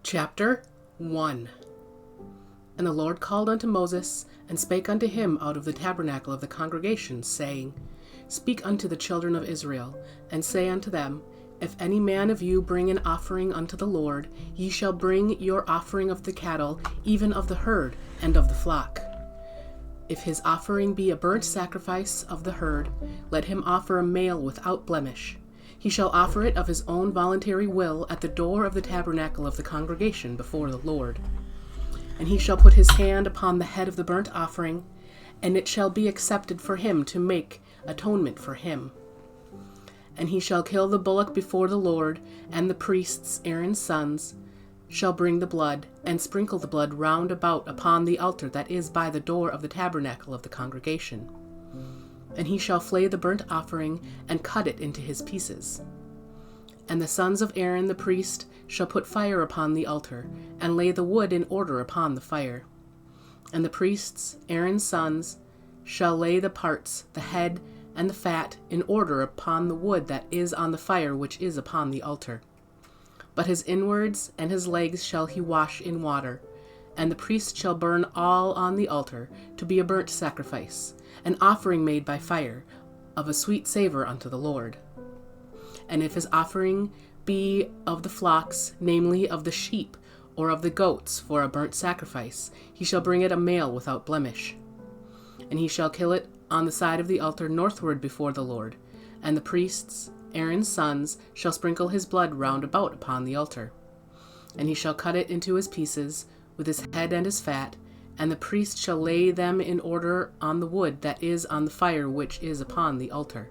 Chapter 1. And the Lord called unto Moses, and spake unto him out of the tabernacle of the congregation, saying, Speak unto the children of Israel, and say unto them, If any man of you bring an offering unto the Lord, ye shall bring your offering of the cattle, even of the herd, and of the flock. If his offering be a burnt sacrifice of the herd, let him offer a male without blemish. He shall offer it of his own voluntary will at the door of the tabernacle of the congregation before the Lord. And he shall put his hand upon the head of the burnt offering, and it shall be accepted for him to make atonement for him. And he shall kill the bullock before the Lord, and the priests, Aaron's sons, shall bring the blood, and sprinkle the blood round about upon the altar that is by the door of the tabernacle of the congregation. And he shall flay the burnt offering, and cut it into his pieces. And the sons of Aaron the priest shall put fire upon the altar, and lay the wood in order upon the fire. And the priests, Aaron's sons, shall lay the parts, the head, and the fat, in order upon the wood that is on the fire which is upon the altar. But his inwards and his legs shall he wash in water, and the priest shall burn all on the altar to be a burnt sacrifice, an offering made by fire, of a sweet savor unto the Lord. And if his offering be of the flocks, namely of the sheep, or of the goats for a burnt sacrifice, he shall bring it a male without blemish. And he shall kill it on the side of the altar northward before the Lord, and the priests, Aaron's sons, shall sprinkle his blood round about upon the altar. And he shall cut it into his pieces, with his head and his fat, and the priest shall lay them in order on the wood that is on the fire which is upon the altar.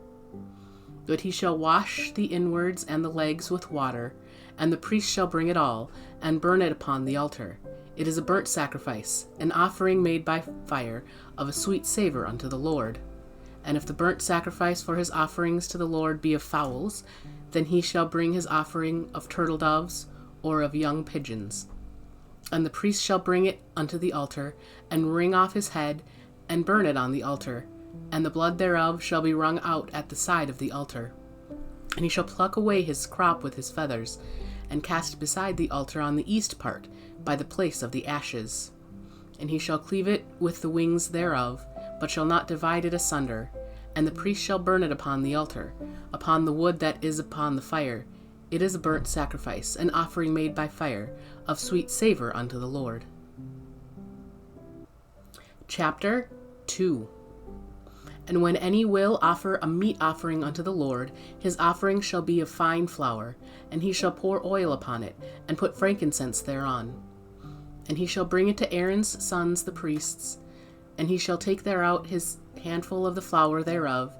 But he shall wash the inwards and the legs with water, and the priest shall bring it all, and burn it upon the altar. It is a burnt sacrifice, an offering made by fire, of a sweet savor unto the Lord. And if the burnt sacrifice for his offerings to the Lord be of fowls, then he shall bring his offering of turtle doves, or of young pigeons. And the priest shall bring it unto the altar, and wring off his head, and burn it on the altar, and the blood thereof shall be wrung out at the side of the altar. And he shall pluck away his crop with his feathers, and cast beside the altar on the east part, by the place of the ashes. And he shall cleave it with the wings thereof, but shall not divide it asunder. And the priest shall burn it upon the altar, upon the wood that is upon the fire. It is a burnt sacrifice, an offering made by fire, of sweet savor unto the Lord. Chapter 2. And when any will offer a meat offering unto the Lord, his offering shall be of fine flour, and he shall pour oil upon it, and put frankincense thereon. And he shall bring it to Aaron's sons the priests, and he shall take thereout his handful of the flour thereof,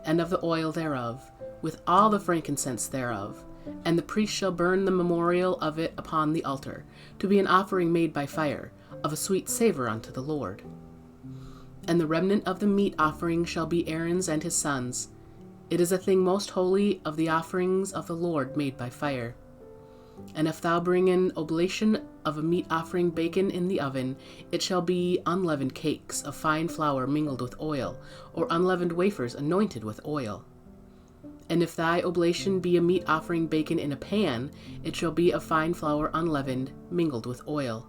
and of the oil thereof, with all the frankincense thereof. And the priest shall burn the memorial of it upon the altar, to be an offering made by fire, of a sweet savor unto the Lord. And the remnant of the meat offering shall be Aaron's and his sons. It is a thing most holy of the offerings of the Lord made by fire. And if thou bring an oblation of a meat offering baken in the oven, it shall be unleavened cakes of fine flour mingled with oil, or unleavened wafers anointed with oil. And if thy oblation be a meat offering baken in a pan, it shall be of fine flour unleavened, mingled with oil.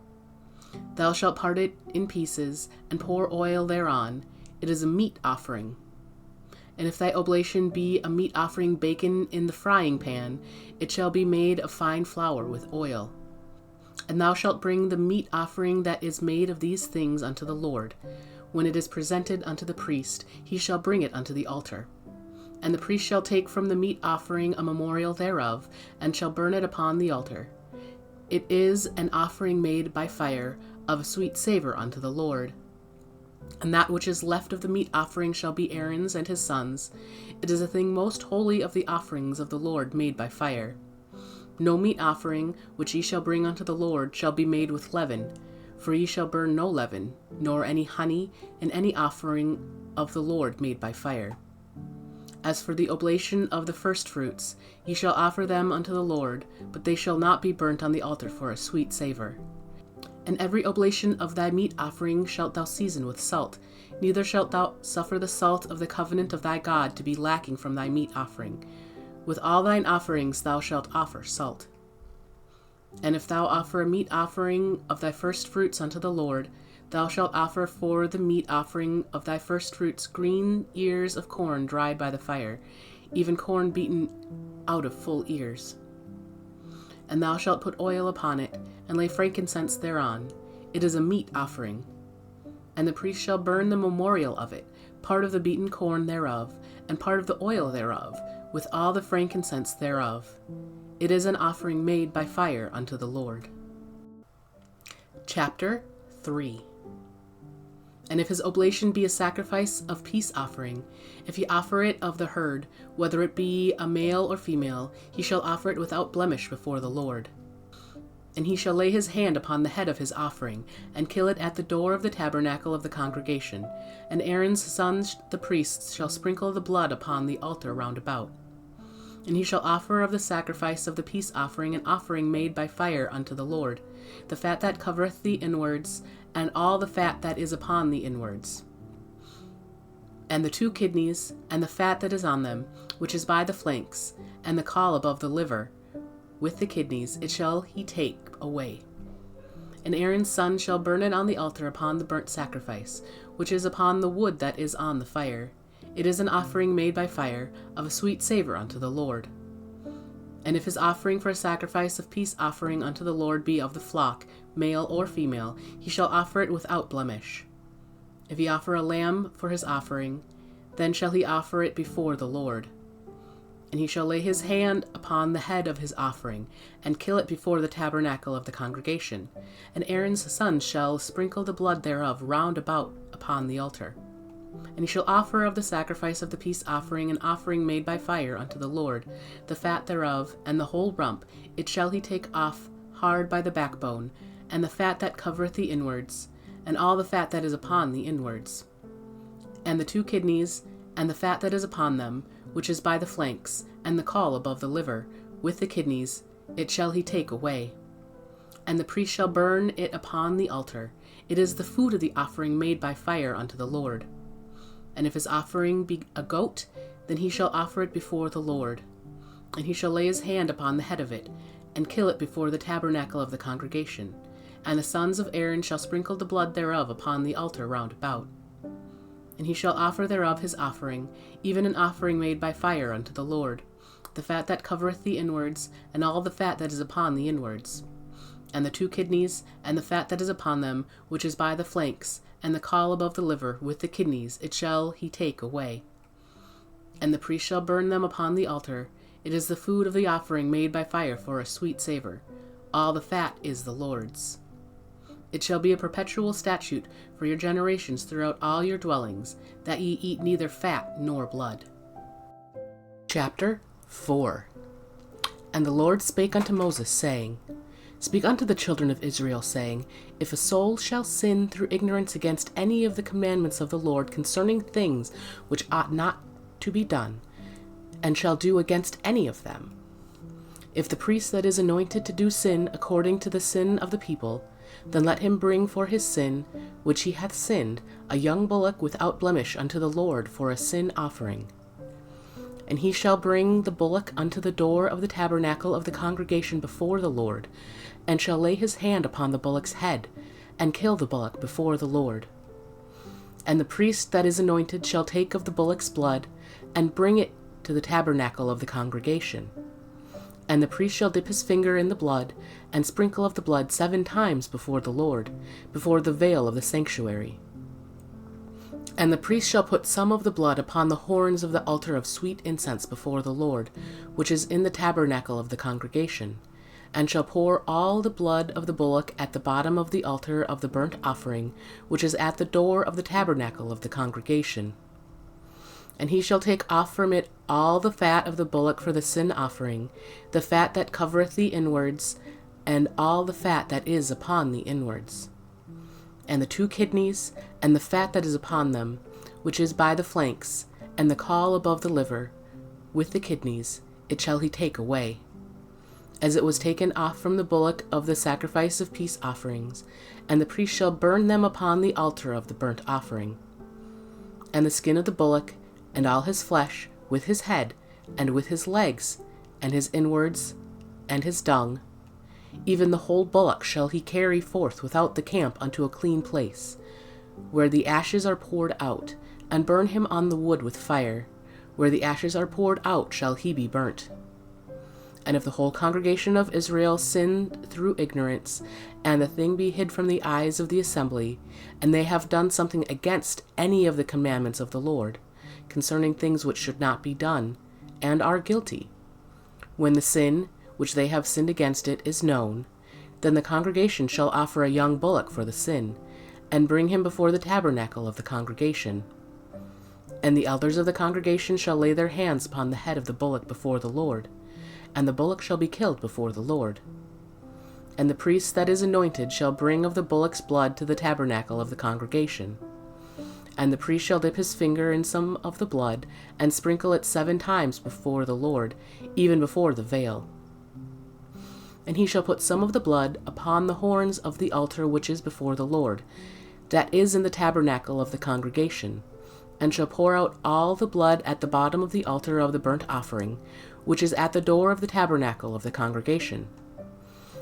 Thou shalt part it in pieces, and pour oil thereon. It is a meat offering. And if thy oblation be a meat offering baken in the frying pan, it shall be made of fine flour with oil. And thou shalt bring the meat offering that is made of these things unto the Lord. When it is presented unto the priest, he shall bring it unto the altar. And the priest shall take from the meat offering a memorial thereof, and shall burn it upon the altar. It is an offering made by fire, of a sweet savor unto the Lord. And that which is left of the meat offering shall be Aaron's and his sons. It is a thing most holy of the offerings of the Lord made by fire. No meat offering which ye shall bring unto the Lord shall be made with leaven, for ye shall burn no leaven, nor any honey in any offering of the Lord made by fire. As for the oblation of the firstfruits, ye shall offer them unto the Lord, but they shall not be burnt on the altar for a sweet savor. And every oblation of thy meat offering shalt thou season with salt, neither shalt thou suffer the salt of the covenant of thy God to be lacking from thy meat offering. With all thine offerings thou shalt offer salt. And if thou offer a meat offering of thy first fruits unto the Lord, thou shalt offer for the meat offering of thy first fruits green ears of corn dried by the fire, even corn beaten out of full ears. And thou shalt put oil upon it, and lay frankincense thereon. It is a meat offering. And the priest shall burn the memorial of it, part of the beaten corn thereof, and part of the oil thereof, with all the frankincense thereof. It is an offering made by fire unto the Lord. Chapter 3. And if his oblation be a sacrifice of peace offering, if he offer it of the herd, whether it be a male or female, he shall offer it without blemish before the Lord. And he shall lay his hand upon the head of his offering, and kill it at the door of the tabernacle of the congregation. And Aaron's sons the priests shall sprinkle the blood upon the altar round about. And he shall offer of the sacrifice of the peace offering an offering made by fire unto the Lord, the fat that covereth the inwards, and all the fat that is upon the inwards, and the 2 kidneys, and the fat that is on them, which is by the flanks, and the caul above the liver, with the kidneys, it shall he take away. And Aaron's son shall burn it on the altar upon the burnt sacrifice, which is upon the wood that is on the fire. It is an offering made by fire, of a sweet savor unto the Lord. And if his offering for a sacrifice of peace offering unto the Lord be of the flock, male or female, he shall offer it without blemish. If he offer a lamb for his offering, then shall he offer it before the Lord. And he shall lay his hand upon the head of his offering, and kill it before the tabernacle of the congregation. And Aaron's sons shall sprinkle the blood thereof round about upon the altar. And he shall offer of the sacrifice of the peace offering an offering made by fire unto the Lord, the fat thereof, and the whole rump, it shall he take off hard by the backbone, and the fat that covereth the inwards, and all the fat that is upon the inwards, and the 2 kidneys, and the fat that is upon them, which is by the flanks, and the caul above the liver, with the kidneys, it shall he take away. And the priest shall burn it upon the altar. It is the food of the offering made by fire unto the Lord. And if his offering be a goat, then he shall offer it before the Lord. And he shall lay his hand upon the head of it, and kill it before the tabernacle of the congregation. And the sons of Aaron shall sprinkle the blood thereof upon the altar round about. And he shall offer thereof his offering, even an offering made by fire unto the Lord, the fat that covereth the inwards, and all the fat that is upon the inwards, and the 2 kidneys, and the fat that is upon them, which is by the flanks, and the caul above the liver, with the kidneys, it shall he take away. And the priest shall burn them upon the altar. It is the food of the offering made by fire for a sweet savor. All the fat is the Lord's. It shall be a perpetual statute for your generations throughout all your dwellings, that ye eat neither fat nor blood. Chapter 4. And the Lord spake unto Moses, saying, Speak unto the children of Israel, saying, If a soul shall sin through ignorance against any of the commandments of the Lord concerning things which ought not to be done, and shall do against any of them, if the priest that is anointed to do sin according to the sin of the people, then let him bring for his sin, which he hath sinned, a young bullock without blemish unto the Lord for a sin offering. And he shall bring the bullock unto the door of the tabernacle of the congregation before the Lord, and shall lay his hand upon the bullock's head, and kill the bullock before the Lord. And the priest that is anointed shall take of the bullock's blood, and bring it to the tabernacle of the congregation. And the priest shall dip his finger in the blood, and sprinkle of the blood 7 times before the Lord, before the veil of the sanctuary. And the priest shall put some of the blood upon the horns of the altar of sweet incense before the Lord, which is in the tabernacle of the congregation, and shall pour all the blood of the bullock at the bottom of the altar of the burnt offering, which is at the door of the tabernacle of the congregation. And he shall take off from it all the fat of the bullock for the sin offering, the fat that covereth the inwards, and all the fat that is upon the inwards, and the 2 kidneys, and the fat that is upon them, which is by the flanks, and the caul above the liver, with the kidneys, it shall he take away, as it was taken off from the bullock of the sacrifice of peace offerings, and the priest shall burn them upon the altar of the burnt offering. And the skin of the bullock, and all his flesh, with his head, and with his legs, and his inwards, and his dung, Even the whole bullock shall he carry forth without the camp unto a clean place, where the ashes are poured out, and burn him on the wood with fire. Where the ashes are poured out shall he be burnt. And if the whole congregation of Israel sin through ignorance, and the thing be hid from the eyes of the assembly, and they have done something against any of the commandments of the Lord, concerning things which should not be done, and are guilty, when the sin which they have sinned against it is known, then the congregation shall offer a young bullock for the sin, and bring him before the tabernacle of the congregation. And the elders of the congregation shall lay their hands upon the head of the bullock before the Lord, and the bullock shall be killed before the Lord. And the priest that is anointed shall bring of the bullock's blood to the tabernacle of the congregation. And the priest shall dip his finger in some of the blood, and sprinkle it 7 times before the Lord, even before the veil. And he shall put some of the blood upon the horns of the altar which is before the Lord, that is in the tabernacle of the congregation, and shall pour out all the blood at the bottom of the altar of the burnt offering, which is at the door of the tabernacle of the congregation.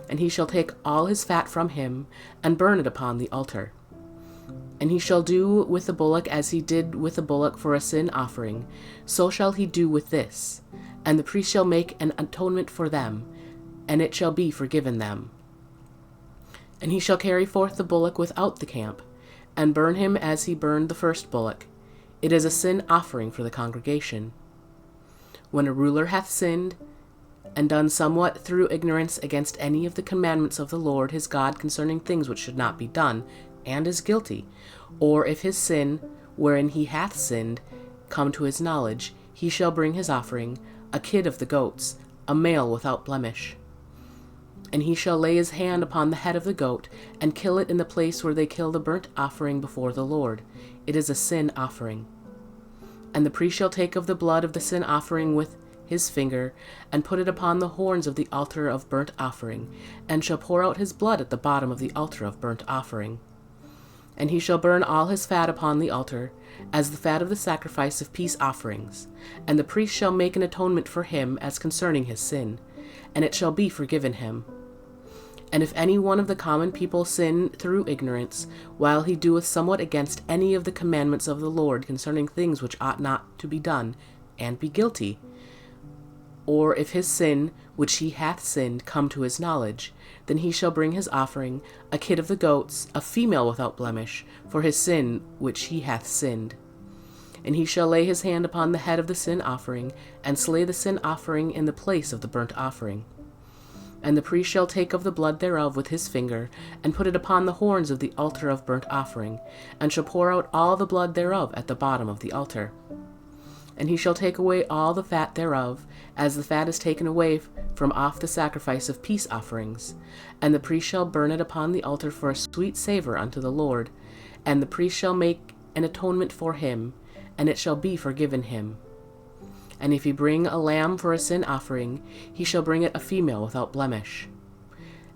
And he shall take all his fat from him, and burn it upon the altar. And he shall do with the bullock as he did with the bullock for a sin offering, so shall he do with this. And the priest shall make an atonement for them, and it shall be forgiven them. And he shall carry forth the bullock without the camp, and burn him as he burned the first bullock. It is a sin offering for the congregation. When a ruler hath sinned, and done somewhat through ignorance against any of the commandments of the Lord his God concerning things which should not be done, and is guilty, or if his sin, wherein he hath sinned, come to his knowledge, he shall bring his offering, a kid of the goats, a male without blemish. And he shall lay his hand upon the head of the goat, and kill it in the place where they kill the burnt offering before the Lord. It is a sin offering. And the priest shall take of the blood of the sin offering with his finger, and put it upon the horns of the altar of burnt offering, and shall pour out his blood at the bottom of the altar of burnt offering. And he shall burn all his fat upon the altar, as the fat of the sacrifice of peace offerings. And the priest shall make an atonement for him as concerning his sin, and it shall be forgiven him. And if any one of the common people sin through ignorance, while he doeth somewhat against any of the commandments of the Lord concerning things which ought not to be done, and be guilty, or if his sin, which he hath sinned, come to his knowledge, then he shall bring his offering, a kid of the goats, a female without blemish, for his sin which he hath sinned. And he shall lay his hand upon the head of the sin offering, and slay the sin offering in the place of the burnt offering. And the priest shall take of the blood thereof with his finger, and put it upon the horns of the altar of burnt offering, and shall pour out all the blood thereof at the bottom of the altar. And he shall take away all the fat thereof, as the fat is taken away from off the sacrifice of peace offerings. And the priest shall burn it upon the altar for a sweet savour unto the Lord. And the priest shall make an atonement for him, and it shall be forgiven him. And if he bring a lamb for a sin offering, he shall bring it a female without blemish.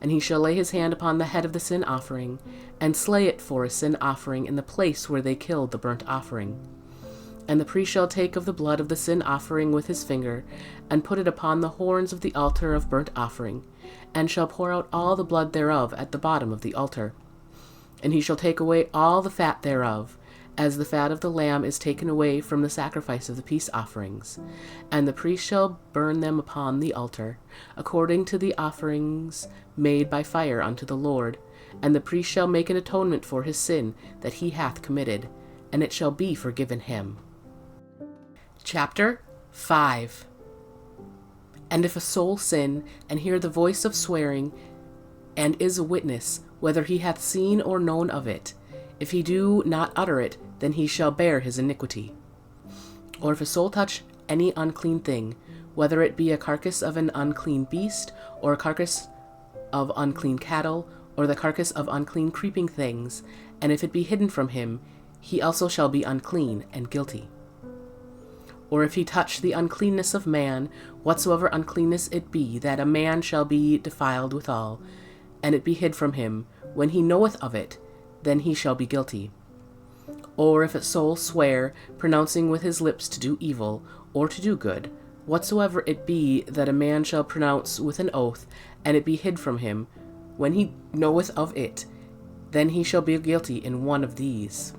And he shall lay his hand upon the head of the sin offering, and slay it for a sin offering in the place where they killed the burnt offering. And the priest shall take of the blood of the sin offering with his finger, and put it upon the horns of the altar of burnt offering, and shall pour out all the blood thereof at the bottom of the altar. And he shall take away all the fat thereof, as the fat of the lamb is taken away from the sacrifice of the peace offerings. And the priest shall burn them upon the altar, according to the offerings made by fire unto the Lord. And the priest shall make an atonement for his sin that he hath committed, and it shall be forgiven him. Chapter 5. And if a soul sin, and hear the voice of swearing, and is a witness, whether he hath seen or known of it, if he do not utter it, then he shall bear his iniquity. Or if a soul touch any unclean thing, whether it be a carcass of an unclean beast, or a carcass of unclean cattle, or the carcass of unclean creeping things, and if it be hidden from him, he also shall be unclean and guilty. Or if he touch the uncleanness of man, whatsoever uncleanness it be, that a man shall be defiled withal, and it be hid from him, when he knoweth of it, then he shall be guilty. Or if a soul swear, pronouncing with his lips to do evil, or to do good, whatsoever it be that a man shall pronounce with an oath, and it be hid from him, when he knoweth of it, then he shall be guilty in one of these.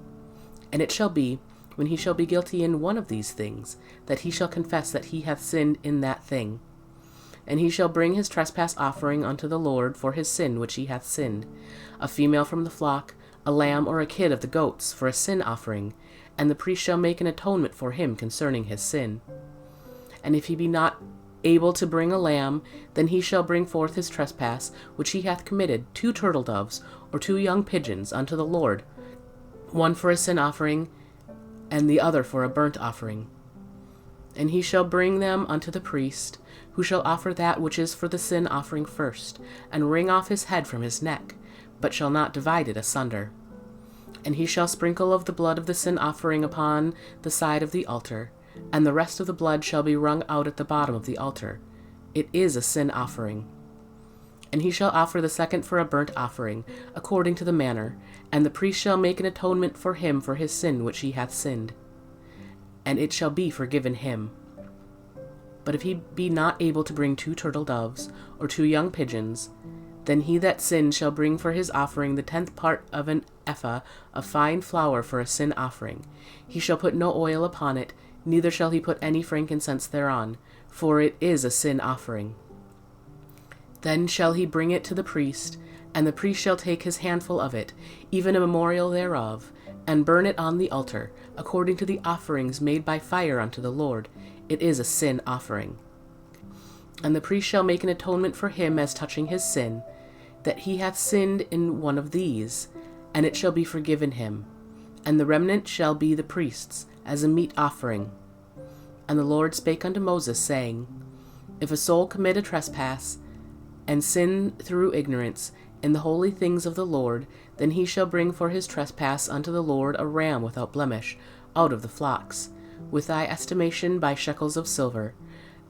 And it shall be, when he shall be guilty in one of these things, that he shall confess that he hath sinned in that thing. And he shall bring his trespass offering unto the Lord for his sin which he hath sinned, a female from the flock, a lamb or a kid of the goats for a sin offering, and the priest shall make an atonement for him concerning his sin. And if he be not able to bring a lamb, then he shall bring forth his trespass which he hath committed, 2 turtle doves, or 2 young pigeons unto the Lord, one for a sin offering, and the other for a burnt offering. And he shall bring them unto the priest, who shall offer that which is for the sin offering first, and wring off his head from his neck, but shall not divide it asunder. And he shall sprinkle of the blood of the sin offering upon the side of the altar, and the rest of the blood shall be wrung out at the bottom of the altar. It is a sin offering. And he shall offer the second for a burnt offering, according to the manner, and the priest shall make an atonement for him for his sin which he hath sinned, and it shall be forgiven him. But if he be not able to bring 2 turtle doves, or 2 young pigeons, then he that sinned shall bring for his offering the 10th part of an ephah of fine flour for a sin offering. He shall put no oil upon it, neither shall he put any frankincense thereon, for it is a sin offering. Then shall he bring it to the priest, and the priest shall take his handful of it, even a memorial thereof, and burn it on the altar, according to the offerings made by fire unto the Lord. It is a sin offering. And the priest shall make an atonement for him as touching his sin, that he hath sinned in one of these, and it shall be forgiven him. And the remnant shall be the priest's, as a meat offering. And the Lord spake unto Moses, saying, If a soul commit a trespass, and sin through ignorance in the holy things of the Lord, then he shall bring for his trespass unto the Lord a ram without blemish, out of the flocks, with thy estimation by shekels of silver,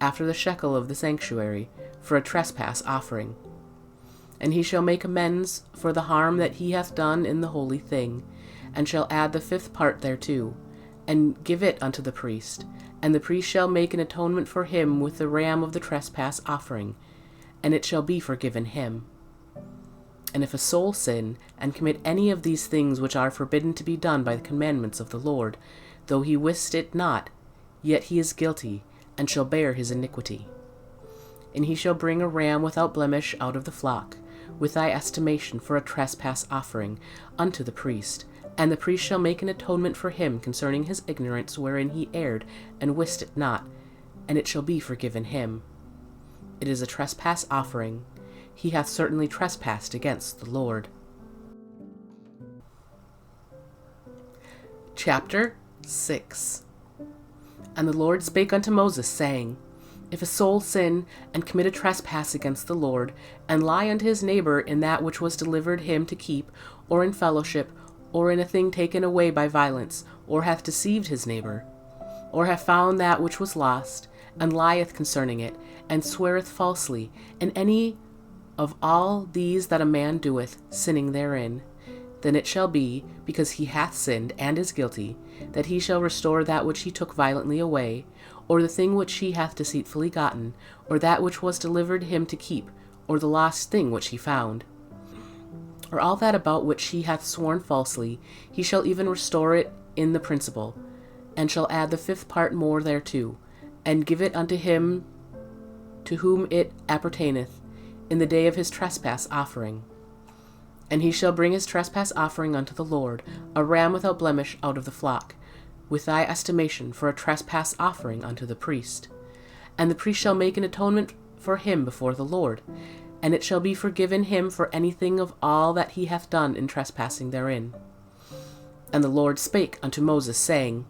after the shekel of the sanctuary, for a trespass offering. And he shall make amends for the harm that he hath done in the holy thing, and shall add the 5th part thereto, and give it unto the priest. And the priest shall make an atonement for him with the ram of the trespass offering, and it shall be forgiven him. And if a soul sin, and commit any of these things which are forbidden to be done by the commandments of the Lord, though he wist it not, yet he is guilty, and shall bear his iniquity. And he shall bring a ram without blemish out of the flock, with thy estimation for a trespass offering, unto the priest. And the priest shall make an atonement for him concerning his ignorance wherein he erred, and wist it not, and it shall be forgiven him. It is a trespass offering. He hath certainly trespassed against the Lord. Chapter 6. And the Lord spake unto Moses, saying, If a soul sin, and commit a trespass against the Lord, and lie unto his neighbor in that which was delivered him to keep, or in fellowship, or in a thing taken away by violence, or hath deceived his neighbor, or hath found that which was lost, and lieth concerning it, and sweareth falsely, and any of all these that a man doeth, sinning therein, then it shall be, because he hath sinned and is guilty, that he shall restore that which he took violently away, or the thing which he hath deceitfully gotten, or that which was delivered him to keep, or the lost thing which he found, or all that about which he hath sworn falsely, he shall even restore it in the principal, and shall add the 5th part more thereto, and give it unto him to whom it appertaineth, in the day of his trespass offering. And he shall bring his trespass offering unto the Lord, a ram without blemish out of the flock, with thy estimation for a trespass offering unto the priest. And the priest shall make an atonement for him before the Lord, and it shall be forgiven him for anything of all that he hath done in trespassing therein. And the Lord spake unto Moses, saying,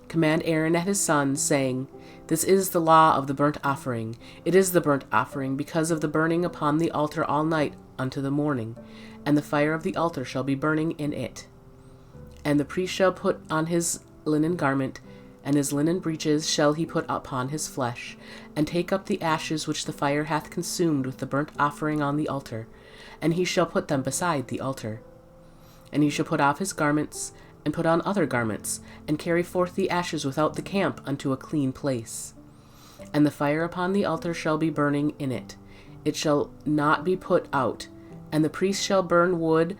Command Aaron and his sons, saying, This is the law of the burnt offering. It is the burnt offering because of the burning upon the altar all night unto the morning, and the fire of the altar shall be burning in it. And the priest shall put on his linen garment, and his linen breeches shall he put upon his flesh, and take up the ashes which the fire hath consumed with the burnt offering on the altar, and he shall put them beside the altar. And he shall put off his garments, and put on other garments, and carry forth the ashes without the camp unto a clean place. And the fire upon the altar shall be burning in it. It shall not be put out. And the priest shall burn wood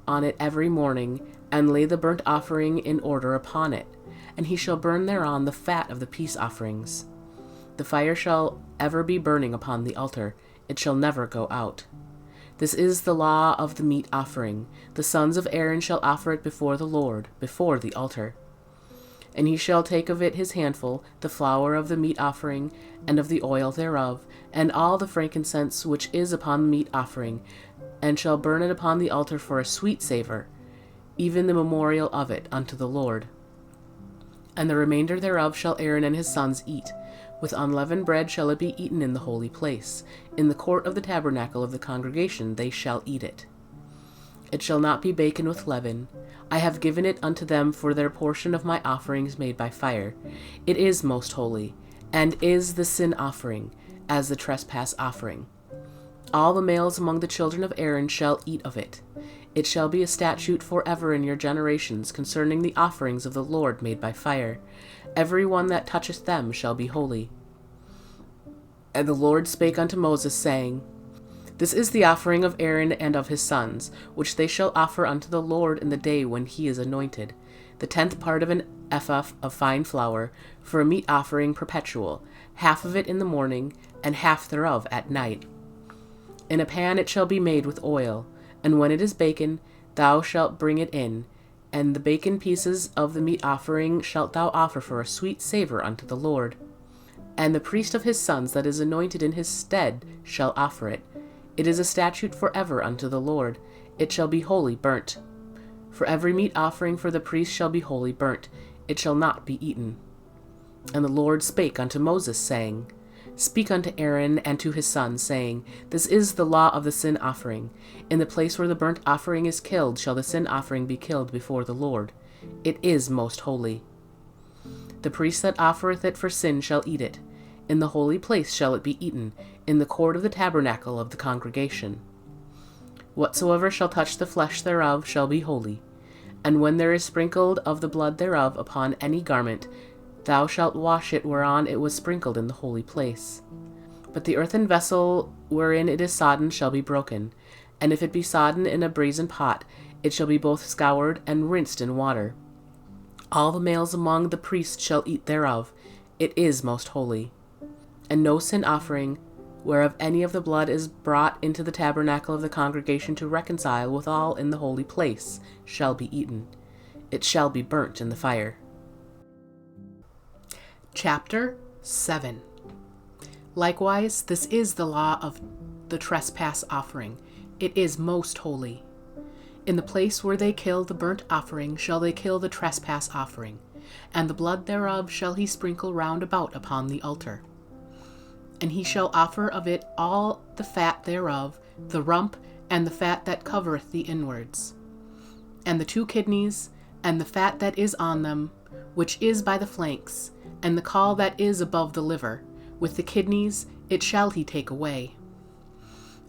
on it every morning, and lay the burnt offering in order upon it. And he shall burn thereon the fat of the peace offerings. The fire shall ever be burning upon the altar. It shall never go out. This is the law of the meat offering. The sons of Aaron shall offer it before the Lord, before the altar. And he shall take of it his handful, the flour of the meat offering, and of the oil thereof, and all the frankincense which is upon the meat offering, and shall burn it upon the altar for a sweet savour, even the memorial of it unto the Lord. And the remainder thereof shall Aaron and his sons eat. With unleavened bread shall it be eaten in the holy place. In the court of the tabernacle of the congregation they shall eat it. It shall not be baken with leaven. I have given it unto them for their portion of my offerings made by fire. It is most holy, and is the sin offering, as the trespass offering. All the males among the children of Aaron shall eat of it. It shall be a statute forever in your generations concerning the offerings of the Lord made by fire. Every one that toucheth them shall be holy. And the Lord spake unto Moses, saying, This is the offering of Aaron and of his sons, which they shall offer unto the Lord in the day when he is anointed, the 10th part of an ephah of fine flour, for a meat offering perpetual, half of it in the morning, and half thereof at night. In a pan it shall be made with oil, and when it is baken, thou shalt bring it in, and the baken pieces of the meat offering shalt thou offer for a sweet savour unto the Lord. And the priest of his sons that is anointed in his stead shall offer it. It is a statute forever unto the Lord. It shall be wholly burnt. For every meat offering for the priest shall be wholly burnt. It shall not be eaten. And the Lord spake unto Moses, saying, Speak unto Aaron and to his sons, saying, This is the law of the sin offering. In the place where the burnt offering is killed shall the sin offering be killed before the Lord. It is most holy. The priest that offereth it for sin shall eat it. In the holy place shall it be eaten, in the court of the tabernacle of the congregation. Whatsoever shall touch the flesh thereof shall be holy. And when there is sprinkled of the blood thereof upon any garment, thou shalt wash it whereon it was sprinkled in the holy place. But the earthen vessel wherein it is sodden shall be broken, and if it be sodden in a brazen pot, it shall be both scoured and rinsed in water. All the males among the priests shall eat thereof. It is most holy. And no sin offering, whereof any of the blood is brought into the tabernacle of the congregation to reconcile withal in the holy place, shall be eaten. It shall be burnt in the fire. Chapter 7. Likewise, this is the law of the trespass offering. It is most holy. In the place where they kill the burnt offering shall they kill the trespass offering, and the blood thereof shall he sprinkle round about upon the altar. And he shall offer of it all the fat thereof, the rump, and the fat that covereth the inwards, and the 2 kidneys, and the fat that is on them, which is by the flanks, and the caul that is above the liver, with the kidneys it shall he take away.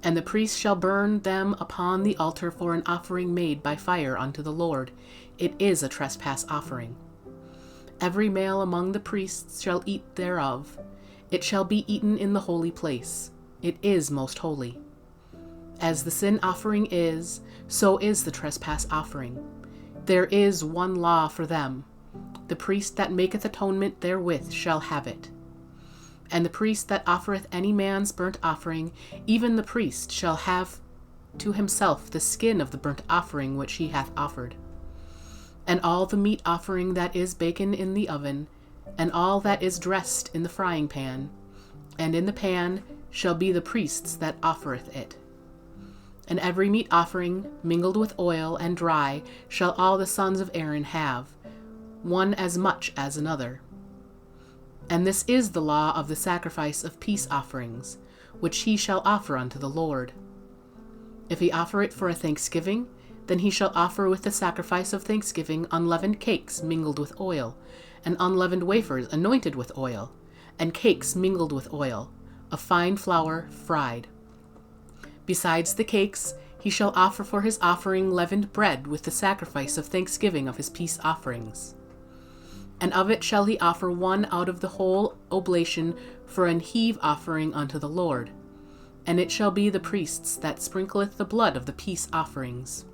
And the priest shall burn them upon the altar for an offering made by fire unto the Lord. It is a trespass offering. Every male among the priests shall eat thereof. It shall be eaten in the holy place. It is most holy. As the sin offering is, so is the trespass offering. There is one law for them. The priest that maketh atonement therewith shall have it. And the priest that offereth any man's burnt offering, even the priest shall have to himself the skin of the burnt offering which he hath offered. And all the meat offering that is baken in the oven, and all that is dressed in the frying pan, and in the pan shall be the priest's that offereth it. And every meat offering, mingled with oil and dry, shall all the sons of Aaron have, one as much as another. And this is the law of the sacrifice of peace offerings, which he shall offer unto the Lord. If he offer it for a thanksgiving, then he shall offer with the sacrifice of thanksgiving unleavened cakes mingled with oil, and unleavened wafers anointed with oil, and cakes mingled with oil, of fine flour fried. Besides the cakes, he shall offer for his offering leavened bread with the sacrifice of thanksgiving of his peace offerings. And of it shall he offer one out of the whole oblation for an heave offering unto the Lord. And it shall be the priests that sprinkleth the blood of the peace offerings.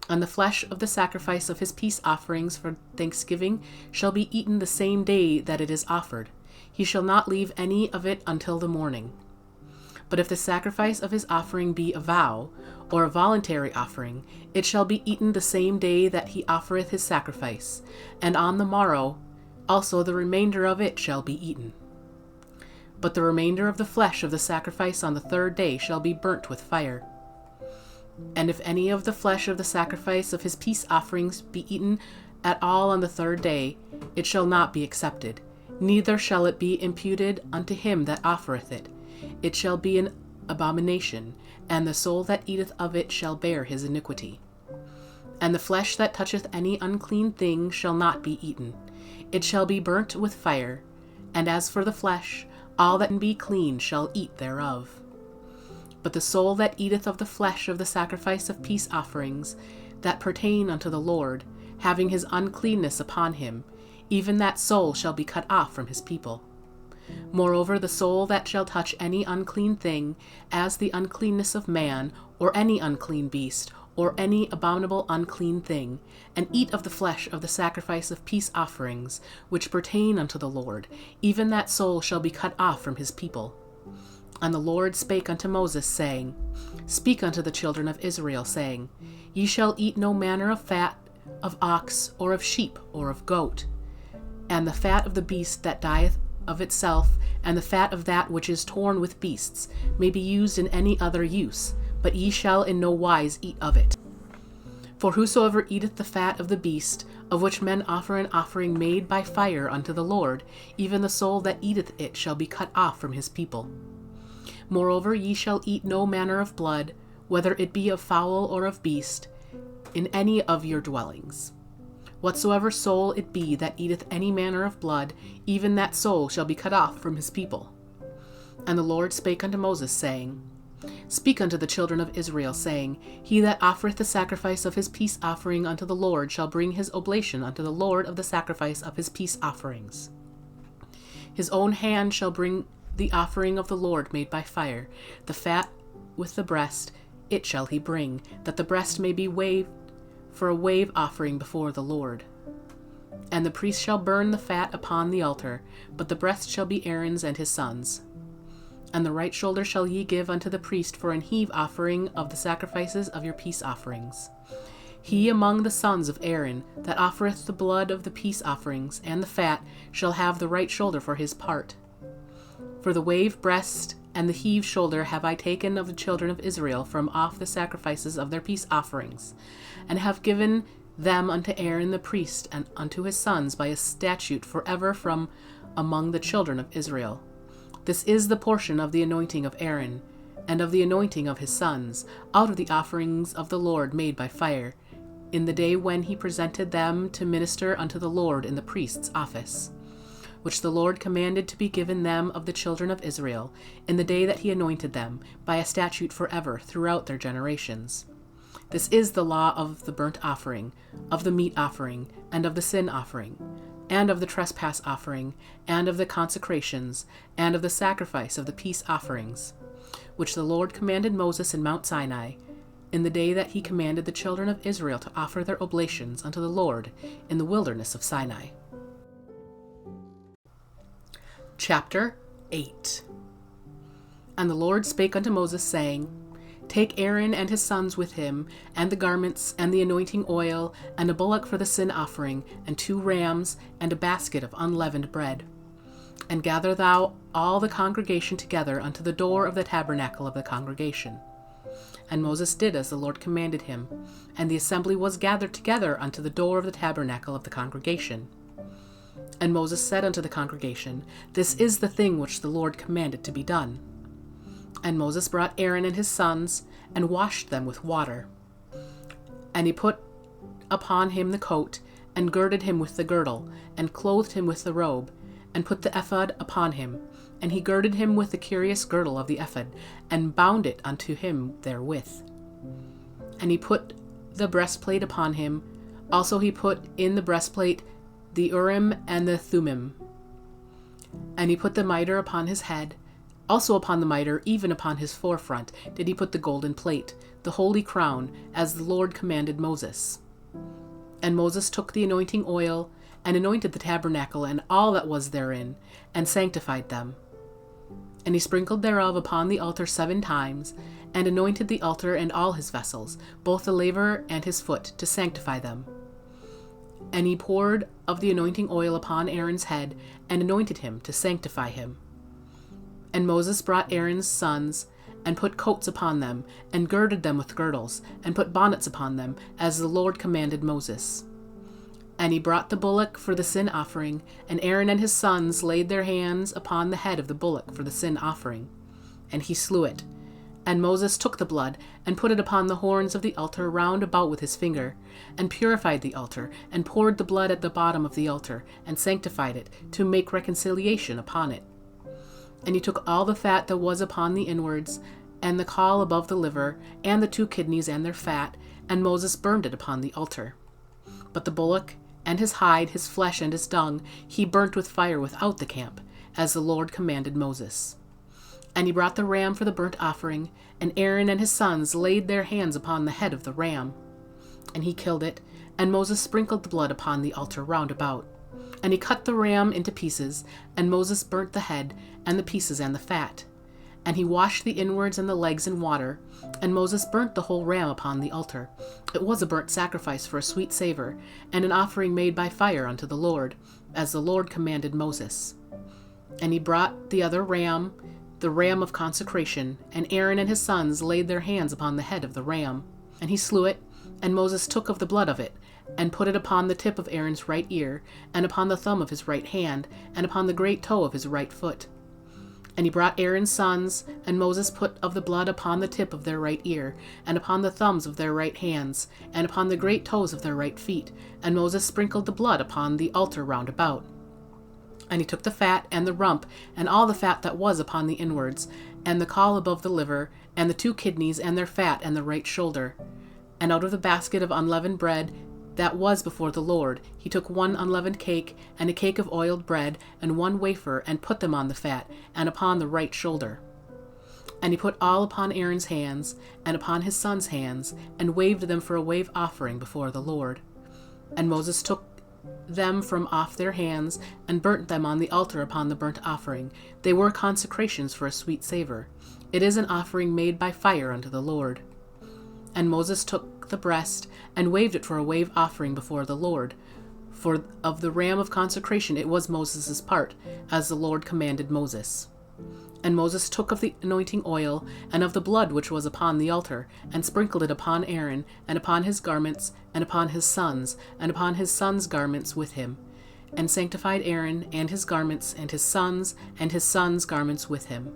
And the flesh of the sacrifice of his peace offerings for thanksgiving shall be eaten the same day that it is offered. He shall not leave any of it until the morning. But if the sacrifice of his offering be a vow, or a voluntary offering, it shall be eaten the same day that he offereth his sacrifice, and on the morrow also the remainder of it shall be eaten. But the remainder of the flesh of the sacrifice on the third day shall be burnt with fire. And if any of the flesh of the sacrifice of his peace offerings be eaten at all on the third day, it shall not be accepted, neither shall it be imputed unto him that offereth it. It shall be an abomination, and the soul that eateth of it shall bear his iniquity. And the flesh that toucheth any unclean thing shall not be eaten. It shall be burnt with fire. And as for the flesh, all that can be clean shall eat thereof. But the soul that eateth of the flesh of the sacrifice of peace offerings, that pertain unto the Lord, having his uncleanness upon him, even that soul shall be cut off from his people. Moreover, the soul that shall touch any unclean thing, as the uncleanness of man, or any unclean beast, or any abominable unclean thing, and eat of the flesh of the sacrifice of peace offerings, which pertain unto the Lord, even that soul shall be cut off from his people. And the Lord spake unto Moses, saying, Speak unto the children of Israel, saying, Ye shall eat no manner of fat of ox, or of sheep, or of goat, and the fat of the beast that dieth of itself, and the fat of that which is torn with beasts, may be used in any other use, but ye shall in no wise eat of it. For whosoever eateth the fat of the beast, of which men offer an offering made by fire unto the Lord, even the soul that eateth it shall be cut off from his people. Moreover, ye shall eat no manner of blood, whether it be of fowl or of beast, in any of your dwellings. Whatsoever soul it be that eateth any manner of blood, even that soul shall be cut off from his people. And the Lord spake unto Moses, saying, Speak unto the children of Israel, saying, He that offereth the sacrifice of his peace offering unto the Lord shall bring his oblation unto the Lord of the sacrifice of his peace offerings. His own hand shall bring the offering of the Lord made by fire, the fat with the breast, it shall he bring, that the breast may be waved for a wave offering before the Lord. And the priest shall burn the fat upon the altar, but the breast shall be Aaron's and his sons'. And the right shoulder shall ye give unto the priest for an heave offering of the sacrifices of your peace offerings. He among the sons of Aaron, that offereth the blood of the peace offerings, and the fat, shall have the right shoulder for his part. For the wave breast and the heave shoulder have I taken of the children of Israel from off the sacrifices of their peace offerings, and have given them unto Aaron the priest, and unto his sons by a statute forever from among the children of Israel. This is the portion of the anointing of Aaron, and of the anointing of his sons, out of the offerings of the Lord made by fire, in the day when he presented them to minister unto the Lord in the priest's office, which the Lord commanded to be given them of the children of Israel, in the day that he anointed them, by a statute forever throughout their generations. This is the law of the burnt offering, of the meat offering, and of the sin offering, and of the trespass offering, and of the consecrations, and of the sacrifice of the peace offerings, which the Lord commanded Moses in Mount Sinai, in the day that he commanded the children of Israel to offer their oblations unto the Lord in the wilderness of Sinai. Chapter 8. And the Lord spake unto Moses, saying, Take Aaron and his sons with him, and the garments, and the anointing oil, and a bullock for the sin offering, and 2 rams, and a basket of unleavened bread. And gather thou all the congregation together unto the door of the tabernacle of the congregation. And Moses did as the Lord commanded him, and the assembly was gathered together unto the door of the tabernacle of the congregation. And Moses said unto the congregation, This is the thing which the Lord commanded to be done. And Moses brought Aaron and his sons, and washed them with water. And he put upon him the coat, and girded him with the girdle, and clothed him with the robe, and put the ephod upon him. And he girded him with the curious girdle of the ephod, and bound it unto him therewith. And he put the breastplate upon him. Also he put in the breastplate the Urim and the Thummim. And he put the mitre upon his head. Also upon the mitre, even upon his forefront, did he put the golden plate, the holy crown, as the Lord commanded Moses. And Moses took the anointing oil, and anointed the tabernacle and all that was therein, and sanctified them. And he sprinkled thereof upon the altar 7 times, and anointed the altar and all his vessels, both the laver and his foot, to sanctify them. And he poured of the anointing oil upon Aaron's head, and anointed him to sanctify him. And Moses brought Aaron's sons, and put coats upon them, and girded them with girdles, and put bonnets upon them, as the Lord commanded Moses. And he brought the bullock for the sin offering, and Aaron and his sons laid their hands upon the head of the bullock for the sin offering. And he slew it. And Moses took the blood, and put it upon the horns of the altar round about with his finger, and purified the altar, and poured the blood at the bottom of the altar, and sanctified it, to make reconciliation upon it. And he took all the fat that was upon the inwards, and the caul above the liver, and the 2 kidneys and their fat, and Moses burned it upon the altar. But the bullock, and his hide, his flesh, and his dung, he burnt with fire without the camp, as the Lord commanded Moses. And he brought the ram for the burnt offering, and Aaron and his sons laid their hands upon the head of the ram. And he killed it, and Moses sprinkled the blood upon the altar round about. And he cut the ram into pieces, and Moses burnt the head, and the pieces, and the fat. And he washed the inwards and the legs in water, and Moses burnt the whole ram upon the altar. It was a burnt sacrifice for a sweet savour, and an offering made by fire unto the Lord, as the Lord commanded Moses. And he brought the other ram, the ram of consecration, and Aaron and his sons laid their hands upon the head of the ram. And he slew it, and Moses took of the blood of it, and put it upon the tip of Aaron's right ear, and upon the thumb of his right hand, and upon the great toe of his right foot. And he brought Aaron's sons, and Moses put of the blood upon the tip of their right ear, and upon the thumbs of their right hands, and upon the great toes of their right feet, and Moses sprinkled the blood upon the altar round about. And he took the fat, and the rump, and all the fat that was upon the inwards, and the caul above the liver, and the 2 kidneys, and their fat, and the right shoulder. And out of the basket of unleavened bread that was before the Lord, he took 1 unleavened cake, and a cake of oiled bread, and 1 wafer, and put them on the fat, and upon the right shoulder. And he put all upon Aaron's hands, and upon his sons' hands, and waved them for a wave offering before the Lord. And Moses took them from off their hands, and burnt them on the altar upon the burnt offering. They were consecrations for a sweet savour. It is an offering made by fire unto the Lord. And Moses took the breast, and waved it for a wave offering before the Lord. For of the ram of consecration it was Moses' part, as the Lord commanded Moses. And Moses took of the anointing oil, and of the blood which was upon the altar, and sprinkled it upon Aaron, and upon his garments, and upon his sons, and upon his sons' garments with him, and sanctified Aaron, and his garments, and his sons' garments with him.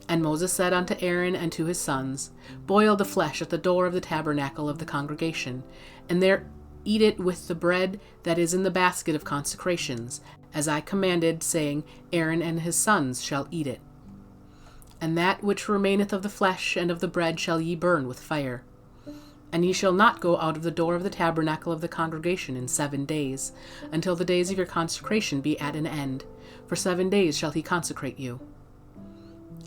And Moses said unto Aaron and to his sons, Boil the flesh at the door of the tabernacle of the congregation, and there eat it with the bread that is in the basket of consecrations, as I commanded, saying, Aaron and his sons shall eat it. And that which remaineth of the flesh and of the bread shall ye burn with fire. And ye shall not go out of the door of the tabernacle of the congregation in 7 days, until the days of your consecration be at an end. For 7 days shall he consecrate you.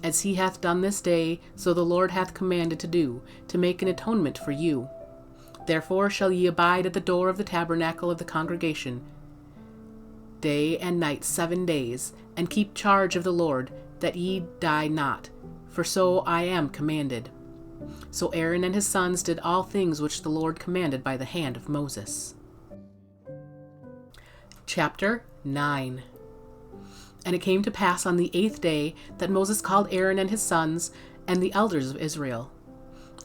As he hath done this day, so the Lord hath commanded to do, to make an atonement for you. Therefore shall ye abide at the door of the tabernacle of the congregation, day and night 7 days, and keep charge of the Lord, that ye die not, for so I am commanded. So Aaron and his sons did all things which the Lord commanded by the hand of Moses. Chapter 9. And it came to pass on the 8th day that Moses called Aaron and his sons, and the elders of Israel.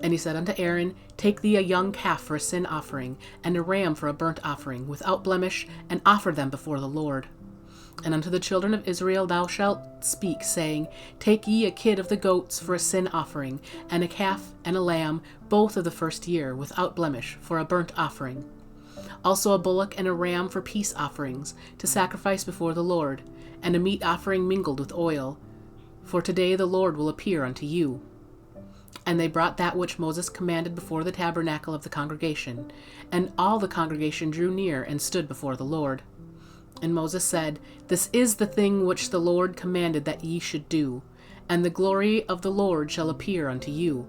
And he said unto Aaron, Take thee a young calf for a sin offering, and a ram for a burnt offering, without blemish, and offer them before the Lord. And unto the children of Israel thou shalt speak, saying, Take ye a kid of the goats for a sin offering, and a calf and a lamb, both of the first year, without blemish, for a burnt offering. Also a bullock and a ram for peace offerings, to sacrifice before the Lord, and a meat offering mingled with oil. For today the Lord will appear unto you. And they brought that which Moses commanded before the tabernacle of the congregation. And all the congregation drew near and stood before the Lord. And Moses said, This is the thing which the Lord commanded that ye should do, and the glory of the Lord shall appear unto you.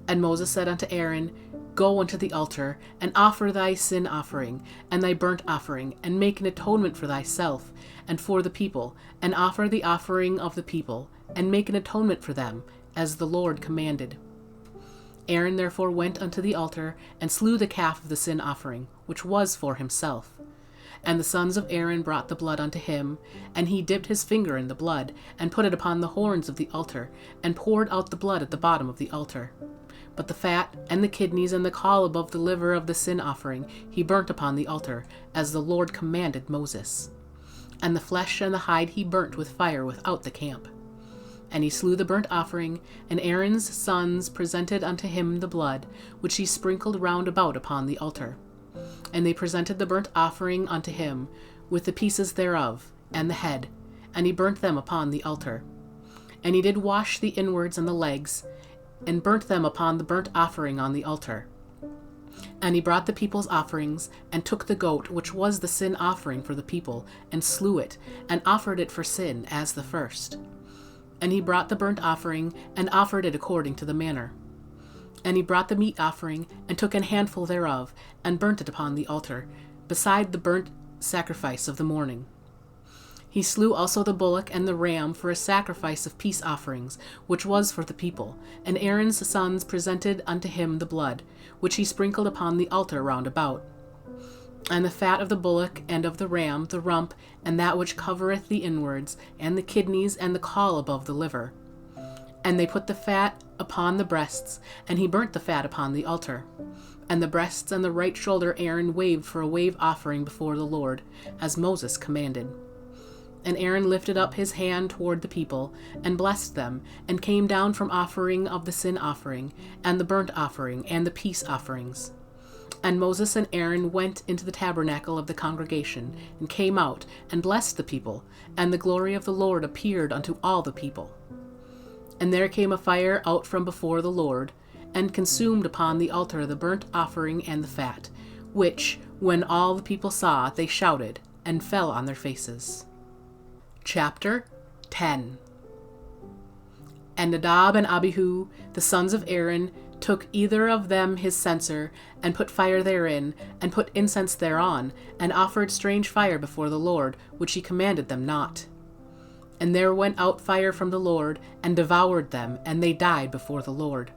And Moses said unto Aaron, Go unto the altar, and offer thy sin offering, and thy burnt offering, and make an atonement for thyself, and for the people, and offer the offering of the people, and make an atonement for them, as the Lord commanded. Aaron therefore went unto the altar, and slew the calf of the sin offering, which was for himself. And the sons of Aaron brought the blood unto him, and he dipped his finger in the blood, and put it upon the horns of the altar, and poured out the blood at the bottom of the altar. But the fat, and the kidneys, and the caul above the liver of the sin offering he burnt upon the altar, as the Lord commanded Moses. And the flesh and the hide he burnt with fire without the camp. And he slew the burnt offering, and Aaron's sons presented unto him the blood, which he sprinkled round about upon the altar. And they presented the burnt offering unto him, with the pieces thereof, and the head, and he burnt them upon the altar. And he did wash the inwards and the legs, and burnt them upon the burnt offering on the altar. And he brought the people's offerings, and took the goat, which was the sin offering for the people, and slew it, and offered it for sin, as the first. And he brought the burnt offering, and offered it according to the manner. And he brought the meat offering, and took an handful thereof, and burnt it upon the altar, beside the burnt sacrifice of the morning. He slew also the bullock and the ram for a sacrifice of peace offerings, which was for the people. And Aaron's sons presented unto him the blood, which he sprinkled upon the altar round about. And the fat of the bullock and of the ram, the rump, and that which covereth the inwards, and the kidneys, and the caul above the liver. And they put the fat upon the breasts, and he burnt the fat upon the altar. And the breasts and the right shoulder Aaron waved for a wave offering before the Lord, as Moses commanded. And Aaron lifted up his hand toward the people, and blessed them, and came down from offering of the sin offering, and the burnt offering, and the peace offerings. And Moses and Aaron went into the tabernacle of the congregation, and came out, and blessed the people, and the glory of the Lord appeared unto all the people. And there came a fire out from before the Lord, and consumed upon the altar the burnt offering and the fat, which, when all the people saw, they shouted, and fell on their faces. Chapter 10. And Nadab and Abihu, the sons of Aaron, took either of them his censer, and put fire therein, and put incense thereon, and offered strange fire before the Lord, which he commanded them not. And there went out fire from the Lord, and devoured them, and they died before the Lord.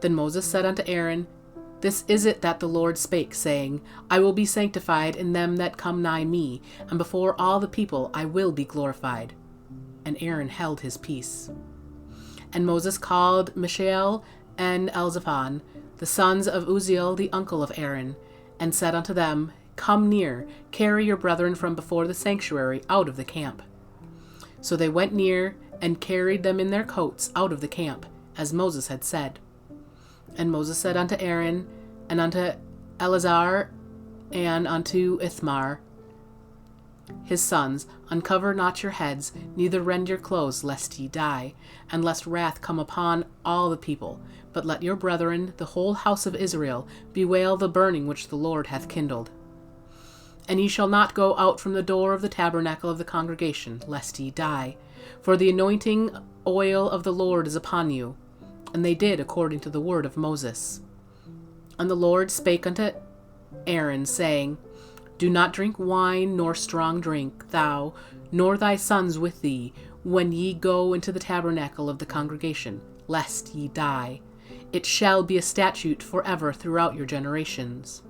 Then Moses said unto Aaron, This is it that the Lord spake, saying, I will be sanctified in them that come nigh me, and before all the people I will be glorified. And Aaron held his peace. And Moses called Mishael and Elzaphan, the sons of Uzziel the uncle of Aaron, and said unto them, Come near, carry your brethren from before the sanctuary out of the camp. So they went near, and carried them in their coats out of the camp, as Moses had said. And Moses said unto Aaron, and unto Eleazar, and unto Ithamar, his sons, Uncover not your heads, neither rend your clothes, lest ye die, and lest wrath come upon all the people. But let your brethren, the whole house of Israel, bewail the burning which the Lord hath kindled. And ye shall not go out from the door of the tabernacle of the congregation, lest ye die. For the anointing oil of the Lord is upon you. And they did according to the word of Moses. And the Lord spake unto Aaron, saying, Do not drink wine nor strong drink, thou, nor thy sons with thee, when ye go into the tabernacle of the congregation, lest ye die. It shall be a statute forever throughout your generations.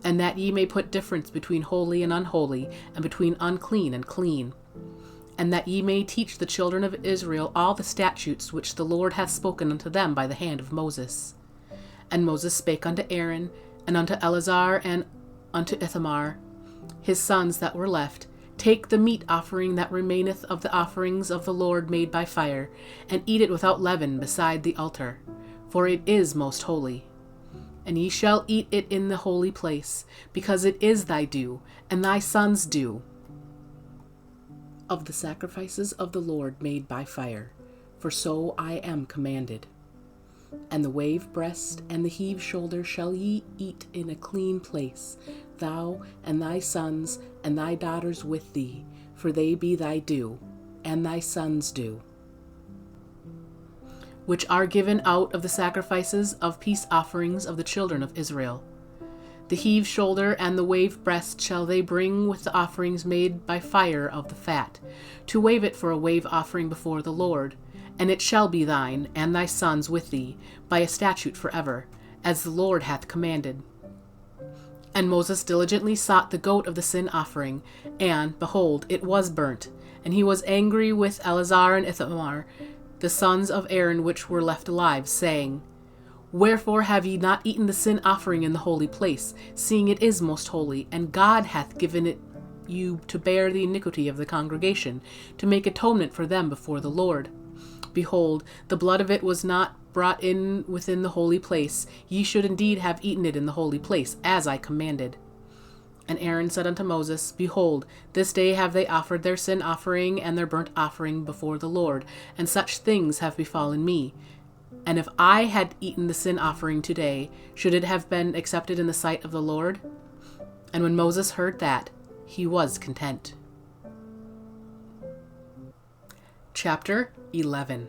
And that ye may put difference between holy and unholy, and between unclean and clean. And that ye may teach the children of Israel all the statutes which the Lord hath spoken unto them by the hand of Moses. And Moses spake unto Aaron, and unto Eleazar, and unto Ithamar, his sons that were left, Take the meat offering that remaineth of the offerings of the Lord made by fire, and eat it without leaven beside the altar, for it is most holy. And ye shall eat it in the holy place, because it is thy due, and thy sons' due, of the sacrifices of the Lord made by fire, for so I am commanded. And the wave breast and the heave shoulder shall ye eat in a clean place, thou and thy sons and thy daughters with thee, for they be thy due, and thy sons' due, which are given out of the sacrifices of peace offerings of the children of Israel. The heave shoulder and the wave breast shall they bring with the offerings made by fire of the fat, to wave it for a wave offering before the Lord. And it shall be thine, and thy sons with thee, by a statute forever, as the Lord hath commanded. And Moses diligently sought the goat of the sin offering, and, behold, it was burnt. And he was angry with Eleazar and Ithamar, the sons of Aaron which were left alive, saying, Wherefore have ye not eaten the sin offering in the holy place, seeing it is most holy, and God hath given it you to bear the iniquity of the congregation, to make atonement for them before the Lord? Behold, the blood of it was not brought in within the holy place. Ye should indeed have eaten it in the holy place, as I commanded. And Aaron said unto Moses, Behold, this day have they offered their sin offering and their burnt offering before the Lord, and such things have befallen me. And if I had eaten the sin offering today, should it have been accepted in the sight of the Lord? And when Moses heard that, he was content. Chapter 11.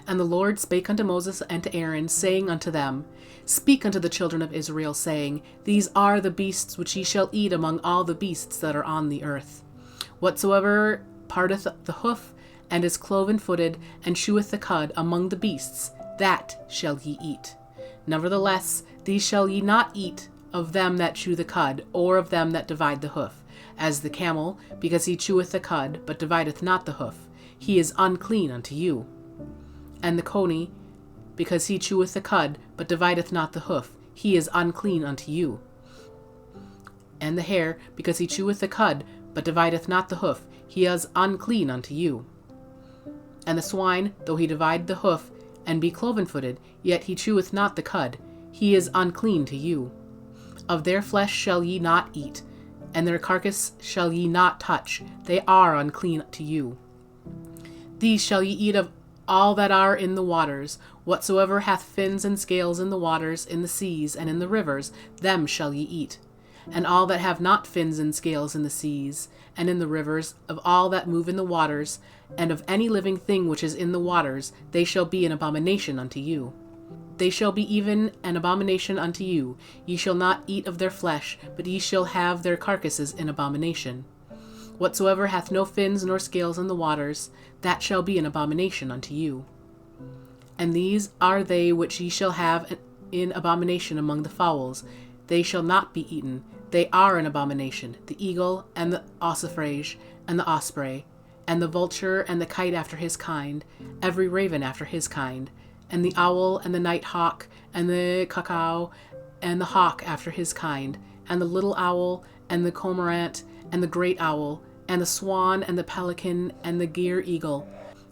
And the Lord spake unto Moses and to Aaron, saying unto them, Speak unto the children of Israel, saying, These are the beasts which ye shall eat among all the beasts that are on the earth. Whatsoever parteth the hoof, and is cloven-footed, and cheweth the cud among the beasts, that shall ye eat. Nevertheless, these shall ye not eat of them that chew the cud, or of them that divide the hoof, as the camel, because he cheweth the cud, but divideth not the hoof, he is unclean unto you. And the coney, because he cheweth the cud, but divideth not the hoof, he is unclean unto you. And the hare, because he cheweth the cud, but divideth not the hoof, he is unclean unto you. And the swine, though he divide the hoof, and be cloven-footed, yet he cheweth not the cud, he is unclean to you. Of their flesh shall ye not eat, and their carcass shall ye not touch, they are unclean to you. These shall ye eat of all that are in the waters, whatsoever hath fins and scales in the waters, in the seas, and in the rivers, them shall ye eat. And all that have not fins and scales in the seas, and in the rivers, of all that move in the waters, and of any living thing which is in the waters, they shall be an abomination unto you. They shall be even an abomination unto you. Ye shall not eat of their flesh, but ye shall have their carcasses in abomination. Whatsoever hath no fins nor scales in the waters, that shall be an abomination unto you. And these are they which ye shall have in abomination among the fowls. They shall not be eaten. They are an abomination, the eagle, and the ossifrage, and the osprey, and the vulture, and the kite after his kind, every raven after his kind, and the owl, and the night hawk, and the cuckoo, and the hawk after his kind, and the little owl, and the cormorant, and the great owl, and the swan, and the pelican, and the gier eagle,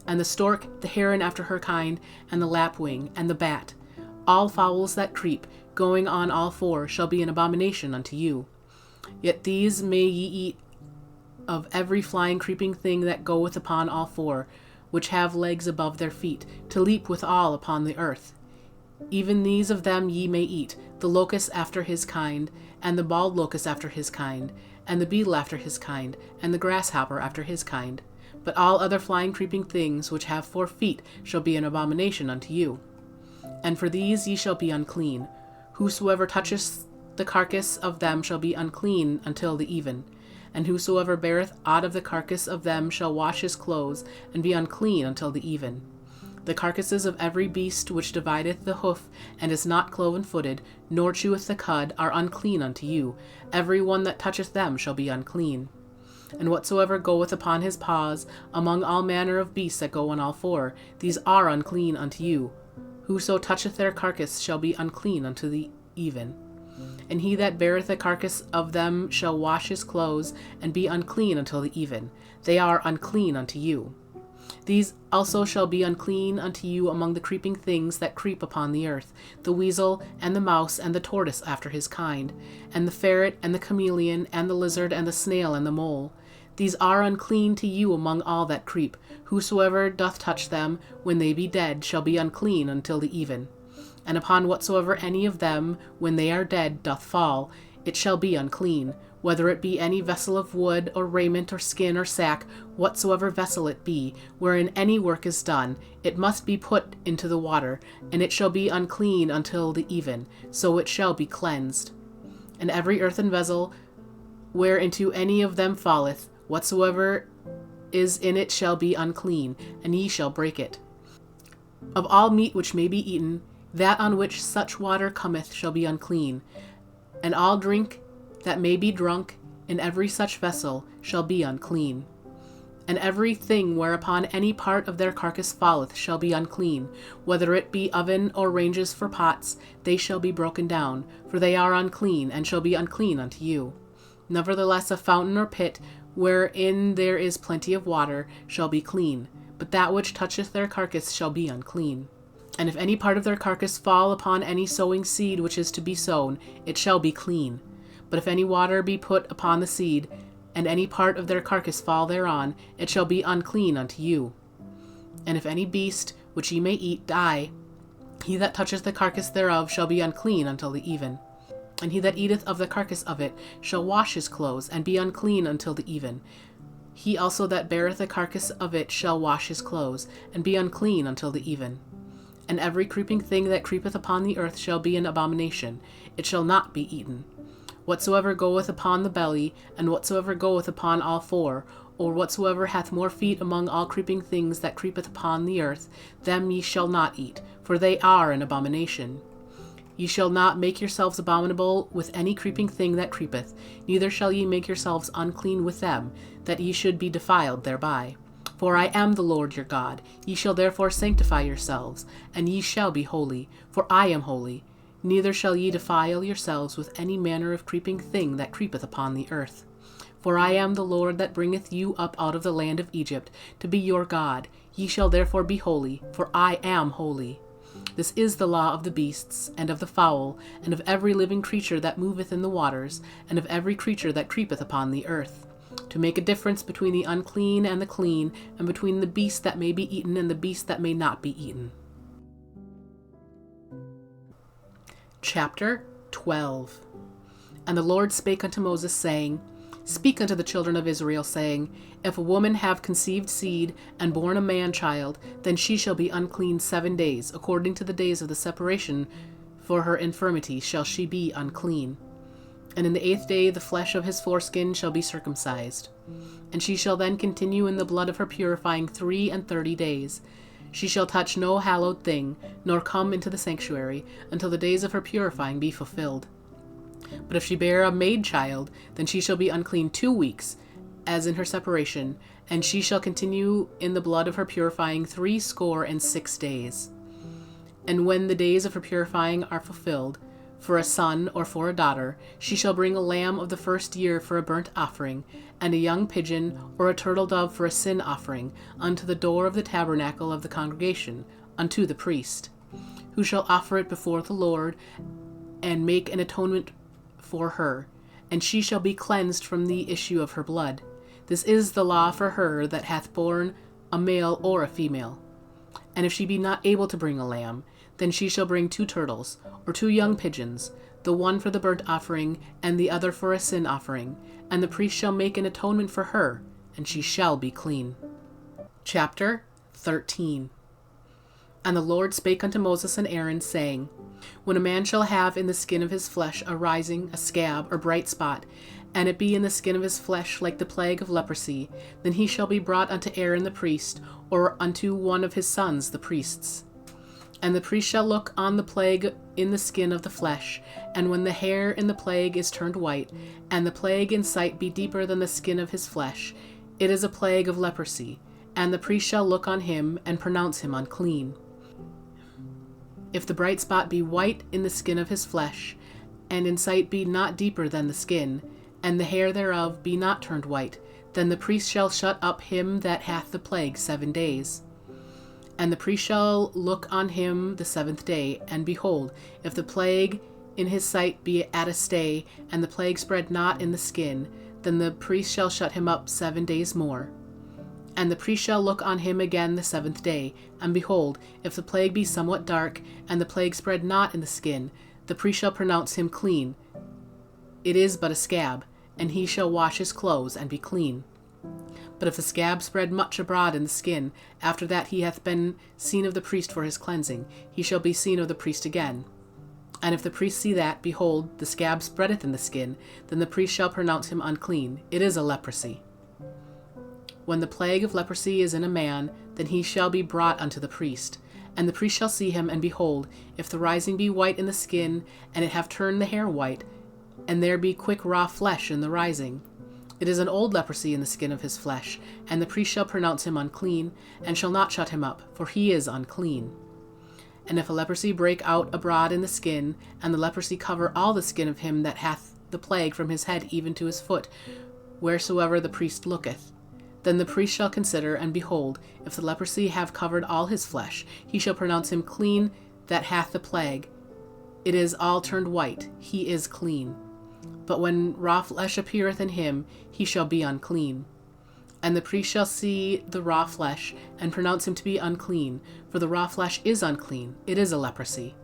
and the stork, the heron after her kind, and the lapwing, and the bat. All fowls that creep, going on all four, shall be an abomination unto you. Yet these may ye eat of every flying creeping thing that goeth upon all four, which have legs above their feet, to leap withal upon the earth. Even these of them ye may eat, the locust after his kind, and the bald locust after his kind, and the beetle after his kind, and the grasshopper after his kind. But all other flying creeping things which have 4 feet shall be an abomination unto you. And for these ye shall be unclean. Whosoever toucheth the carcass of them shall be unclean until the even. And whosoever beareth aught of the carcass of them shall wash his clothes, and be unclean until the even. The carcasses of every beast which divideth the hoof, and is not cloven-footed, nor cheweth the cud, are unclean unto you. Every one that toucheth them shall be unclean. And whatsoever goeth upon his paws, among all manner of beasts that go on all four, these are unclean unto you. Whoso toucheth their carcass shall be unclean unto the even. And he that beareth the carcass of them shall wash his clothes, and be unclean until the even. They are unclean unto you. These also shall be unclean unto you among the creeping things that creep upon the earth, the weasel, and the mouse, and the tortoise after his kind, and the ferret, and the chameleon, and the lizard, and the snail, and the mole. These are unclean to you among all that creep. Whosoever doth touch them, when they be dead, shall be unclean until the even. And upon whatsoever any of them, when they are dead, doth fall, it shall be unclean, whether it be any vessel of wood, or raiment, or skin, or sack, whatsoever vessel it be, wherein any work is done, it must be put into the water, and it shall be unclean until the even, so it shall be cleansed. And every earthen vessel, whereinto any of them falleth, whatsoever is in it shall be unclean, and ye shall break it. Of all meat which may be eaten, that on which such water cometh shall be unclean, and all drink that may be drunk in every such vessel shall be unclean. And every thing whereupon any part of their carcass falleth shall be unclean, whether it be oven or ranges for pots, they shall be broken down, for they are unclean, and shall be unclean unto you. Nevertheless a fountain or pit, wherein there is plenty of water, shall be clean, but that which toucheth their carcass shall be unclean. And if any part of their carcass fall upon any sowing seed which is to be sown, it shall be clean. But if any water be put upon the seed, and any part of their carcass fall thereon, it shall be unclean unto you. And if any beast, which ye may eat, die, he that toucheth the carcass thereof shall be unclean until the even. And he that eateth of the carcass of it shall wash his clothes, and be unclean until the even. He also that beareth the carcass of it shall wash his clothes, and be unclean until the even. And every creeping thing that creepeth upon the earth shall be an abomination, it shall not be eaten. Whatsoever goeth upon the belly, and whatsoever goeth upon all four, or whatsoever hath more feet among all creeping things that creepeth upon the earth, them ye shall not eat, for they are an abomination. Ye shall not make yourselves abominable with any creeping thing that creepeth, neither shall ye make yourselves unclean with them, that ye should be defiled thereby. For I am the Lord your God. Ye shall therefore sanctify yourselves, and ye shall be holy, for I am holy. Neither shall ye defile yourselves with any manner of creeping thing that creepeth upon the earth. For I am the Lord that bringeth you up out of the land of Egypt, to be your God. Ye shall therefore be holy, for I am holy. This is the law of the beasts, and of the fowl, and of every living creature that moveth in the waters, and of every creature that creepeth upon the earth, to make a difference between the unclean and the clean, and between the beast that may be eaten and the beast that may not be eaten. Chapter 12. And the Lord spake unto Moses, saying, Speak unto the children of Israel, saying, If a woman have conceived seed, and born a man-child, then she shall be unclean 7 days, according to the days of the separation for her infirmity shall she be unclean. And in the 8th day the flesh of his foreskin shall be circumcised. And she shall then continue in the blood of her purifying 33 days. She shall touch no hallowed thing, nor come into the sanctuary, until the days of her purifying be fulfilled. But if she bear a maid child, then she shall be unclean 2 weeks, as in her separation, and she shall continue in the blood of her purifying 66 days. And when the days of her purifying are fulfilled, for a son or for a daughter, she shall bring a lamb of the first year for a burnt offering, and a young pigeon or a turtle dove for a sin offering, unto the door of the tabernacle of the congregation, unto the priest, who shall offer it before the Lord, and make an atonement for her, and she shall be cleansed from the issue of her blood. This is the law for her that hath borne a male or a female. And if she be not able to bring a lamb, then she shall bring 2 turtles, or 2 young pigeons, the one for the burnt offering, and the other for a sin offering, and the priest shall make an atonement for her, and she shall be clean. Chapter 13. And the Lord spake unto Moses and Aaron, saying, When a man shall have in the skin of his flesh a rising, a scab, or bright spot, and it be in the skin of his flesh like the plague of leprosy, then he shall be brought unto Aaron the priest, or unto one of his sons the priests. And the priest shall look on the plague in the skin of the flesh, and when the hair in the plague is turned white, and the plague in sight be deeper than the skin of his flesh, it is a plague of leprosy, and the priest shall look on him, and pronounce him unclean. If the bright spot be white in the skin of his flesh, and in sight be not deeper than the skin, and the hair thereof be not turned white, Then the priest shall shut up him that hath the plague 7 days. And the priest shall look on him the 7th day, and behold, if the plague in his sight be at a stay, and the plague spread not in the skin, then the priest shall shut him up 7 days more. And the priest shall look on him again the 7th day, and behold, if the plague be somewhat dark, and the plague spread not in the skin, the priest shall pronounce him clean. It is but a scab, and he shall wash his clothes, and be clean. But if the scab spread much abroad in the skin, after that he hath been seen of the priest for his cleansing, he shall be seen of the priest again. And if the priest see that, behold, the scab spreadeth in the skin, then the priest shall pronounce him unclean. It is a leprosy. When the plague of leprosy is in a man, then he shall be brought unto the priest. And the priest shall see him, and behold, if the rising be white in the skin, and it have turned the hair white, and there be quick raw flesh in the rising, it is an old leprosy in the skin of his flesh, and the priest shall pronounce him unclean, and shall not shut him up, for he is unclean. And if a leprosy break out abroad in the skin, and the leprosy cover all the skin of him that hath the plague from his head even to his foot, wheresoever the priest looketh, then the priest shall consider, and behold, if the leprosy have covered all his flesh, he shall pronounce him clean that hath the plague. It is all turned white, he is clean. But when raw flesh appeareth in him, he shall be unclean. And the priest shall see the raw flesh, and pronounce him to be unclean, for the raw flesh is unclean, it is a leprosy.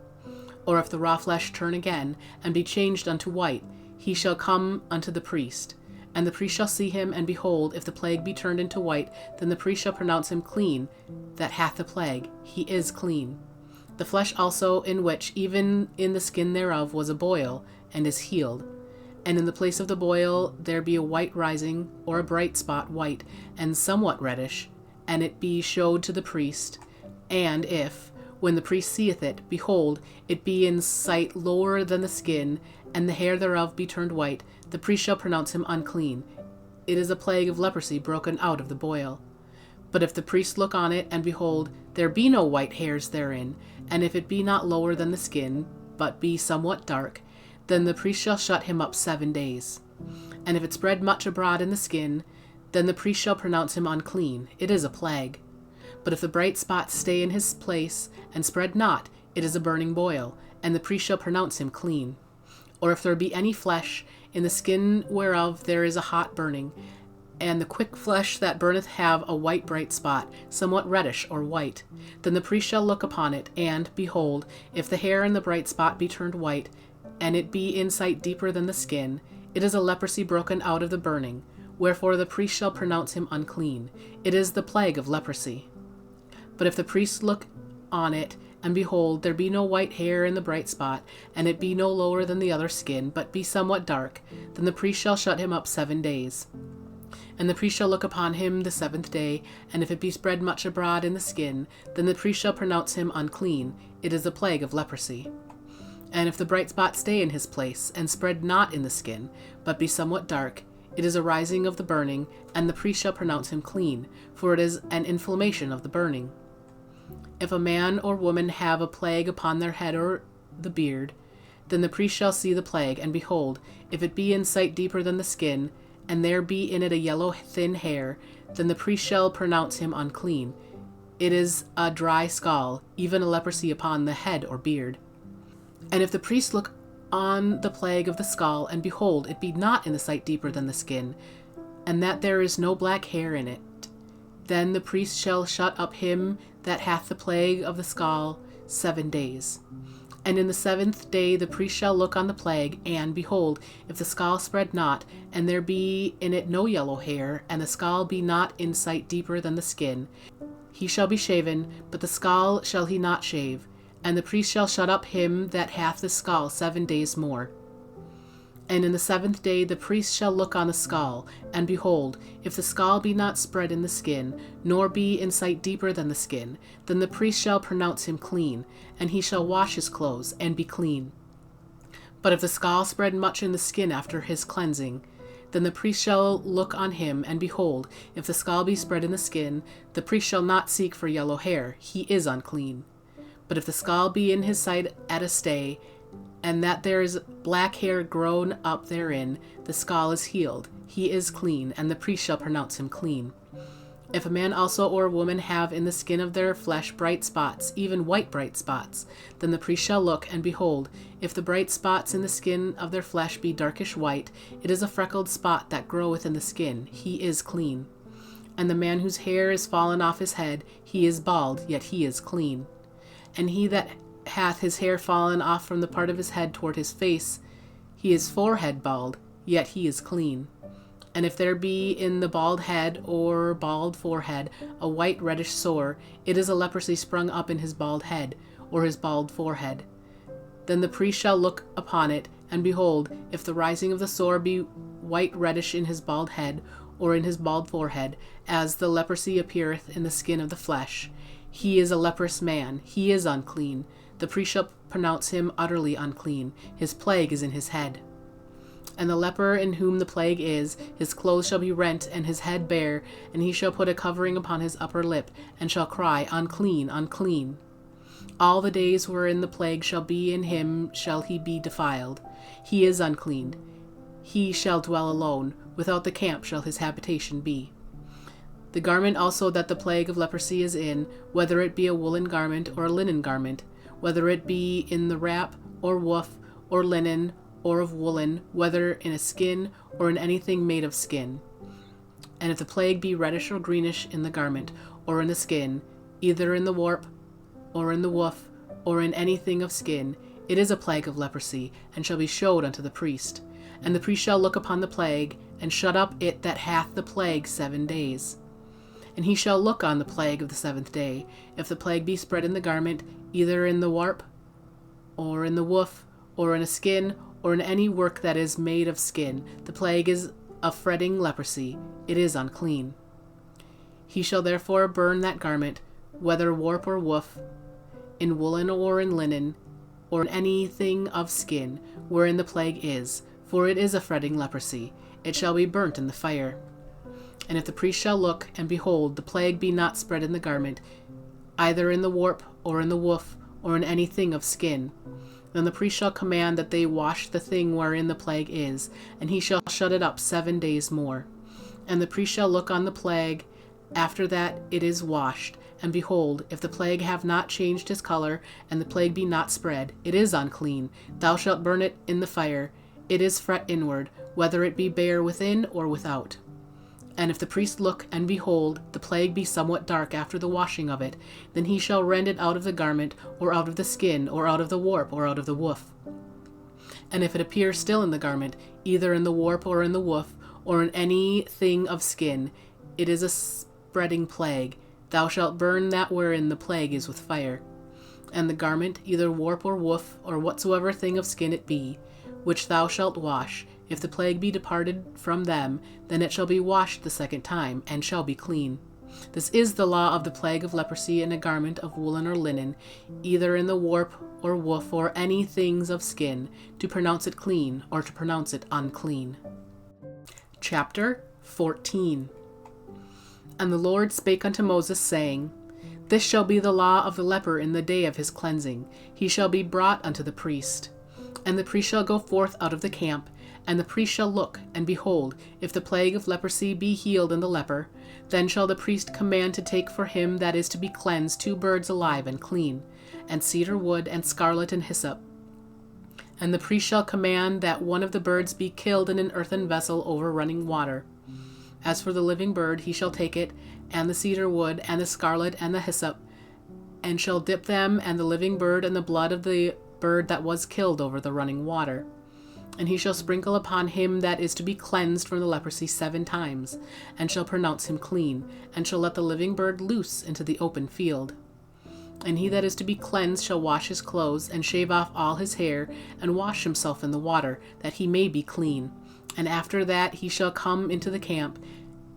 Or if the raw flesh turn again, and be changed unto white, he shall come unto the priest. And the priest shall see him, and behold, if the plague be turned into white, then the priest shall pronounce him clean that hath the plague, he is clean. The flesh also in which, even in the skin thereof, was a boil, and is healed. And in the place of the boil there be a white rising, or a bright spot white, and somewhat reddish, and it be showed to the priest. And if, when the priest seeth it, behold, it be in sight lower than the skin, and the hair thereof be turned white, the priest shall pronounce him unclean. It is a plague of leprosy broken out of the boil. But if the priest look on it, and behold, there be no white hairs therein, and if it be not lower than the skin, but be somewhat dark, then the priest shall shut him up 7 days. And if it spread much abroad in the skin, then the priest shall pronounce him unclean. It is a plague. But if the bright spot stay in his place, and spread not, it is a burning boil, and the priest shall pronounce him clean. Or if there be any flesh, in the skin whereof there is a hot burning, and the quick flesh that burneth have a white bright spot, somewhat reddish or white, then the priest shall look upon it, and, behold, if the hair in the bright spot be turned white, and it be in sight deeper than the skin, it is a leprosy broken out of the burning, wherefore the priest shall pronounce him unclean. It is the plague of leprosy. But if the priest look on it, and behold, there be no white hair in the bright spot, and it be no lower than the other skin, but be somewhat dark, then the priest shall shut him up 7 days. And the priest shall look upon him the 7th day, and if it be spread much abroad in the skin, then the priest shall pronounce him unclean. It is the plague of leprosy. And if the bright spot stay in his place, and spread not in the skin, but be somewhat dark, it is a rising of the burning, and the priest shall pronounce him clean, for it is an inflammation of the burning. If a man or woman have a plague upon their head or the beard, then the priest shall see the plague, and behold, if it be in sight deeper than the skin, and there be in it a yellow thin hair, then the priest shall pronounce him unclean. It is a dry scall, even a leprosy upon the head or beard. And if the priest look on the plague of the skull, and behold, it be not in the sight deeper than the skin, and that there is no black hair in it, then the priest shall shut up him that hath the plague of the skull 7 days. And in the 7th day the priest shall look on the plague, and, behold, if the skull spread not, and there be in it no yellow hair, and the skull be not in sight deeper than the skin, he shall be shaven, but the skull shall he not shave. And the priest shall shut up him that hath the skull 7 days more. And in the 7th day the priest shall look on the skull, and behold, if the skull be not spread in the skin, nor be in sight deeper than the skin, then the priest shall pronounce him clean, and he shall wash his clothes, and be clean. But if the skull spread much in the skin after his cleansing, then the priest shall look on him, and behold, if the skull be spread in the skin, the priest shall not seek for yellow hair, he is unclean. But if the skull be in his sight at a stay, and that there is black hair grown up therein, the skull is healed, he is clean, and the priest shall pronounce him clean. If a man also or a woman have in the skin of their flesh bright spots, even white bright spots, then the priest shall look, and behold, if the bright spots in the skin of their flesh be darkish white, it is a freckled spot that groweth in the skin, he is clean. And the man whose hair is fallen off his head, he is bald, yet he is clean. And he that hath his hair fallen off from the part of his head toward his face, he is forehead bald, yet he is clean. And if there be in the bald head or bald forehead a white reddish sore, it is a leprosy sprung up in his bald head, or his bald forehead. Then the priest shall look upon it, and behold, if the rising of the sore be white reddish in his bald head, or in his bald forehead, as the leprosy appeareth in the skin of the flesh, he is a leprous man, he is unclean. The priest shall pronounce him utterly unclean, his plague is in his head. And the leper in whom the plague is, his clothes shall be rent, and his head bare, and he shall put a covering upon his upper lip, and shall cry, Unclean, unclean. All the days wherein the plague shall be in him shall he be defiled. He is unclean. He shall dwell alone, without the camp shall his habitation be. The garment also that the plague of leprosy is in, whether it be a woolen garment or a linen garment, whether it be in the wrap, or woof, or linen, or of woolen, whether in a skin, or in anything made of skin. And if the plague be reddish or greenish in the garment, or in the skin, either in the warp, or in the woof, or in anything of skin, it is a plague of leprosy, and shall be showed unto the priest. And the priest shall look upon the plague, and shut up it that hath the plague 7 days. And he shall look on the plague of the 7th day. If the plague be spread in the garment, either in the warp, or in the woof, or in a skin, or in any work that is made of skin, the plague is a fretting leprosy, it is unclean. He shall therefore burn that garment, whether warp or woof, in woolen or in linen, or in anything of skin, wherein the plague is, for it is a fretting leprosy, it shall be burnt in the fire. And if the priest shall look, and behold, the plague be not spread in the garment, either in the warp, or in the woof, or in anything of skin, then the priest shall command that they wash the thing wherein the plague is, and he shall shut it up 7 days more. And the priest shall look on the plague after that it is washed, and behold, if the plague have not changed his color, and the plague be not spread, it is unclean. Thou shalt burn it in the fire. It is fret inward, whether it be bare within or without. And if the priest look, and behold, the plague be somewhat dark after the washing of it, then he shall rend it out of the garment, or out of the skin, or out of the warp, or out of the woof. And if it appear still in the garment, either in the warp, or in the woof, or in any thing of skin, it is a spreading plague. Thou shalt burn that wherein the plague is with fire. And the garment, either warp or woof, or whatsoever thing of skin it be, which thou shalt wash, if the plague be departed from them, then it shall be washed the 2nd time, and shall be clean. This is the law of the plague of leprosy in a garment of woolen or linen, either in the warp or woof, or any things of skin, to pronounce it clean, or to pronounce it unclean. Chapter 14. And the Lord spake unto Moses, saying, This shall be the law of the leper in the day of his cleansing. He shall be brought unto the priest. And the priest shall go forth out of the camp, and the priest shall look, and behold, if the plague of leprosy be healed in the leper, then shall the priest command to take for him that is to be cleansed 2 birds alive and clean, and cedar wood, and scarlet, and hyssop. And the priest shall command that one of the birds be killed in an earthen vessel over running water. As for the living bird, he shall take it, and the cedar wood, and the scarlet, and the hyssop, and shall dip them and the living bird in the blood of the bird that was killed over the running water. And he shall sprinkle upon him that is to be cleansed from the leprosy 7 times, and shall pronounce him clean, and shall let the living bird loose into the open field. And he that is to be cleansed shall wash his clothes, and shave off all his hair, and wash himself in the water, that he may be clean. And after that he shall come into the camp,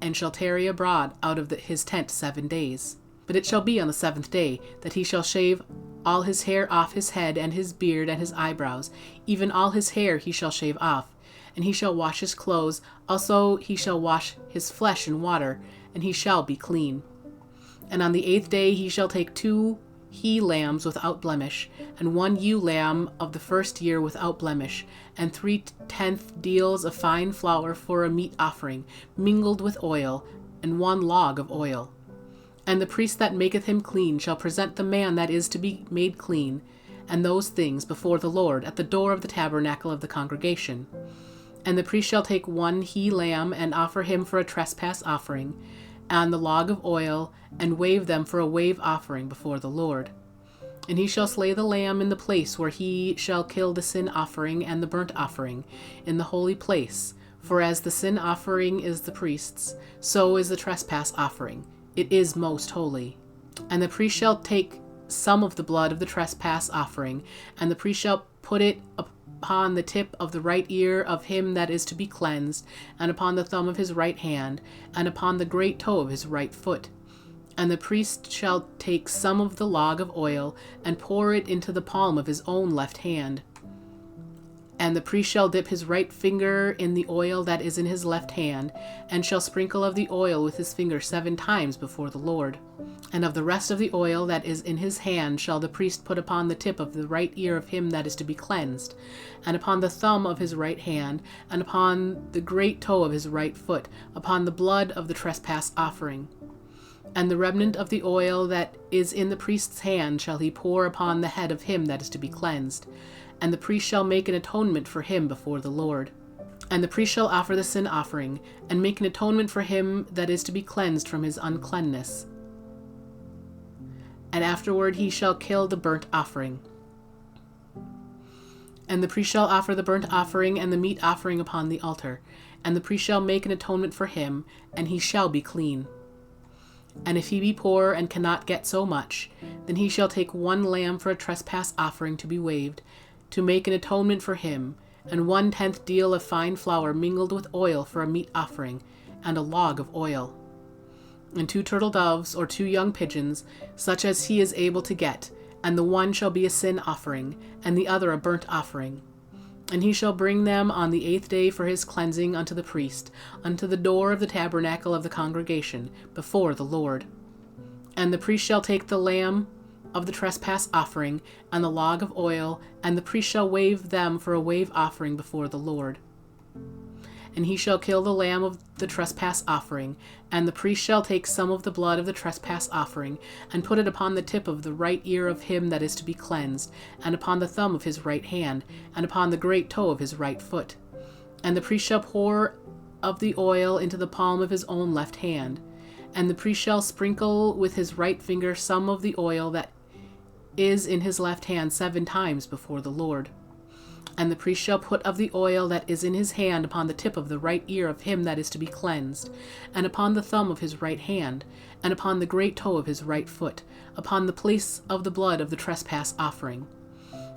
and shall tarry abroad out of his tent 7 days. But it shall be on the 7th day that he shall shave all his hair off his head, and his beard, and his eyebrows, even all his hair he shall shave off. And he shall wash his clothes, also he shall wash his flesh in water, and he shall be clean. And on the 8th day he shall take 2 he-lambs without blemish, and 1 ewe lamb of the first year without blemish, and 3/10 deals of fine flour for a meat offering, mingled with oil, and 1 log of oil. And the priest that maketh him clean shall present the man that is to be made clean, and those things before the Lord at the door of the tabernacle of the congregation. And the priest shall take 1 he-lamb and offer him for a trespass offering, and the log of oil, and wave them for a wave offering before the Lord. And he shall slay the lamb in the place where he shall kill the sin offering and the burnt offering, in the holy place. For as the sin offering is the priest's, so is the trespass offering. It is most holy. And the priest shall take some of the blood of the trespass offering, and the priest shall put it upon the tip of the right ear of him that is to be cleansed, and upon the thumb of his right hand, and upon the great toe of his right foot. And the priest shall take some of the log of oil, and pour it into the palm of his own left hand. And the priest shall dip his right finger in the oil that is in his left hand, and shall sprinkle of the oil with his finger 7 times before the Lord. And of the rest of the oil that is in his hand shall the priest put upon the tip of the right ear of him that is to be cleansed, and upon the thumb of his right hand, and upon the great toe of his right foot, upon the blood of the trespass offering. And the remnant of the oil that is in the priest's hand shall he pour upon the head of him that is to be cleansed. And the priest shall make an atonement for him before the Lord. And the priest shall offer the sin offering, and make an atonement for him that is to be cleansed from his uncleanness. And afterward he shall kill the burnt offering. And the priest shall offer the burnt offering and the meat offering upon the altar. And the priest shall make an atonement for him, and he shall be clean. And if he be poor and cannot get so much, then he shall take 1 lamb for a trespass offering to be waved, to make an atonement for him, and 1/10 deal of fine flour mingled with oil for a meat offering, and a log of oil. And 2 turtle doves or 2 young pigeons, such as he is able to get, and the one shall be a sin offering, and the other a burnt offering. And he shall bring them on the 8th day for his cleansing unto the priest, unto the door of the tabernacle of the congregation, before the Lord. And the priest shall take the lamb of the trespass offering, and the log of oil, and the priest shall wave them for a wave offering before the Lord. And he shall kill the lamb of the trespass offering, and the priest shall take some of the blood of the trespass offering, and put it upon the tip of the right ear of him that is to be cleansed, and upon the thumb of his right hand, and upon the great toe of his right foot. And the priest shall pour of the oil into the palm of his own left hand. And the priest shall sprinkle with his right finger some of the oil that is in his left hand 7 times before the Lord. And the priest shall put of the oil that is in his hand upon the tip of the right ear of him that is to be cleansed, and upon the thumb of his right hand, and upon the great toe of his right foot, upon the place of the blood of the trespass offering.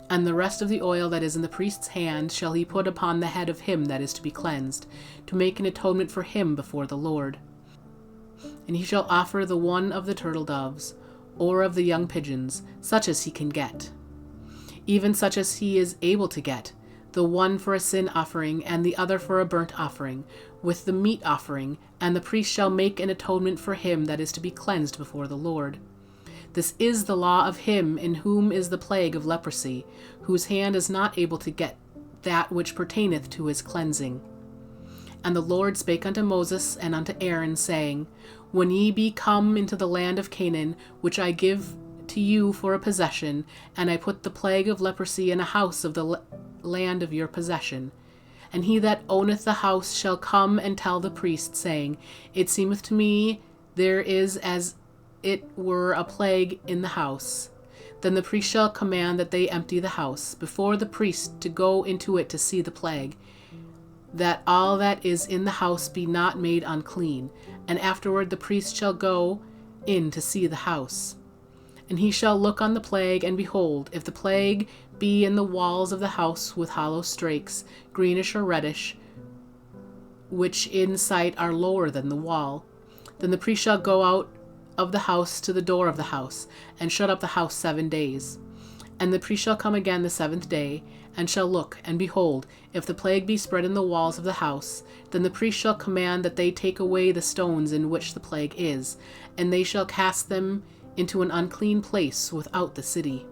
And the rest of the oil that is in the priest's hand shall he put upon the head of him that is to be cleansed, to make an atonement for him before the Lord. And he shall offer the one of the turtle doves, or of the young pigeons, such as he can get, even such as he is able to get, the one for a sin offering, and the other for a burnt offering, with the meat offering, and the priest shall make an atonement for him that is to be cleansed before the Lord. This is the law of him in whom is the plague of leprosy, whose hand is not able to get that which pertaineth to his cleansing. And the Lord spake unto Moses and unto Aaron, saying, When ye be come into the land of Canaan, which I give to you for a possession, and I put the plague of leprosy in a house of the land of your possession, and he that owneth the house shall come and tell the priest, saying, It seemeth to me there is as it were a plague in the house. Then the priest shall command that they empty the house, before the priest to go into it to see the plague, that all that is in the house be not made unclean, and afterward the priest shall go in to see the house. And he shall look on the plague, and behold, if the plague be in the walls of the house with hollow strakes, greenish or reddish, which in sight are lower than the wall, then the priest shall go out of the house to the door of the house, and shut up the house 7 days. And the priest shall come again the 7th day, and shall look, and behold, if the plague be spread in the walls of the house, then the priest shall command that they take away the stones in which the plague is, and they shall cast them into an unclean place without the city.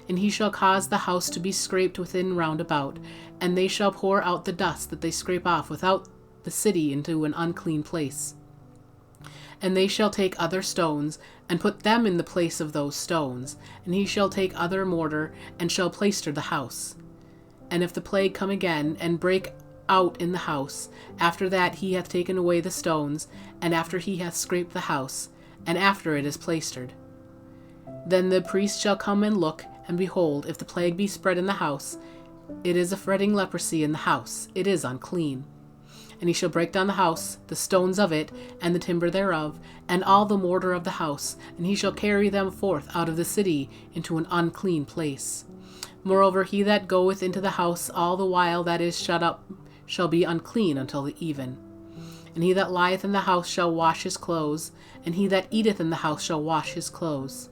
And he shall cause the house to be scraped within round about, and they shall pour out the dust that they scrape off without the city into an unclean place. And they shall take other stones, and put them in the place of those stones, and he shall take other mortar, and shall plaister the house. And if the plague come again, and break out in the house, after that he hath taken away the stones, and after he hath scraped the house, and after it is plaistered, then the priest shall come and look, and behold, if the plague be spread in the house, it is a fretting leprosy in the house, it is unclean. And he shall break down the house, the stones of it, and the timber thereof, and all the mortar of the house, and he shall carry them forth out of the city into an unclean place. Moreover, he that goeth into the house all the while that is shut up shall be unclean until the even. And he that lieth in the house shall wash his clothes, and he that eateth in the house shall wash his clothes.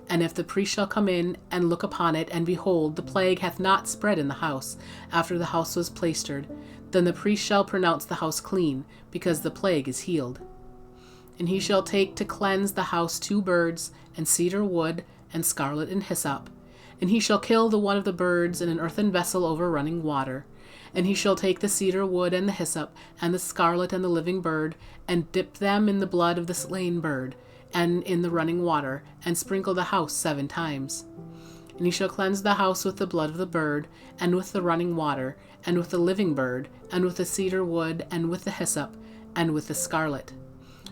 And if the priest shall come in and look upon it, and behold, the plague hath not spread in the house, after the house was plaistered, then the priest shall pronounce the house clean, because the plague is healed. And he shall take to cleanse the house 2 birds, and cedar wood, and scarlet and hyssop. And he shall kill the one of the birds in an earthen vessel over running water. And he shall take the cedar wood and the hyssop, and the scarlet and the living bird, and dip them in the blood of the slain bird, and in the running water, and sprinkle the house 7 times. And he shall cleanse the house with the blood of the bird, and with the running water, and with the living bird, and with the cedar wood, and with the hyssop, and with the scarlet.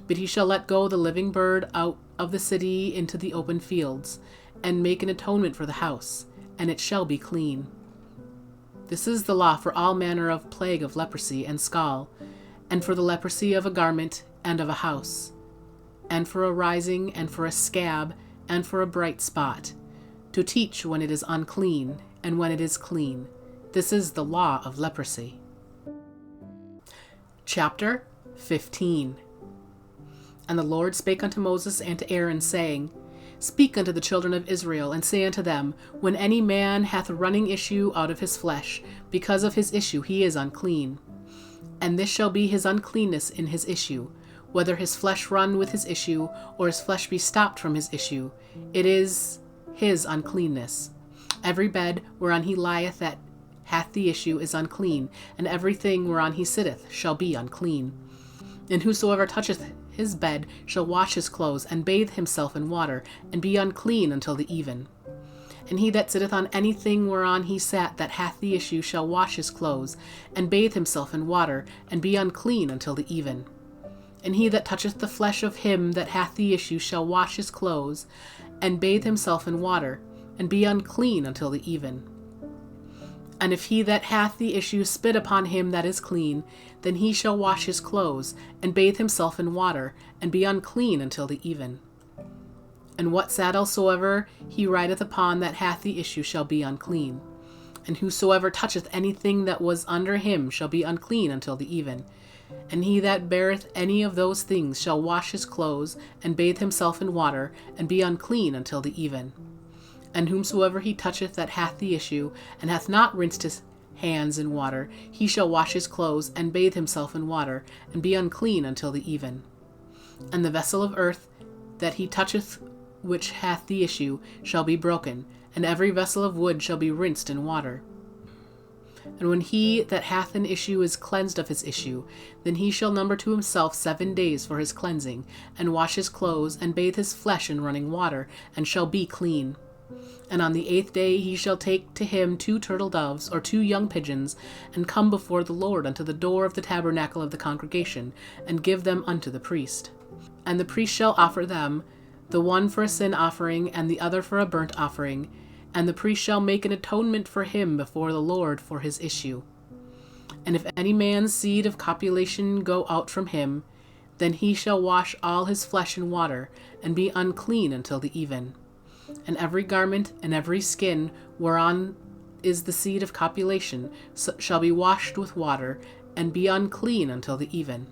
But he shall let go the living bird out of the city into the open fields, and make an atonement for the house, and it shall be clean. This is the law for all manner of plague of leprosy and scall, and for the leprosy of a garment and of a house, and for a rising, and for a scab, and for a bright spot, to teach when it is unclean, and when it is clean. This is the law of leprosy. Chapter 15. And the Lord spake unto Moses and to Aaron, saying, Speak unto the children of Israel, and say unto them, When any man hath a running issue out of his flesh, because of his issue he is unclean. And this shall be his uncleanness in his issue, whether his flesh run with his issue, or his flesh be stopped from his issue, it is his uncleanness. Every bed whereon he lieth that hath the issue is unclean, and everything whereon he sitteth shall be unclean. And whosoever toucheth his bed shall wash his clothes, and bathe himself in water, and be unclean until the even. And he that sitteth on anything whereon he sat that hath the issue shall wash his clothes, and bathe himself in water, and be unclean until the even. And he that toucheth the flesh of him that hath the issue shall wash his clothes, and bathe himself in water, and be unclean until the even. And if he that hath the issue spit upon him that is clean, then he shall wash his clothes, and bathe himself in water, and be unclean until the even. And what saddle soever he rideth upon that hath the issue shall be unclean. And whosoever toucheth anything that was under him shall be unclean until the even. And he that beareth any of those things shall wash his clothes, and bathe himself in water, and be unclean until the even. And whomsoever he toucheth that hath the issue, and hath not rinsed his hands in water, he shall wash his clothes, and bathe himself in water, and be unclean until the even. And the vessel of earth that he toucheth which hath the issue shall be broken, and every vessel of wood shall be rinsed in water. And when he that hath an issue is cleansed of his issue, then he shall number to himself 7 days for his cleansing, and wash his clothes, and bathe his flesh in running water, and shall be clean. And on the 8th day he shall take to him 2 turtle doves, or 2 young pigeons, and come before the Lord unto the door of the tabernacle of the congregation, and give them unto the priest. And the priest shall offer them, the one for a sin offering, and the other for a burnt offering, and the priest shall make an atonement for him before the Lord for his issue. And if any man's seed of copulation go out from him, then he shall wash all his flesh in water, and be unclean until the even. And every garment and every skin whereon is the seed of copulation shall be washed with water, and be unclean until the even.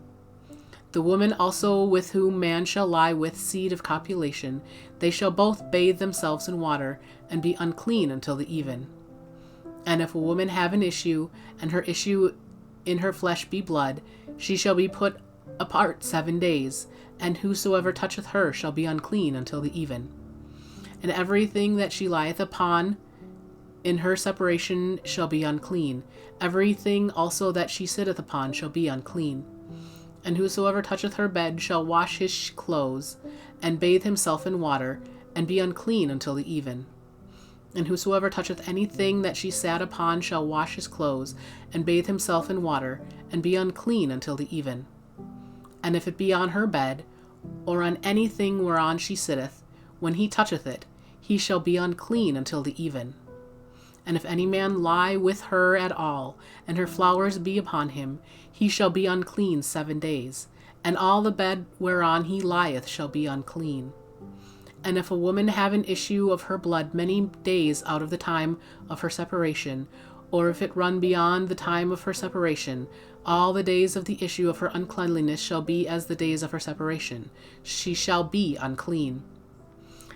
The woman also with whom man shall lie with seed of copulation, they shall both bathe themselves in water, and be unclean until the even. And if a woman have an issue, and her issue in her flesh be blood, she shall be put apart 7 days, and whosoever toucheth her shall be unclean until the even. And everything that she lieth upon in her separation shall be unclean. Everything also that she sitteth upon shall be unclean. And whosoever toucheth her bed shall wash his clothes, and bathe himself in water, and be unclean until the even. And whosoever toucheth anything that she sat upon shall wash his clothes, and bathe himself in water, and be unclean until the even. And if it be on her bed, or on anything whereon she sitteth, when he toucheth it, he shall be unclean until the even. And if any man lie with her at all, and her flowers be upon him, he shall be unclean 7 days, and all the bed whereon he lieth shall be unclean. And if a woman have an issue of her blood many days out of the time of her separation, or if it run beyond the time of her separation, all the days of the issue of her uncleanliness shall be as the days of her separation. She shall be unclean.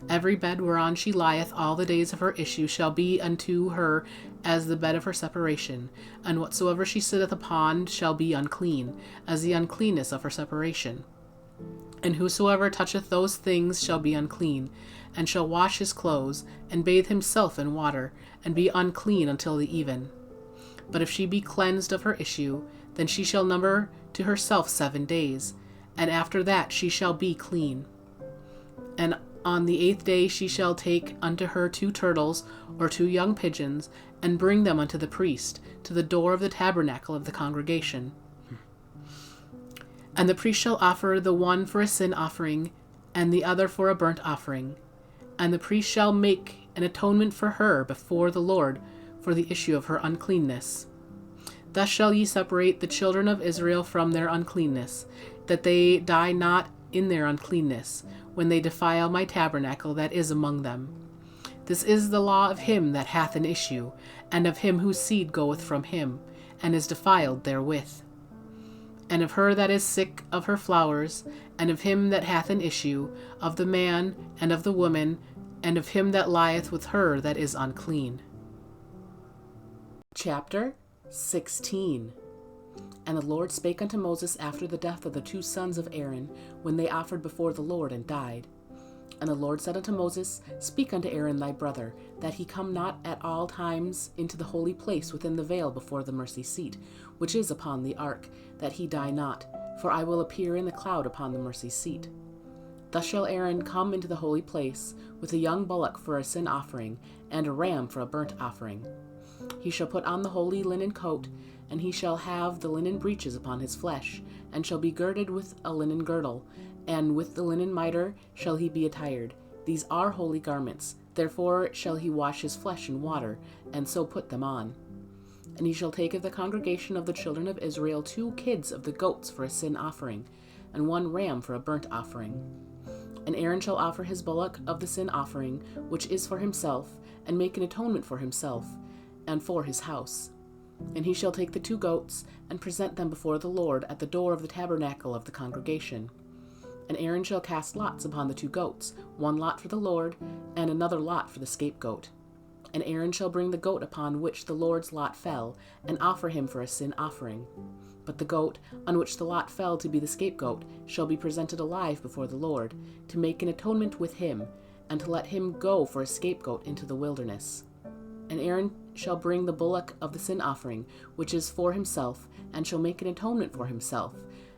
Every bed whereon she lieth all the days of her issue shall be unto her as the bed of her separation, and whatsoever she sitteth upon shall be unclean, as the uncleanness of her separation. And whosoever toucheth those things shall be unclean, and shall wash his clothes, and bathe himself in water, and be unclean until the even. But if she be cleansed of her issue, then she shall number to herself 7 days, and after that she shall be clean. And on the 8th day she shall take unto her 2 turtles, or 2 young pigeons, and bring them unto the priest, to the door of the tabernacle of the congregation. And the priest shall offer the one for a sin offering, and the other for a burnt offering. And the priest shall make an atonement for her before the Lord for the issue of her uncleanness. Thus shall ye separate the children of Israel from their uncleanness, that they die not in their uncleanness, when they defile my tabernacle that is among them. This is the law of him that hath an issue, and of him whose seed goeth from him, and is defiled therewith. And of her that is sick of her flowers, and of him that hath an issue, of the man, and of the woman, and of him that lieth with her that is unclean. Chapter 16. And the Lord spake unto Moses after the death of the 2 sons of Aaron, when they offered before the Lord and died. And the Lord said unto Moses, Speak unto Aaron thy brother, that he come not at all times into the holy place within the veil before the mercy seat, which is upon the ark, that he die not, for I will appear in the cloud upon the mercy seat. Thus shall Aaron come into the holy place, with a young bullock for a sin offering, and a ram for a burnt offering. He shall put on the holy linen coat, and he shall have the linen breeches upon his flesh, and shall be girded with a linen girdle, and with the linen mitre shall he be attired. These are holy garments, therefore shall he wash his flesh in water, and so put them on. And he shall take of the congregation of the children of Israel 2 kids of the goats for a sin offering, and 1 ram for a burnt offering. And Aaron shall offer his bullock of the sin offering, which is for himself, and make an atonement for himself, and for his house. And he shall take the 2 goats, and present them before the Lord at the door of the tabernacle of the congregation. And Aaron shall cast lots upon the 2 goats, 1 lot for the Lord, and another lot for the scapegoat. And Aaron shall bring the goat upon which the Lord's lot fell, and offer him for a sin offering. But the goat, on which the lot fell to be the scapegoat, shall be presented alive before the Lord, to make an atonement with him, and to let him go for a scapegoat into the wilderness. And Aaron shall bring the bullock of the sin offering, which is for himself, and shall make an atonement for himself,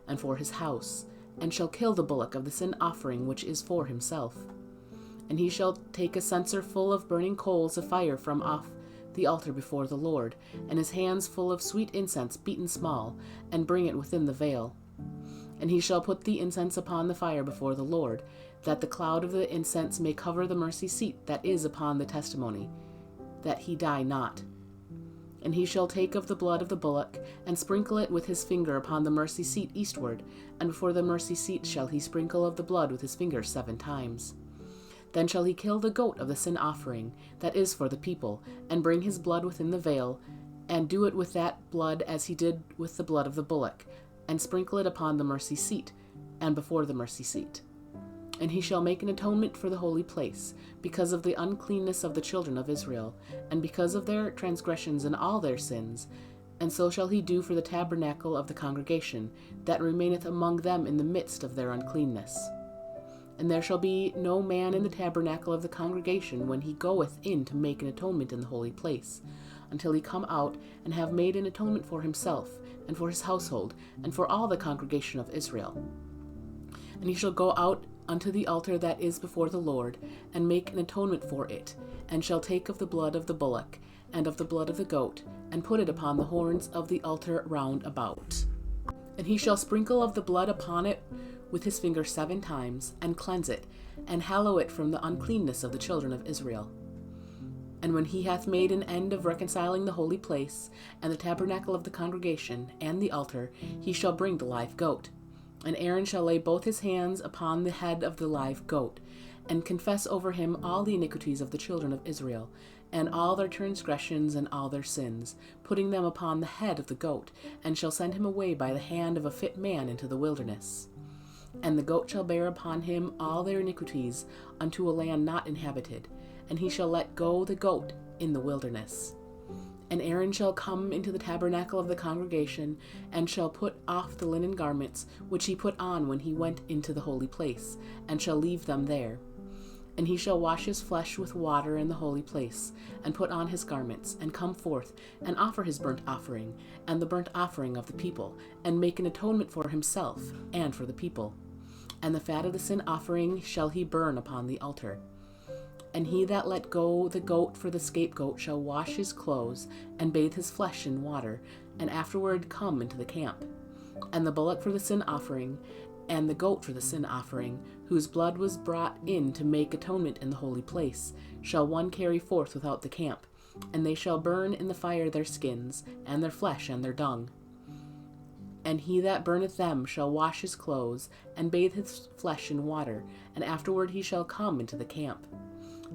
and for his house, and shall kill the bullock of the sin offering, which is for himself. And he shall take a censer full of burning coals of fire from off the altar before the Lord, and his hands full of sweet incense beaten small, and bring it within the veil. And he shall put the incense upon the fire before the Lord, that the cloud of the incense may cover the mercy seat that is upon the testimony, that he die not. And he shall take of the blood of the bullock, and sprinkle it with his finger upon the mercy seat eastward, and before the mercy seat shall he sprinkle of the blood with his finger 7 times. Then shall he kill the goat of the sin offering, that is for the people, and bring his blood within the veil, and do it with that blood as he did with the blood of the bullock, and sprinkle it upon the mercy seat, and before the mercy seat. And he shall make an atonement for the holy place, because of the uncleanness of the children of Israel, and because of their transgressions and all their sins, And so shall he do for the tabernacle of the congregation, that remaineth among them in the midst of their uncleanness. And there shall be no man in the tabernacle of the congregation when he goeth in to make an atonement in the holy place, until he come out and have made an atonement for himself, and for his household, and for all the congregation of Israel. And he shall go out unto the altar that is before the Lord, and make an atonement for it, and shall take of the blood of the bullock, and of the blood of the goat, and put it upon the horns of the altar round about. And he shall sprinkle of the blood upon it with his finger 7 times, and cleanse it, and hallow it from the uncleanness of the children of Israel. And when he hath made an end of reconciling the holy place, and the tabernacle of the congregation, and the altar, he shall bring the live goat. And Aaron shall lay both his hands upon the head of the live goat, and confess over him all the iniquities of the children of Israel, and all their transgressions and all their sins, putting them upon the head of the goat, and shall send him away by the hand of a fit man into the wilderness. And the goat shall bear upon him all their iniquities unto a land not inhabited, and he shall let go the goat in the wilderness. And Aaron shall come into the tabernacle of the congregation, and shall put off the linen garments which he put on when he went into the holy place, and shall leave them there. And he shall wash his flesh with water in the holy place, and put on his garments, and come forth, and offer his burnt offering, and the burnt offering of the people, and make an atonement for himself, and for the people. And the fat of the sin offering shall he burn upon the altar. And he that let go the goat for the scapegoat shall wash his clothes, and bathe his flesh in water, and afterward come into the camp. And the bullock for the sin offering, and the goat for the sin offering, whose blood was brought in to make atonement in the holy place, shall one carry forth without the camp, and they shall burn in the fire their skins, and their flesh, and their dung. And he that burneth them shall wash his clothes, and bathe his flesh in water, and afterward he shall come into the camp.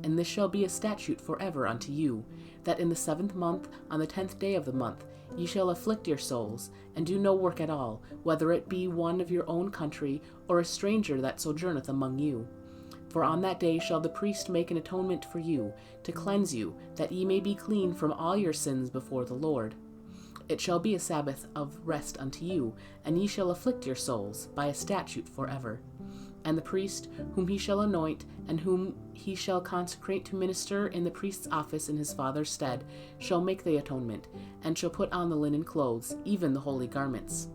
And this shall be a statute forever unto you, that in the 7th month, on the 10th day of the month, ye shall afflict your souls, and do no work at all, whether it be one of your own country, or a stranger that sojourneth among you. For on that day shall the priest make an atonement for you, to cleanse you, that ye may be clean from all your sins before the Lord. It shall be a Sabbath of rest unto you, and ye shall afflict your souls, by a statute forever. And the priest, whom he shall anoint, and whom he shall consecrate to minister in the priest's office in his father's stead, shall make the atonement, and shall put on the linen clothes, even the holy garments.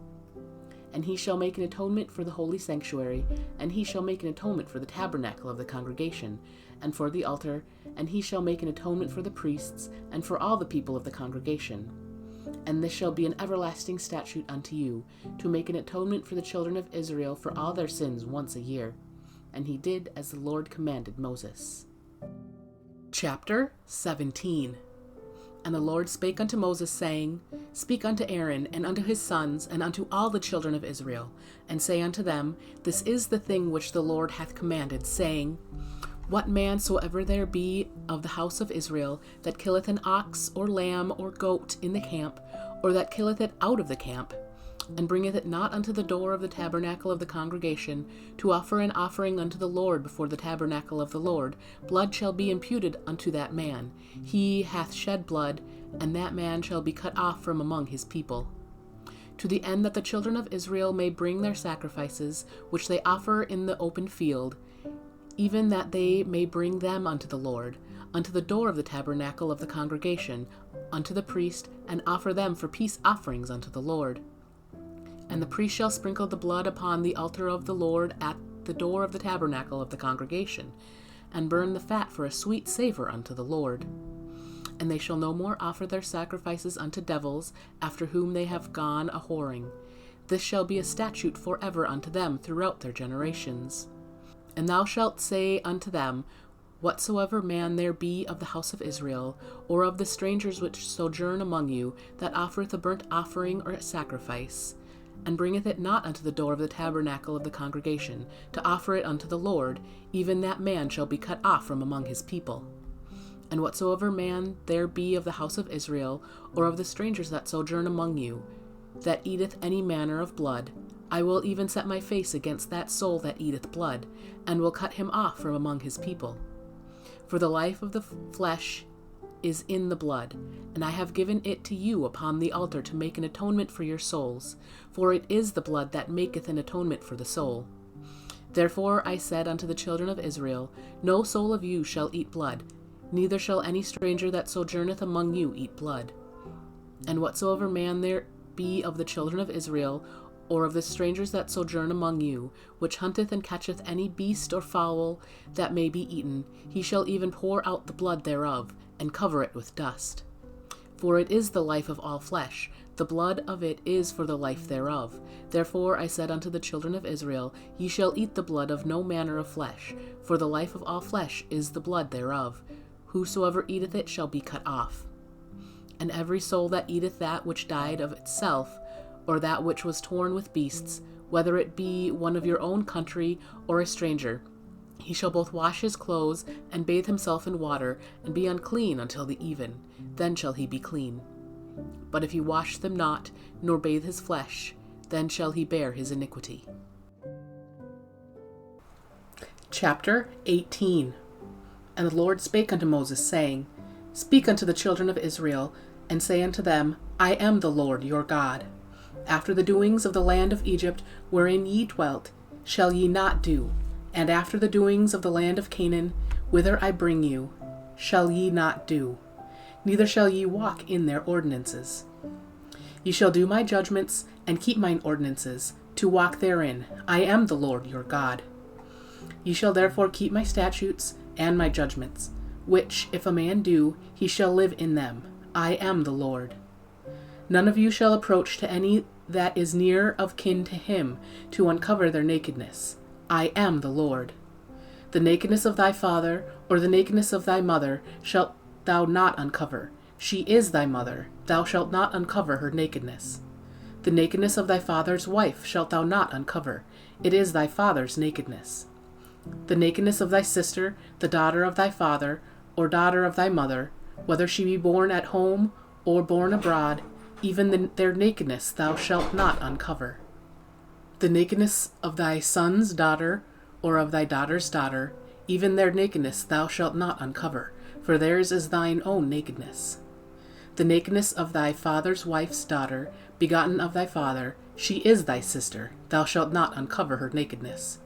And he shall make an atonement for the holy sanctuary, and he shall make an atonement for the tabernacle of the congregation, and for the altar, and he shall make an atonement for the priests, and for all the people of the congregation. And this shall be an everlasting statute unto you, to make an atonement for the children of Israel for all their sins once a year. And he did as the Lord commanded Moses. Chapter 17. And the Lord spake unto Moses, saying, Speak unto Aaron, and unto his sons, and unto all the children of Israel, and say unto them, This is the thing which the Lord hath commanded, saying, What man soever there be of the house of Israel that killeth an ox or lamb or goat in the camp, or that killeth it out of the camp, and bringeth it not unto the door of the tabernacle of the congregation, to offer an offering unto the Lord before the tabernacle of the Lord, blood shall be imputed unto that man. He hath shed blood, and that man shall be cut off from among his people. To the end that the children of Israel may bring their sacrifices, which they offer in the open field, even that they may bring them unto the Lord, unto the door of the tabernacle of the congregation, unto the priest, and offer them for peace offerings unto the Lord. And the priest shall sprinkle the blood upon the altar of the Lord at the door of the tabernacle of the congregation, and burn the fat for a sweet savour unto the Lord. And they shall no more offer their sacrifices unto devils, after whom they have gone a whoring. This shall be a statute forever unto them throughout their generations. And thou shalt say unto them, Whatsoever man there be of the house of Israel, or of the strangers which sojourn among you, that offereth a burnt offering or a sacrifice, and bringeth it not unto the door of the tabernacle of the congregation, to offer it unto the Lord, even that man shall be cut off from among his people. And whatsoever man there be of the house of Israel, or of the strangers that sojourn among you, that eateth any manner of blood, I will even set my face against that soul that eateth blood, and will cut him off from among his people. For the life of the flesh is in the blood, and I have given it to you upon the altar to make an atonement for your souls, for it is the blood that maketh an atonement for the soul. Therefore I said unto the children of Israel, No soul of you shall eat blood, neither shall any stranger that sojourneth among you eat blood. And whatsoever man there be of the children of Israel, or of the strangers that sojourn among you, which hunteth and catcheth any beast or fowl that may be eaten, he shall even pour out the blood thereof, and cover it with dust. For it is the life of all flesh, the blood of it is for the life thereof. Therefore I said unto the children of Israel, Ye shall eat the blood of no manner of flesh, for the life of all flesh is the blood thereof. Whosoever eateth it shall be cut off. And every soul that eateth that which died of itself, or that which was torn with beasts, whether it be one of your own country or a stranger, he shall both wash his clothes and bathe himself in water, and be unclean until the even. Then shall he be clean. But if he wash them not, nor bathe his flesh, then shall he bear his iniquity. Chapter 18. And the Lord spake unto Moses, saying, Speak unto the children of Israel, and say unto them, I am the Lord your God. After the doings of the land of Egypt, wherein ye dwelt, shall ye not do, and after the doings of the land of Canaan, whither I bring you, shall ye not do, neither shall ye walk in their ordinances. Ye shall do my judgments, and keep mine ordinances, to walk therein. I am the Lord your God. Ye shall therefore keep my statutes and my judgments, which, if a man do, he shall live in them. I am the Lord. None of you shall approach to any that is near of kin to him, to uncover their nakedness. I am the Lord. The nakedness of thy father, or the nakedness of thy mother, shalt thou not uncover. She is thy mother. Thou shalt not uncover her nakedness. The nakedness of thy father's wife shalt thou not uncover. It is thy father's nakedness. The nakedness of thy sister, the daughter of thy father, or daughter of thy mother, whether she be born at home or born abroad, even their nakedness thou shalt not uncover. The nakedness of thy son's daughter, or of thy daughter's daughter, even their nakedness thou shalt not uncover, for theirs is thine own nakedness. The nakedness of thy father's wife's daughter, begotten of thy father, she is thy sister, thou shalt not uncover her nakedness.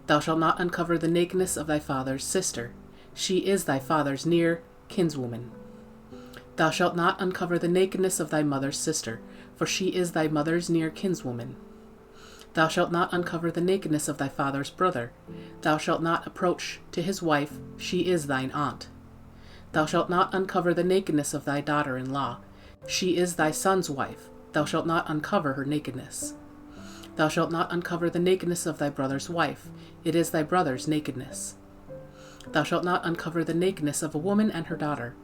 Thou shalt not uncover the nakedness of thy father's sister, she is thy father's near kinswoman. Thou shalt not uncover the nakedness of thy mother's sister, for she is thy mother's near kinswoman. Thou shalt not uncover the nakedness of thy father's brother. Thou shalt not approach to his wife, she is thine aunt. Thou shalt not uncover the nakedness of thy daughter-in-law. She is thy son's wife. Thou shalt not uncover her nakedness. Thou shalt not uncover the nakedness of thy brother's wife. It is thy brother's nakedness. Thou shalt not uncover the nakedness of a woman and her daughter.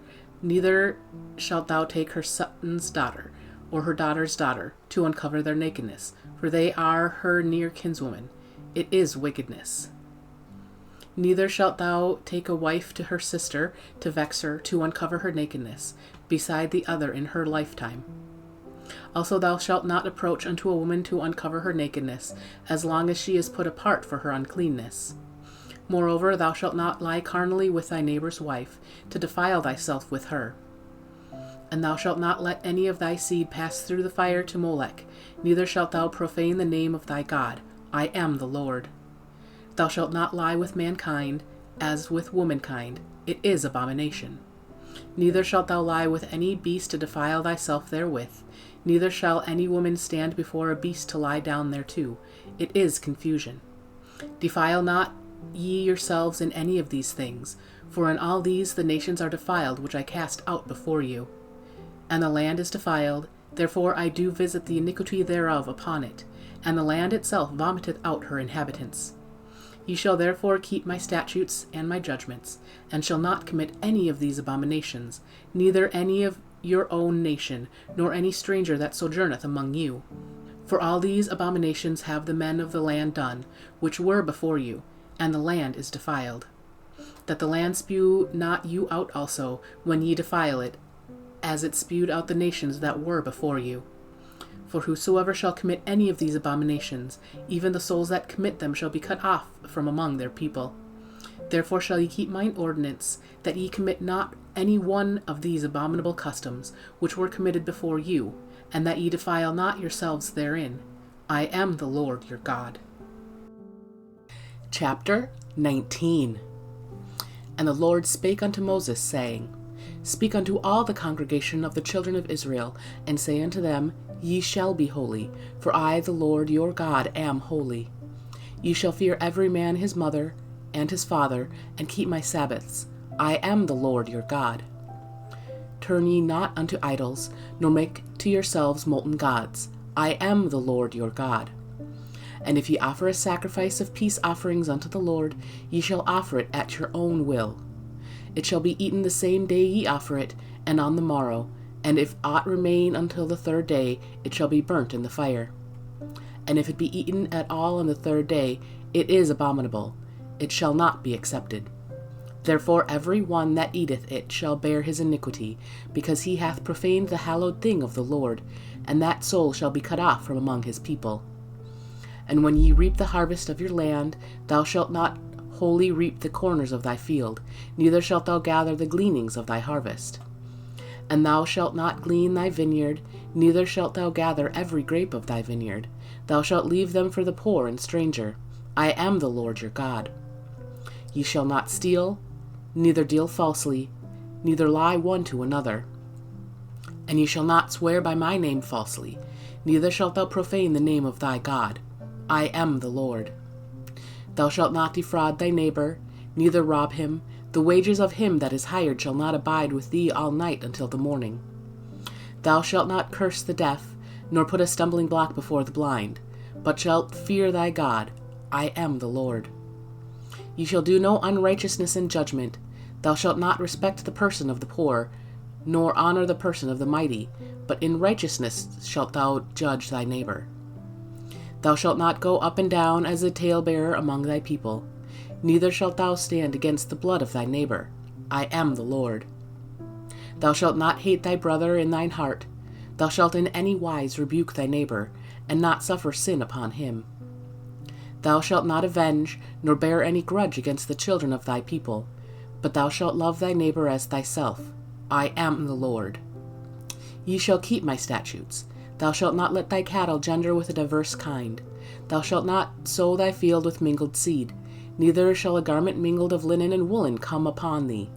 Neither shalt thou take her son's daughter, or her daughter's daughter, to uncover their nakedness, for they are her near kinswoman. It is wickedness. Neither shalt thou take a wife to her sister, to vex her, to uncover her nakedness, beside the other in her lifetime. Also thou shalt not approach unto a woman to uncover her nakedness, as long as she is put apart for her uncleanness. Moreover, thou shalt not lie carnally with thy neighbor's wife, to defile thyself with her. And thou shalt not let any of thy seed pass through the fire to Molech, neither shalt thou profane the name of thy God. I am the Lord. Thou shalt not lie with mankind, as with womankind. It is abomination. Neither shalt thou lie with any beast to defile thyself therewith. Neither shall any woman stand before a beast to lie down thereto. It is confusion. Defile not ye yourselves in any of these things, for in all these the nations are defiled which I cast out before you. And the land is defiled, therefore I do visit the iniquity thereof upon it, and the land itself vomiteth out her inhabitants. Ye shall therefore keep my statutes and my judgments, and shall not commit any of these abominations, neither any of your own nation, nor any stranger that sojourneth among you. For all these abominations have the men of the land done, which were before you, and the land is defiled. That the land spew not you out also, when ye defile it, as it spewed out the nations that were before you. For whosoever shall commit any of these abominations, even the souls that commit them shall be cut off from among their people. Therefore shall ye keep mine ordinance, that ye commit not any one of these abominable customs, which were committed before you, and that ye defile not yourselves therein. I am the Lord your God. Chapter 19. And the Lord spake unto Moses, saying, Speak unto all the congregation of the children of Israel, and say unto them, Ye shall be holy, for I, the Lord your God, am holy. Ye shall fear every man his mother and his father, and keep my Sabbaths. I am the Lord your God. Turn ye not unto idols, nor make to yourselves molten gods. I am the Lord your God. And if ye offer a sacrifice of peace offerings unto the Lord, ye shall offer it at your own will. It shall be eaten the same day ye offer it, and on the morrow, and if aught remain until the third day, it shall be burnt in the fire. And if it be eaten at all on the third day, it is abominable. It shall not be accepted. Therefore every one that eateth it shall bear his iniquity, because he hath profaned the hallowed thing of the Lord, and that soul shall be cut off from among his people. And when ye reap the harvest of your land, thou shalt not wholly reap the corners of thy field, neither shalt thou gather the gleanings of thy harvest. And thou shalt not glean thy vineyard, neither shalt thou gather every grape of thy vineyard. Thou shalt leave them for the poor and stranger. I am the Lord your God. Ye shall not steal, neither deal falsely, neither lie one to another. And ye shall not swear by my name falsely, neither shalt thou profane the name of thy God. I am the Lord. Thou shalt not defraud thy neighbor, neither rob him. The wages of him that is hired shall not abide with thee all night until the morning. Thou shalt not curse the deaf, nor put a stumbling block before the blind, but shalt fear thy God. I am the Lord. Ye shall do no unrighteousness in judgment. Thou shalt not respect the person of the poor, nor honor the person of the mighty, but in righteousness shalt thou judge thy neighbor. Thou shalt not go up and down as a talebearer among thy people, neither shalt thou stand against the blood of thy neighbor. I am the Lord. Thou shalt not hate thy brother in thine heart. Thou shalt in any wise rebuke thy neighbor, and not suffer sin upon him. Thou shalt not avenge, nor bear any grudge against the children of thy people, but thou shalt love thy neighbor as thyself. I am the Lord. Ye shall keep my statutes. Thou shalt not let thy cattle gender with a diverse kind. Thou shalt not sow thy field with mingled seed, neither shall a garment mingled of linen and woolen come upon thee.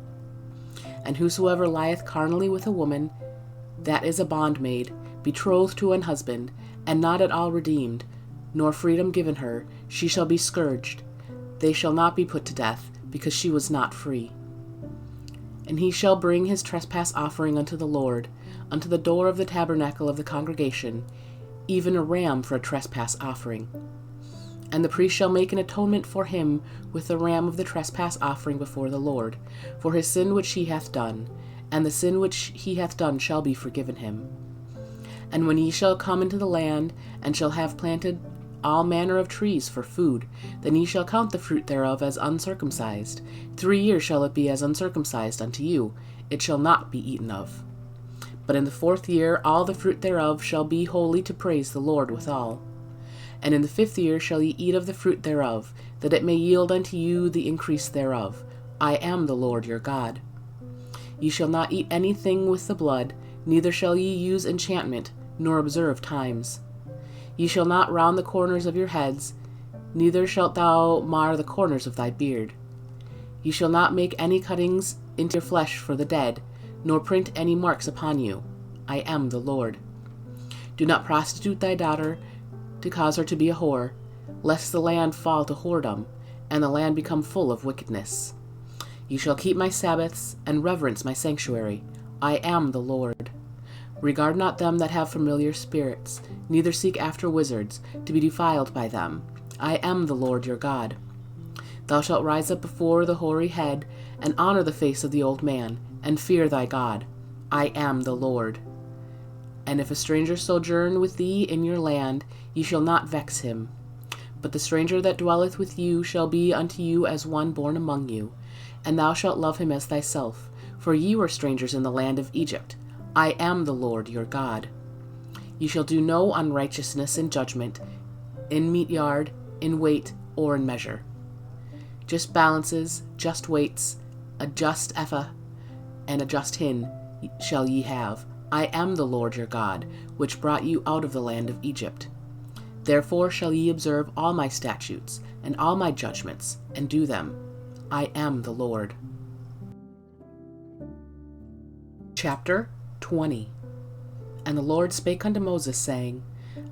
And whosoever lieth carnally with a woman, that is a bondmaid, betrothed to an husband, and not at all redeemed, nor freedom given her, she shall be scourged. They shall not be put to death, because she was not free. And he shall bring his trespass offering unto the Lord, unto the door of the tabernacle of the congregation, even a ram for a trespass offering. And the priest shall make an atonement for him with the ram of the trespass offering before the Lord, for his sin which he hath done, and the sin which he hath done shall be forgiven him. And when ye shall come into the land, and shall have planted all manner of trees for food, then ye shall count the fruit thereof as uncircumcised. 3 years shall it be as uncircumcised unto you, it shall not be eaten of. But in the 4th year all the fruit thereof shall be holy to praise the Lord withal. And in the 5th year shall ye eat of the fruit thereof, that it may yield unto you the increase thereof. I am the Lord your God. Ye shall not eat anything with the blood, neither shall ye use enchantment, nor observe times. Ye shall not round the corners of your heads, neither shalt thou mar the corners of thy beard. Ye shall not make any cuttings into your flesh for the dead, nor print any marks upon you. I am the Lord. Do not prostitute thy daughter, to cause her to be a whore, lest the land fall to whoredom, and the land become full of wickedness. Ye shall keep my Sabbaths, and reverence my sanctuary. I am the Lord. Regard not them that have familiar spirits, neither seek after wizards, to be defiled by them. I am the Lord your God. Thou shalt rise up before the hoary head, and honor the face of the old man, and fear thy God. I am the Lord. And if a stranger sojourn with thee in your land, ye shall not vex him. But the stranger that dwelleth with you shall be unto you as one born among you, and thou shalt love him as thyself, for ye were strangers in the land of Egypt. I am the Lord your God. Ye shall do no unrighteousness in judgment, in meat yard, in weight, or in measure. just balances, just weights, a just ephah, and a just hin shall ye have. I am the Lord your God, which brought you out of the land of Egypt. Therefore shall ye observe all my statutes, and all my judgments, and do them. I am the Lord. Chapter 20. And the Lord spake unto Moses, saying,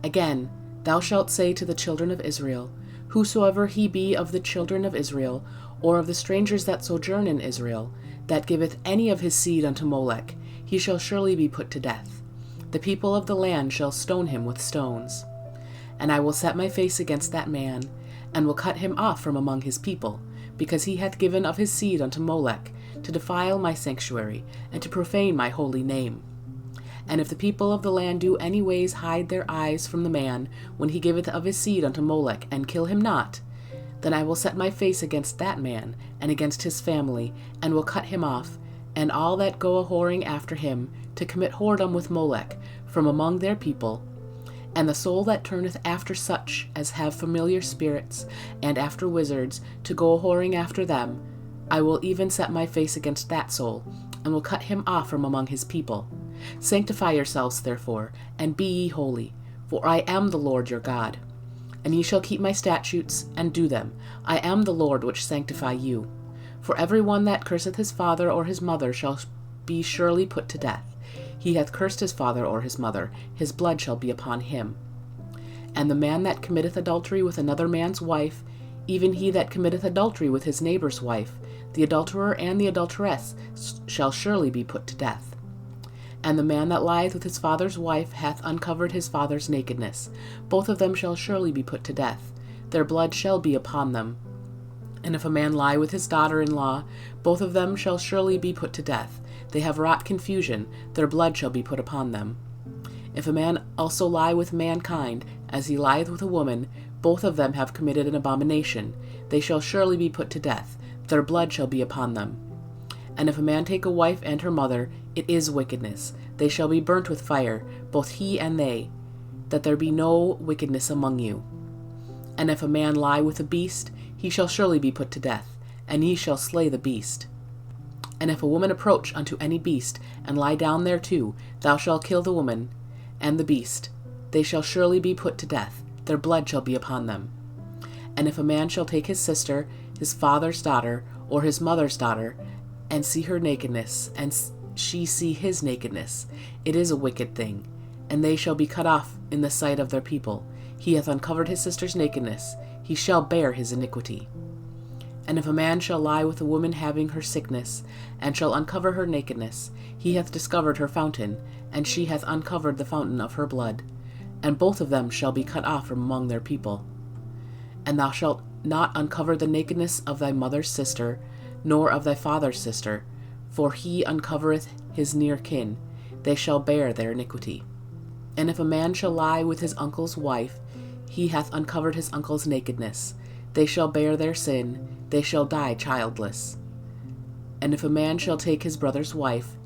Again, thou shalt say to the children of Israel, Whosoever he be of the children of Israel, or of the strangers that sojourn in Israel, that giveth any of his seed unto Molech, he shall surely be put to death. The people of the land shall stone him with stones. And I will set my face against that man, and will cut him off from among his people, because he hath given of his seed unto Molech, to defile my sanctuary, and to profane my holy name. And if the people of the land do any ways hide their eyes from the man, when he giveth of his seed unto Molech, and kill him not, then I will set my face against that man, and against his family, and will cut him off, and all that go a-whoring after him, to commit whoredom with Molech, from among their people. And the soul that turneth after such as have familiar spirits, and after wizards, to go a-whoring after them, I will even set my face against that soul, and will cut him off from among his people. Sanctify yourselves, therefore, and be ye holy, for I am the Lord your God. And ye shall keep my statutes, and do them. I am the Lord which sanctify you. For every one that curseth his father or his mother shall be surely put to death. He hath cursed his father or his mother, his blood shall be upon him. And the man that committeth adultery with another man's wife, even he that committeth adultery with his neighbor's wife, the adulterer and the adulteress shall surely be put to death. And the man that lieth with his father's wife hath uncovered his father's nakedness. Both of them shall surely be put to death. Their blood shall be upon them. And if a man lie with his daughter-in-law, both of them shall surely be put to death. They have wrought confusion, their blood shall be put upon them. If a man also lie with mankind, as he lieth with a woman, both of them have committed an abomination. They shall surely be put to death. Their blood shall be upon them. And if a man take a wife and her mother, it is wickedness. They shall be burnt with fire, both he and they, that there be no wickedness among you. And if a man lie with a beast, he shall surely be put to death, and ye shall slay the beast. And if a woman approach unto any beast, and lie down thereto, thou shalt kill the woman and the beast. They shall surely be put to death. Their blood shall be upon them. And if a man shall take his sister, his father's daughter, or his mother's daughter, and see her nakedness, and she see his nakedness, it is a wicked thing, and they shall be cut off in the sight of their people. He hath uncovered his sister's nakedness, he shall bear his iniquity. And if a man shall lie with a woman having her sickness, and shall uncover her nakedness, he hath discovered her fountain, and she hath uncovered the fountain of her blood, and both of them shall be cut off from among their people. And thou shalt not uncover the nakedness of thy mother's sister, nor of thy father's sister, for he uncovereth his near kin, they shall bear their iniquity. And if a man shall lie with his uncle's wife, he hath uncovered his uncle's nakedness, they shall bear their sin, they shall die childless. And if a man shall take his brother's wife,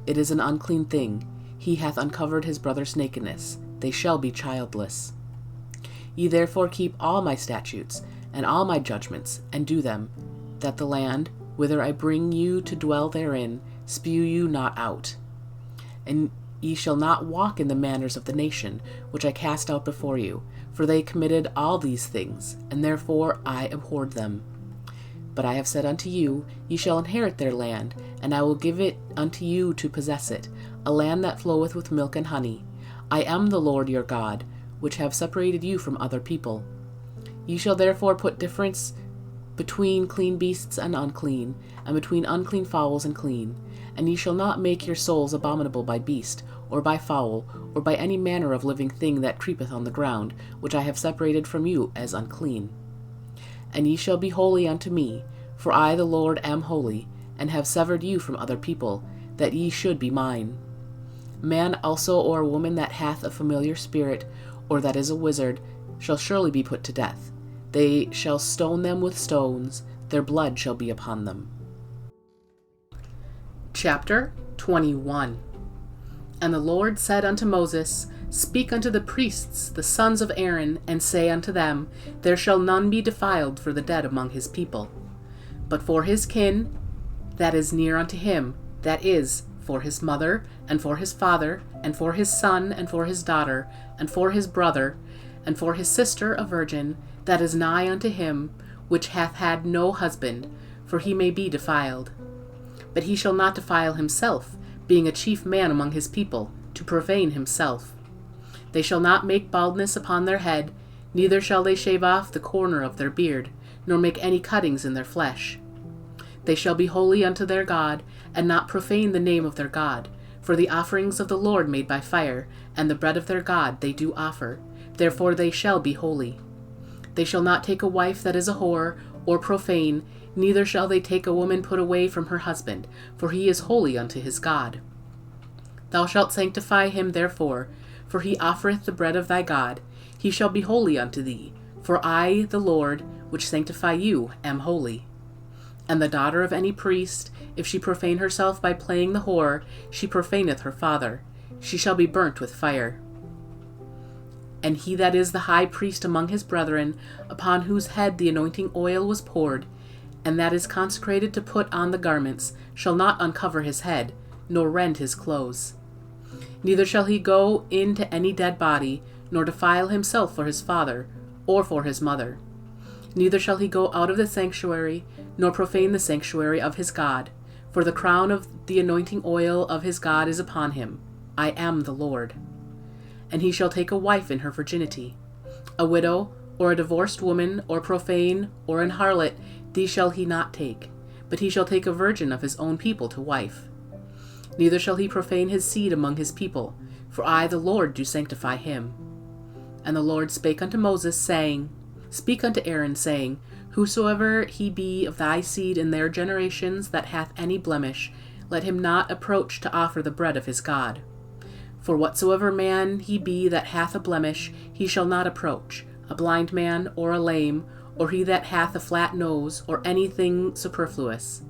it is an unclean thing, he hath uncovered his brother's nakedness, they shall be childless. Ye therefore keep all my statutes, and all my judgments, and do them, that the land, whither I bring you to dwell therein, spew you not out. And ye shall not walk in the manners of the nation, which I cast out before you, for they committed all these things, and therefore I abhorred them. But I have said unto you, ye shall inherit their land, and I will give it unto you to possess it, a land that floweth with milk and honey. I am the Lord your God, which have separated you from other people. Ye shall therefore put difference between clean beasts and unclean, and between unclean fowls and clean. And ye shall not make your souls abominable by beast, or by fowl, or by any manner of living thing that creepeth on the ground, which I have separated from you as unclean. And ye shall be holy unto me, for I the Lord am holy, and have severed you from other people, that ye should be mine. Man also or a woman that hath a familiar spirit, or that is a wizard, shall surely be put to death. They shall stone them with stones, their blood shall be upon them. Chapter 21. And the Lord said unto Moses, Speak unto the priests, the sons of Aaron, and say unto them, There shall none be defiled for the dead among his people. But for his kin that is near unto him, that is, for his mother, and for his father, and for his son, and for his daughter, and for his brother, and for his sister a virgin, that is nigh unto him, which hath had no husband, for he may be defiled. But he shall not defile himself, being a chief man among his people, to profane himself. They shall not make baldness upon their head, neither shall they shave off the corner of their beard, nor make any cuttings in their flesh. They shall be holy unto their God, and not profane the name of their God. For the offerings of the Lord made by fire, and the bread of their God they do offer. Therefore they shall be holy. They shall not take a wife that is a whore, or profane, neither shall they take a woman put away from her husband, for he is holy unto his God. Thou shalt sanctify him therefore, for he offereth the bread of thy God. He shall be holy unto thee, for I, the Lord, which sanctify you, am holy. And the daughter of any priest, if she profane herself by playing the whore, she profaneth her father. She shall be burnt with fire. And he that is the high priest among his brethren, upon whose head the anointing oil was poured, and that is consecrated to put on the garments, shall not uncover his head, nor rend his clothes. Neither shall he go into any dead body, nor defile himself for his father, or for his mother. Neither shall he go out of the sanctuary, nor profane the sanctuary of his God, for the crown of the anointing oil of his God is upon him. I am the Lord. And he shall take a wife in her virginity. A widow, or a divorced woman, or profane, or an harlot, these shall he not take, but he shall take a virgin of his own people to wife. Neither shall he profane his seed among his people, for I, the Lord, do sanctify him. And the Lord spake unto Moses, saying, Speak unto Aaron, saying, Whosoever he be of thy seed in their generations that hath any blemish, let him not approach to offer the bread of his God. For whatsoever man he be that hath a blemish, he shall not approach, a blind man, or a lame, or he that hath a flat nose, or anything superfluous,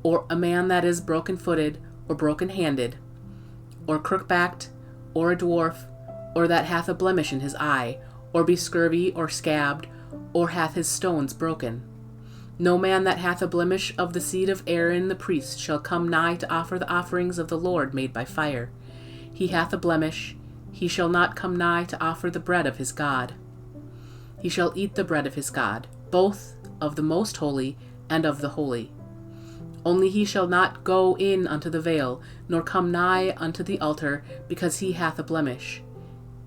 or a man that is broken-footed, or broken-handed, or crook-backed, or a dwarf, or that hath a blemish in his eye, or be scurvy, or scabbed, or hath his stones broken. No man that hath a blemish of the seed of Aaron the priest shall come nigh to offer the offerings of the Lord made by fire. He hath a blemish, he shall not come nigh to offer the bread of his God. He shall eat the bread of his God, both of the most holy and of the holy. Only he shall not go in unto the veil, nor come nigh unto the altar, because he hath a blemish,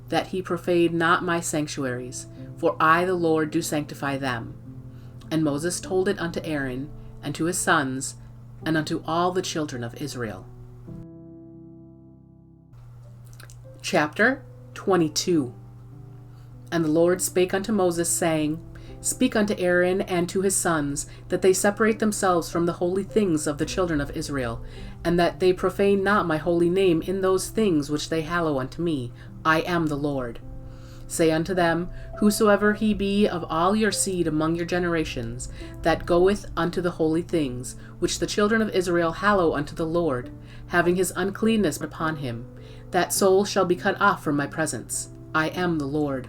that he profane not my sanctuaries, for I the Lord do sanctify them. And Moses told it unto Aaron, and to his sons, and unto all the children of Israel. Chapter 22. And the Lord spake unto Moses, saying, Speak unto Aaron and to his sons, that they separate themselves from the holy things of the children of Israel, and that they profane not my holy name in those things which they hallow unto me. I am the Lord. Say unto them, Whosoever he be of all your seed among your generations, that goeth unto the holy things, which the children of Israel hallow unto the Lord, having his uncleanness upon him, that soul shall be cut off from my presence. I am the Lord.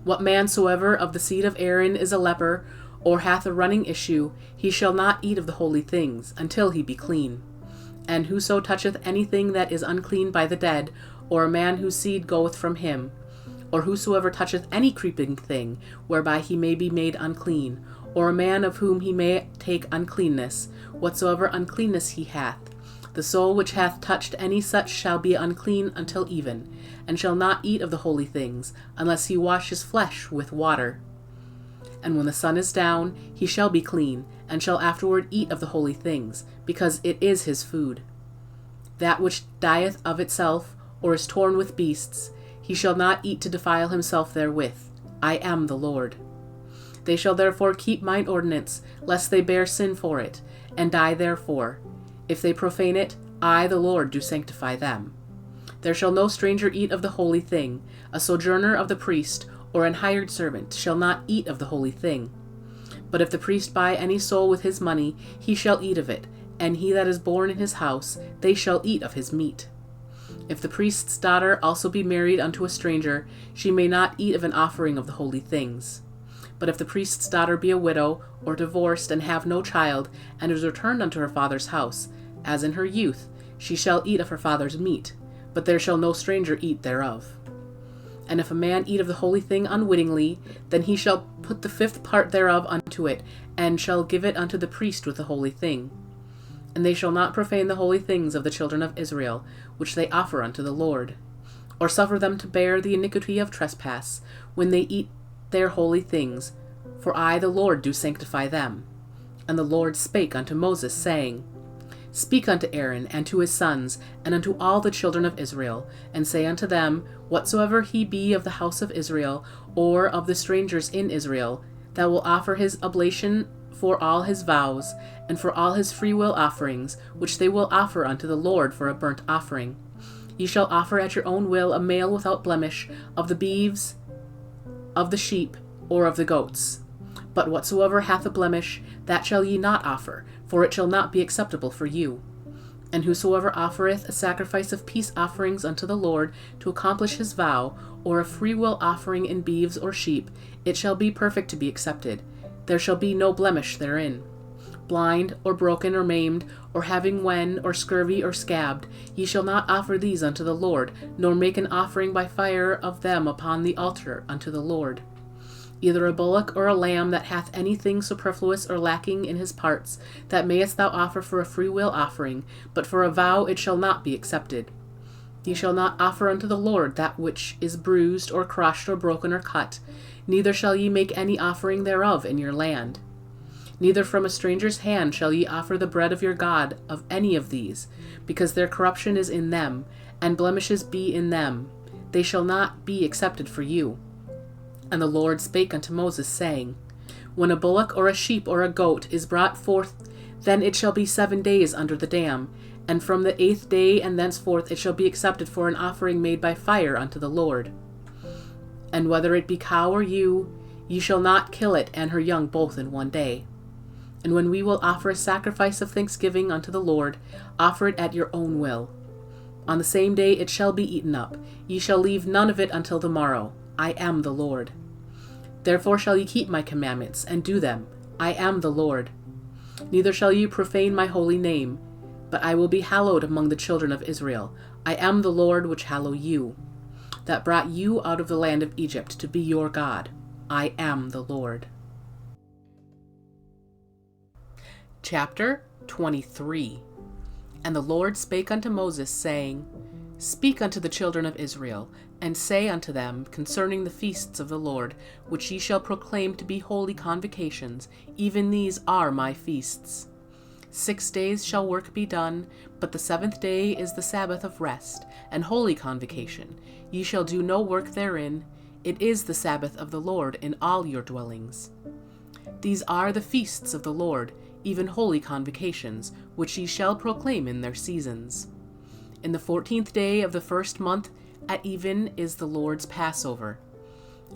What man soever of the seed of Aaron is a leper, or hath a running issue, he shall not eat of the holy things, until he be clean. And whoso toucheth anything that is unclean by the dead, or a man whose seed goeth from him, or whosoever toucheth any creeping thing, whereby he may be made unclean, or a man of whom he may take uncleanness, whatsoever uncleanness he hath, the soul which hath touched any such shall be unclean until even, and shall not eat of the holy things, unless he wash his flesh with water. And when the sun is down, he shall be clean, and shall afterward eat of the holy things, because it is his food. That which dieth of itself, or is torn with beasts, he shall not eat to defile himself therewith. I am the Lord. They shall therefore keep mine ordinance, lest they bear sin for it, and die therefore. If they profane it, I the Lord do sanctify them. There shall no stranger eat of the holy thing, a sojourner of the priest, or an hired servant shall not eat of the holy thing. But if the priest buy any soul with his money, he shall eat of it, and he that is born in his house, they shall eat of his meat. If the priest's daughter also be married unto a stranger, she may not eat of an offering of the holy things. But if the priest's daughter be a widow, or divorced, and have no child, and is returned unto her father's house, as in her youth, she shall eat of her father's meat, but there shall no stranger eat thereof. And if a man eat of the holy thing unwittingly, then he shall put the fifth part thereof unto it, and shall give it unto the priest with the holy thing. And they shall not profane the holy things of the children of Israel, which they offer unto the Lord, or suffer them to bear the iniquity of trespass, when they eat their holy things, for I the Lord do sanctify them. And the Lord spake unto Moses, saying, Speak unto Aaron, and to his sons, and unto all the children of Israel, and say unto them, Whatsoever he be of the house of Israel, or of the strangers in Israel, that will offer his oblation for all his vows, and for all his freewill offerings, which they will offer unto the Lord for a burnt offering. Ye shall offer at your own will a male without blemish, of the beeves, of the sheep, or of the goats. But whatsoever hath a blemish, that shall ye not offer, for it shall not be acceptable for you. And whosoever offereth a sacrifice of peace offerings unto the Lord to accomplish his vow, or a freewill offering in beeves or sheep, it shall be perfect to be accepted. There shall be no blemish therein. Blind, or broken, or maimed, or having wen, or scurvy, or scabbed, ye shall not offer these unto the Lord, nor make an offering by fire of them upon the altar unto the Lord. Either a bullock or a lamb that hath anything superfluous or lacking in his parts, that mayest thou offer for a freewill offering, but for a vow it shall not be accepted. Ye shall not offer unto the Lord that which is bruised, or crushed, or broken, or cut, neither shall ye make any offering thereof in your land. Neither from a stranger's hand shall ye offer the bread of your God of any of these, because their corruption is in them, and blemishes be in them. They shall not be accepted for you. And the Lord spake unto Moses, saying, When a bullock or a sheep or a goat is brought forth, then it shall be 7 days under the dam, and from the 8th day and thenceforth it shall be accepted for an offering made by fire unto the Lord. And whether it be cow or ewe, ye shall not kill it and her young both in 1 day. And when we will offer a sacrifice of thanksgiving unto the Lord, offer it at your own will. On the same day it shall be eaten up. Ye shall leave none of it until the morrow. I am the Lord. Therefore shall ye keep my commandments, and do them. I am the Lord. Neither shall ye profane my holy name, but I will be hallowed among the children of Israel. I am the Lord which hallow you, that brought you out of the land of Egypt to be your God. I am the Lord. Chapter 23. And the Lord spake unto Moses, saying, Speak unto the children of Israel, and say unto them concerning the feasts of the Lord, which ye shall proclaim to be holy convocations, even these are my feasts. 6 days shall work be done, but the 7th day is the Sabbath of rest, and holy convocation. Ye shall do no work therein. It is the Sabbath of the Lord in all your dwellings. These are the feasts of the Lord, even holy convocations, which ye shall proclaim in their seasons. In the 14th day of the 1st month at even is the Lord's Passover.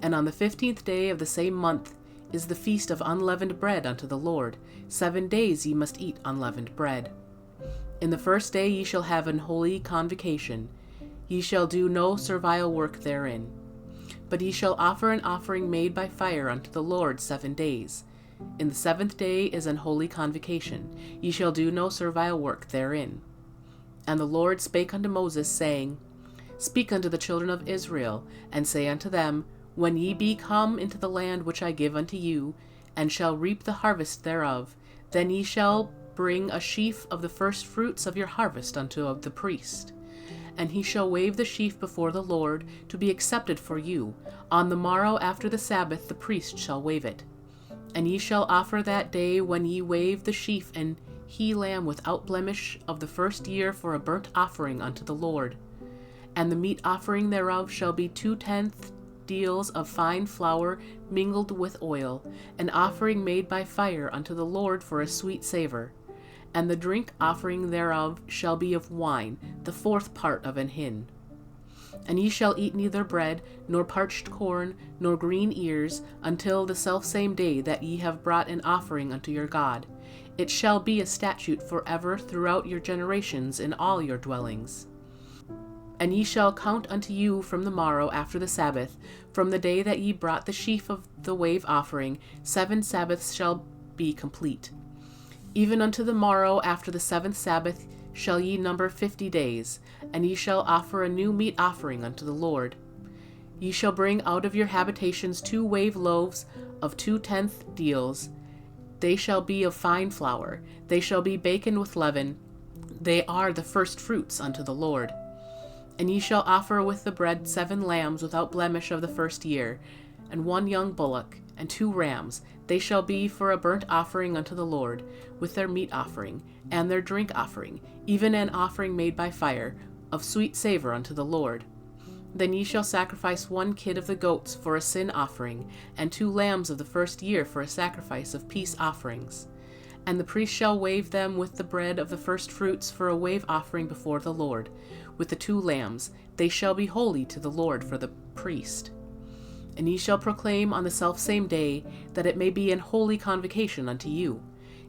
And on the 15th day of the same month is the feast of unleavened bread unto the Lord. 7 days ye must eat unleavened bread. In the 1st day ye shall have an holy convocation. Ye shall do no servile work therein. But ye shall offer an offering made by fire unto the Lord 7 days. In the 7th day is an holy convocation. Ye shall do no servile work therein. And the Lord spake unto Moses, saying, Speak unto the children of Israel, and say unto them, When ye be come into the land which I give unto you, and shall reap the harvest thereof, then ye shall bring a sheaf of the first fruits of your harvest unto the priest. And he shall wave the sheaf before the Lord, to be accepted for you. On the morrow after the Sabbath the priest shall wave it. And ye shall offer that day when ye wave the sheaf an he-lamb without blemish of the 1st year for a burnt offering unto the Lord. And the meat offering thereof shall be 2/10 deals of fine flour mingled with oil, an offering made by fire unto the Lord for a sweet savour. And the drink offering thereof shall be of wine, the 4th part of an hin. And ye shall eat neither bread, nor parched corn, nor green ears, until the selfsame day that ye have brought an offering unto your God. It shall be a statute forever throughout your generations in all your dwellings. And ye shall count unto you from the morrow after the Sabbath, from the day that ye brought the sheaf of the wave offering, 7 Sabbaths shall be complete. Even unto the morrow after the 7th Sabbath shall ye number 50 days, and ye shall offer a new meat offering unto the Lord. Ye shall bring out of your habitations 2 wave loaves of 2/10 deals. They shall be of fine flour, they shall be baken with leaven, they are the first fruits unto the Lord. And ye shall offer with the bread 7 lambs without blemish of the first year, and 1 young bullock, and 2 rams. They shall be for a burnt offering unto the Lord, with their meat offering, and their drink offering, even an offering made by fire, of sweet savour unto the Lord. Then ye shall sacrifice 1 kid of the goats for a sin offering, and 2 lambs of the first year for a sacrifice of peace offerings. And the priest shall wave them with the bread of the first fruits for a wave offering before the Lord, with the 2 lambs. They shall be holy to the Lord for the priest. And ye shall proclaim on the selfsame day that it may be an holy convocation unto you.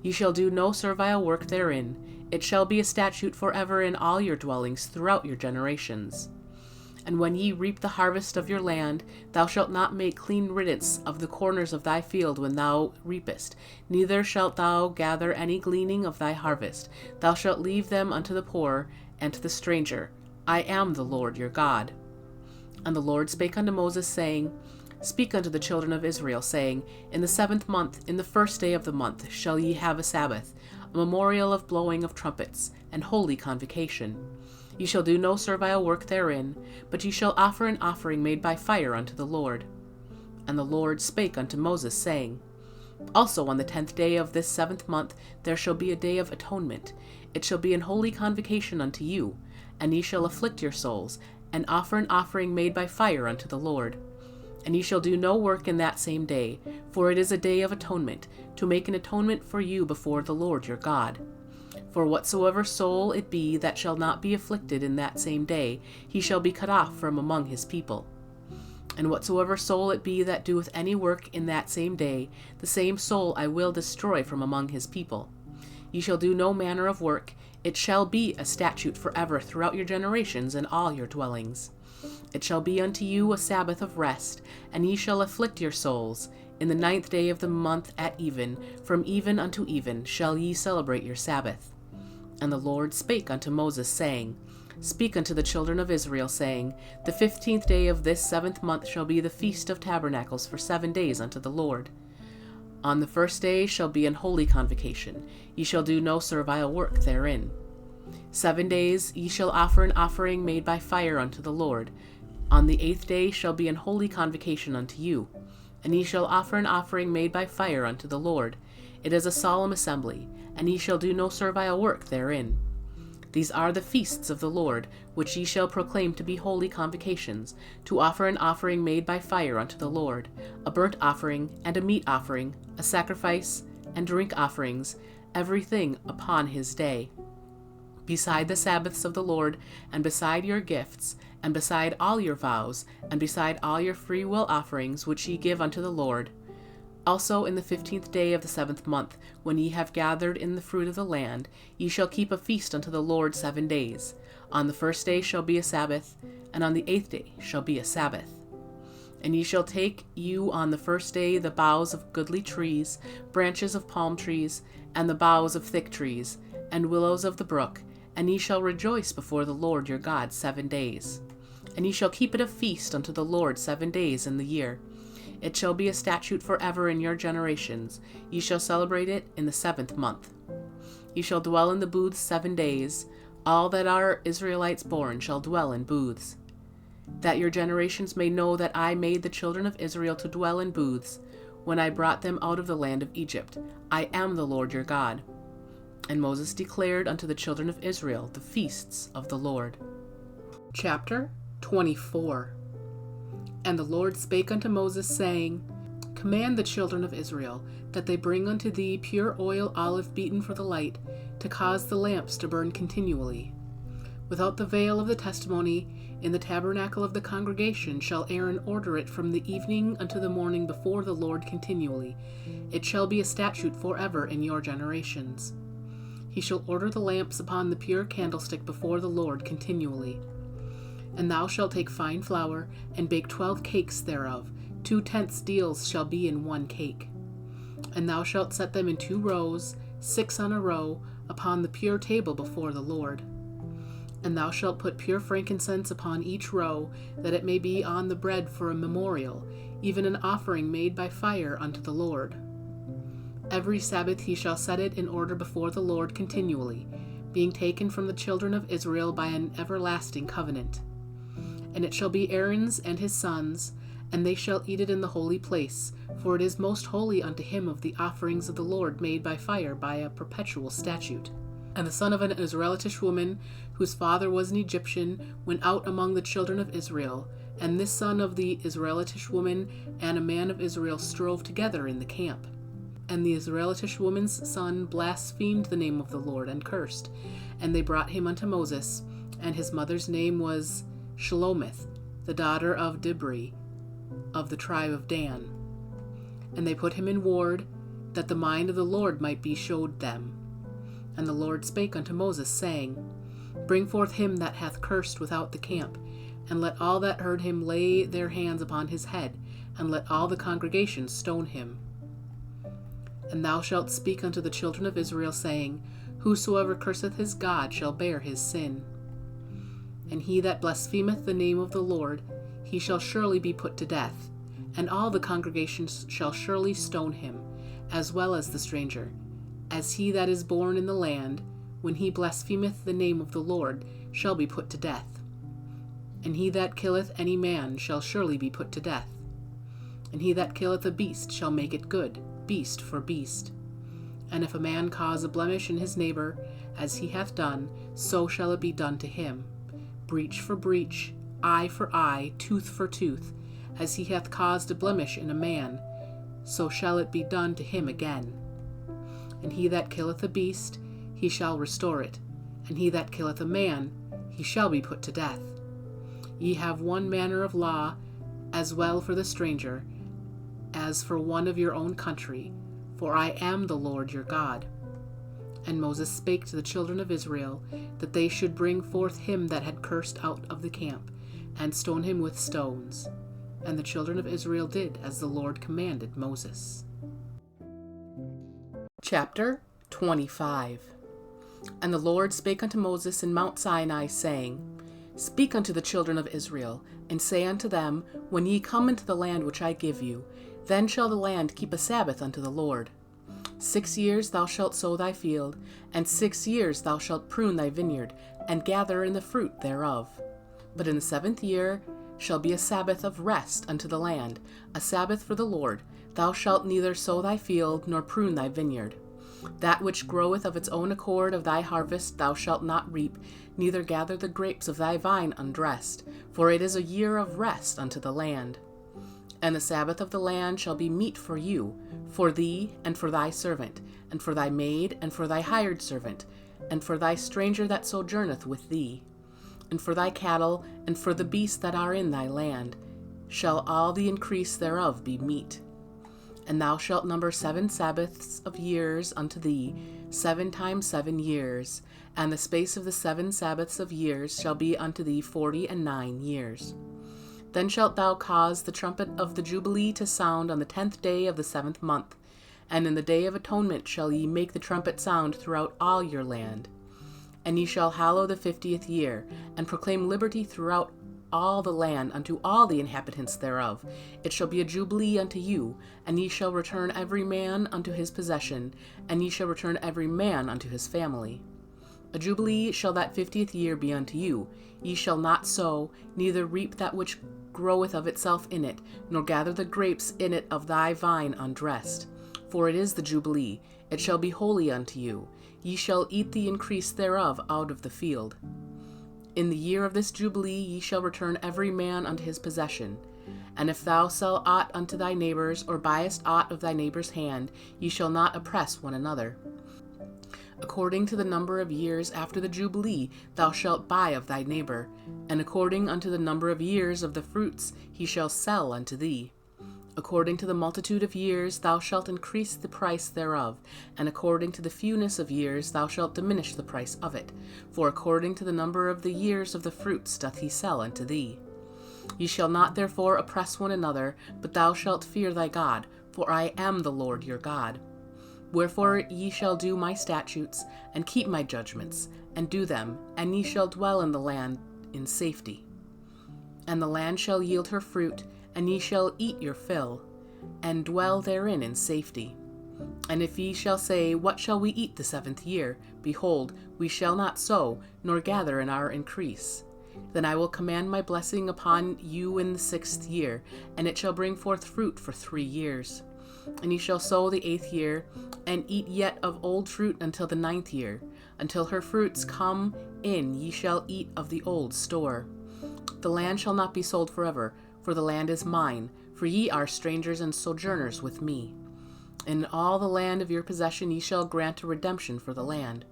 Ye shall do no servile work therein. It shall be a statute forever in all your dwellings throughout your generations. And when ye reap the harvest of your land, thou shalt not make clean riddance of the corners of thy field when thou reapest, neither shalt thou gather any gleaning of thy harvest. Thou shalt leave them unto the poor and to the stranger. I am the Lord your God. And the Lord spake unto Moses, saying, Speak unto the children of Israel, saying, In the 7th month, in the 1st day of the month, shall ye have a Sabbath, a memorial of blowing of trumpets, and holy convocation. Ye shall do no servile work therein, but ye shall offer an offering made by fire unto the Lord. And the Lord spake unto Moses, saying, Also on the 10th day of this 7th month there shall be a day of atonement. It shall be an holy convocation unto you, and ye shall afflict your souls, and offer an offering made by fire unto the Lord. And ye shall do no work in that same day, for it is a day of atonement, to make an atonement for you before the Lord your God. For whatsoever soul it be that shall not be afflicted in that same day, he shall be cut off from among his people. And whatsoever soul it be that doeth any work in that same day, the same soul I will destroy from among his people. Ye shall do no manner of work. It shall be a statute forever throughout your generations in all your dwellings. It shall be unto you a Sabbath of rest, and ye shall afflict your souls. In the 9th day of the month at even, from even unto even, shall ye celebrate your Sabbath. And the Lord spake unto Moses, saying, Speak unto the children of Israel, saying, The 15th day of this 7th month shall be the feast of tabernacles for 7 days unto the Lord. On the 1st day shall be an holy convocation. Ye shall do no servile work therein. 7 days ye shall offer an offering made by fire unto the Lord. On the 8th day shall be an holy convocation unto you. And ye shall offer an offering made by fire unto the Lord. It is a solemn assembly, and ye shall do no servile work therein. These are the feasts of the Lord, which ye shall proclaim to be holy convocations, to offer an offering made by fire unto the Lord, a burnt offering, and a meat offering, a sacrifice, and drink offerings, everything upon his day. Beside the Sabbaths of the Lord, and beside your gifts, and beside all your vows, and beside all your freewill offerings which ye give unto the Lord. Also in the 15th day of the 7th month, when ye have gathered in the fruit of the land, ye shall keep a feast unto the Lord 7 days. On the 1st day shall be a Sabbath, and on the 8th day shall be a Sabbath. And ye shall take you on the 1st day the boughs of goodly trees, branches of palm trees, and the boughs of thick trees, and willows of the brook, and ye shall rejoice before the Lord your God 7 days. And ye shall keep it a feast unto the Lord 7 days in the year. It shall be a statute forever in your generations. Ye shall celebrate it in the 7th month. Ye shall dwell in the booths 7 days. All that are Israelites born shall dwell in booths. That your generations may know that I made the children of Israel to dwell in booths, when I brought them out of the land of Egypt. I am the Lord your God. And Moses declared unto the children of Israel the feasts of the Lord. Chapter 24. And the Lord spake unto Moses, saying, Command the children of Israel, that they bring unto thee pure oil olive beaten for the light, to cause the lamps to burn continually. Without the veil of the testimony, in the tabernacle of the congregation, shall Aaron order it from the evening unto the morning before the Lord continually. It shall be a statute forever in your generations. He shall order the lamps upon the pure candlestick before the Lord continually. And thou shalt take fine flour, and bake 12 cakes thereof. 2/10 deals shall be in 1 cake. And thou shalt set them in 2 rows, 6 on a row, upon the pure table before the Lord. And thou shalt put pure frankincense upon each row, that it may be on the bread for a memorial, even an offering made by fire unto the Lord. Every Sabbath he shall set it in order before the Lord continually, being taken from the children of Israel by an everlasting covenant. And it shall be Aaron's and his sons, and they shall eat it in the holy place, for it is most holy unto him of the offerings of the Lord made by fire by a perpetual statute. And the son of an Israelitish woman, whose father was an Egyptian, went out among the children of Israel, and this son of the Israelitish woman and a man of Israel strove together in the camp. And the Israelitish woman's son blasphemed the name of the Lord, and cursed. And they brought him unto Moses, and his mother's name was Shelomith, the daughter of Dibri, of the tribe of Dan. And they put him in ward, that the mind of the Lord might be showed them. And the Lord spake unto Moses, saying, Bring forth him that hath cursed without the camp, and let all that heard him lay their hands upon his head, and let all the congregation stone him. And thou shalt speak unto the children of Israel, saying, Whosoever curseth his God shall bear his sin. And he that blasphemeth the name of the Lord, he shall surely be put to death, and all the congregations shall surely stone him, as well as the stranger, as he that is born in the land, when he blasphemeth the name of the Lord, shall be put to death. And he that killeth any man shall surely be put to death. And he that killeth a beast shall make it good, beast for beast. And if a man cause a blemish in his neighbor, as he hath done, so shall it be done to him. Breach for breach, eye for eye, tooth for tooth, as he hath caused a blemish in a man, so shall it be done to him again. And he that killeth a beast, he shall restore it, and he that killeth a man, he shall be put to death. Ye have one manner of law, as well for the stranger, as for one of your own country, for I am the Lord your God. And Moses spake to the children of Israel, that they should bring forth him that had cursed out of the camp, and stone him with stones. And the children of Israel did as the Lord commanded Moses. Chapter 25. And the Lord spake unto Moses in Mount Sinai, saying, Speak unto the children of Israel, and say unto them, When ye come into the land which I give you, then shall the land keep a Sabbath unto the Lord. 6 years thou shalt sow thy field, and 6 years thou shalt prune thy vineyard, and gather in the fruit thereof. But in the 7th year shall be a Sabbath of rest unto the land, a Sabbath for the Lord. Thou shalt neither sow thy field, nor prune thy vineyard. That which groweth of its own accord of thy harvest thou shalt not reap, neither gather the grapes of thy vine undressed, for it is a year of rest unto the land. And the Sabbath of the land shall be meat for you, for thee, and for thy servant, and for thy maid, and for thy hired servant, and for thy stranger that sojourneth with thee, and for thy cattle, and for the beasts that are in thy land, shall all the increase thereof be meat. And thou shalt number 7 Sabbaths of years unto thee, 7 times 7 years, and the space of the 7 Sabbaths of years shall be unto thee 49 years. Then shalt thou cause the trumpet of the Jubilee to sound on the 10th day of the 7th month, and in the day of atonement shall ye make the trumpet sound throughout all your land. And ye shall hallow the 50th year, and proclaim liberty throughout all the land unto all the inhabitants thereof. It shall be a jubilee unto you, and ye shall return every man unto his possession, and ye shall return every man unto his family. A jubilee shall that 50th year be unto you. Ye shall not sow, neither reap that which groweth of itself in it, nor gather the grapes in it of thy vine undressed. For it is the jubilee, it shall be holy unto you. Ye shall eat the increase thereof out of the field. In the year of this jubilee ye shall return every man unto his possession. And if thou sell aught unto thy neighbors, or buyest aught of thy neighbor's hand, ye shall not oppress one another. According to the number of years after the jubilee thou shalt buy of thy neighbor, and according unto the number of years of the fruits he shall sell unto thee. According to the multitude of years thou shalt increase the price thereof, and according to the fewness of years thou shalt diminish the price of it. For according to the number of the years of the fruits doth he sell unto thee. Ye shall not therefore oppress one another, but thou shalt fear thy God, for I am the Lord your God. Wherefore ye shall do my statutes, and keep my judgments, and do them, and ye shall dwell in the land in safety. And the land shall yield her fruit, and ye shall eat your fill, and dwell therein in safety. And if ye shall say, What shall we eat the 7th year? Behold, we shall not sow, nor gather in our increase. Then I will command my blessing upon you in the 6th year, and it shall bring forth fruit for 3 years. And ye shall sow the 8th year, and eat yet of old fruit until the 9th year. Until her fruits come in ye shall eat of the old store. The land shall not be sold forever, for the land is mine, for ye are strangers and sojourners with me. In all the land of your possession ye shall grant a redemption for the land.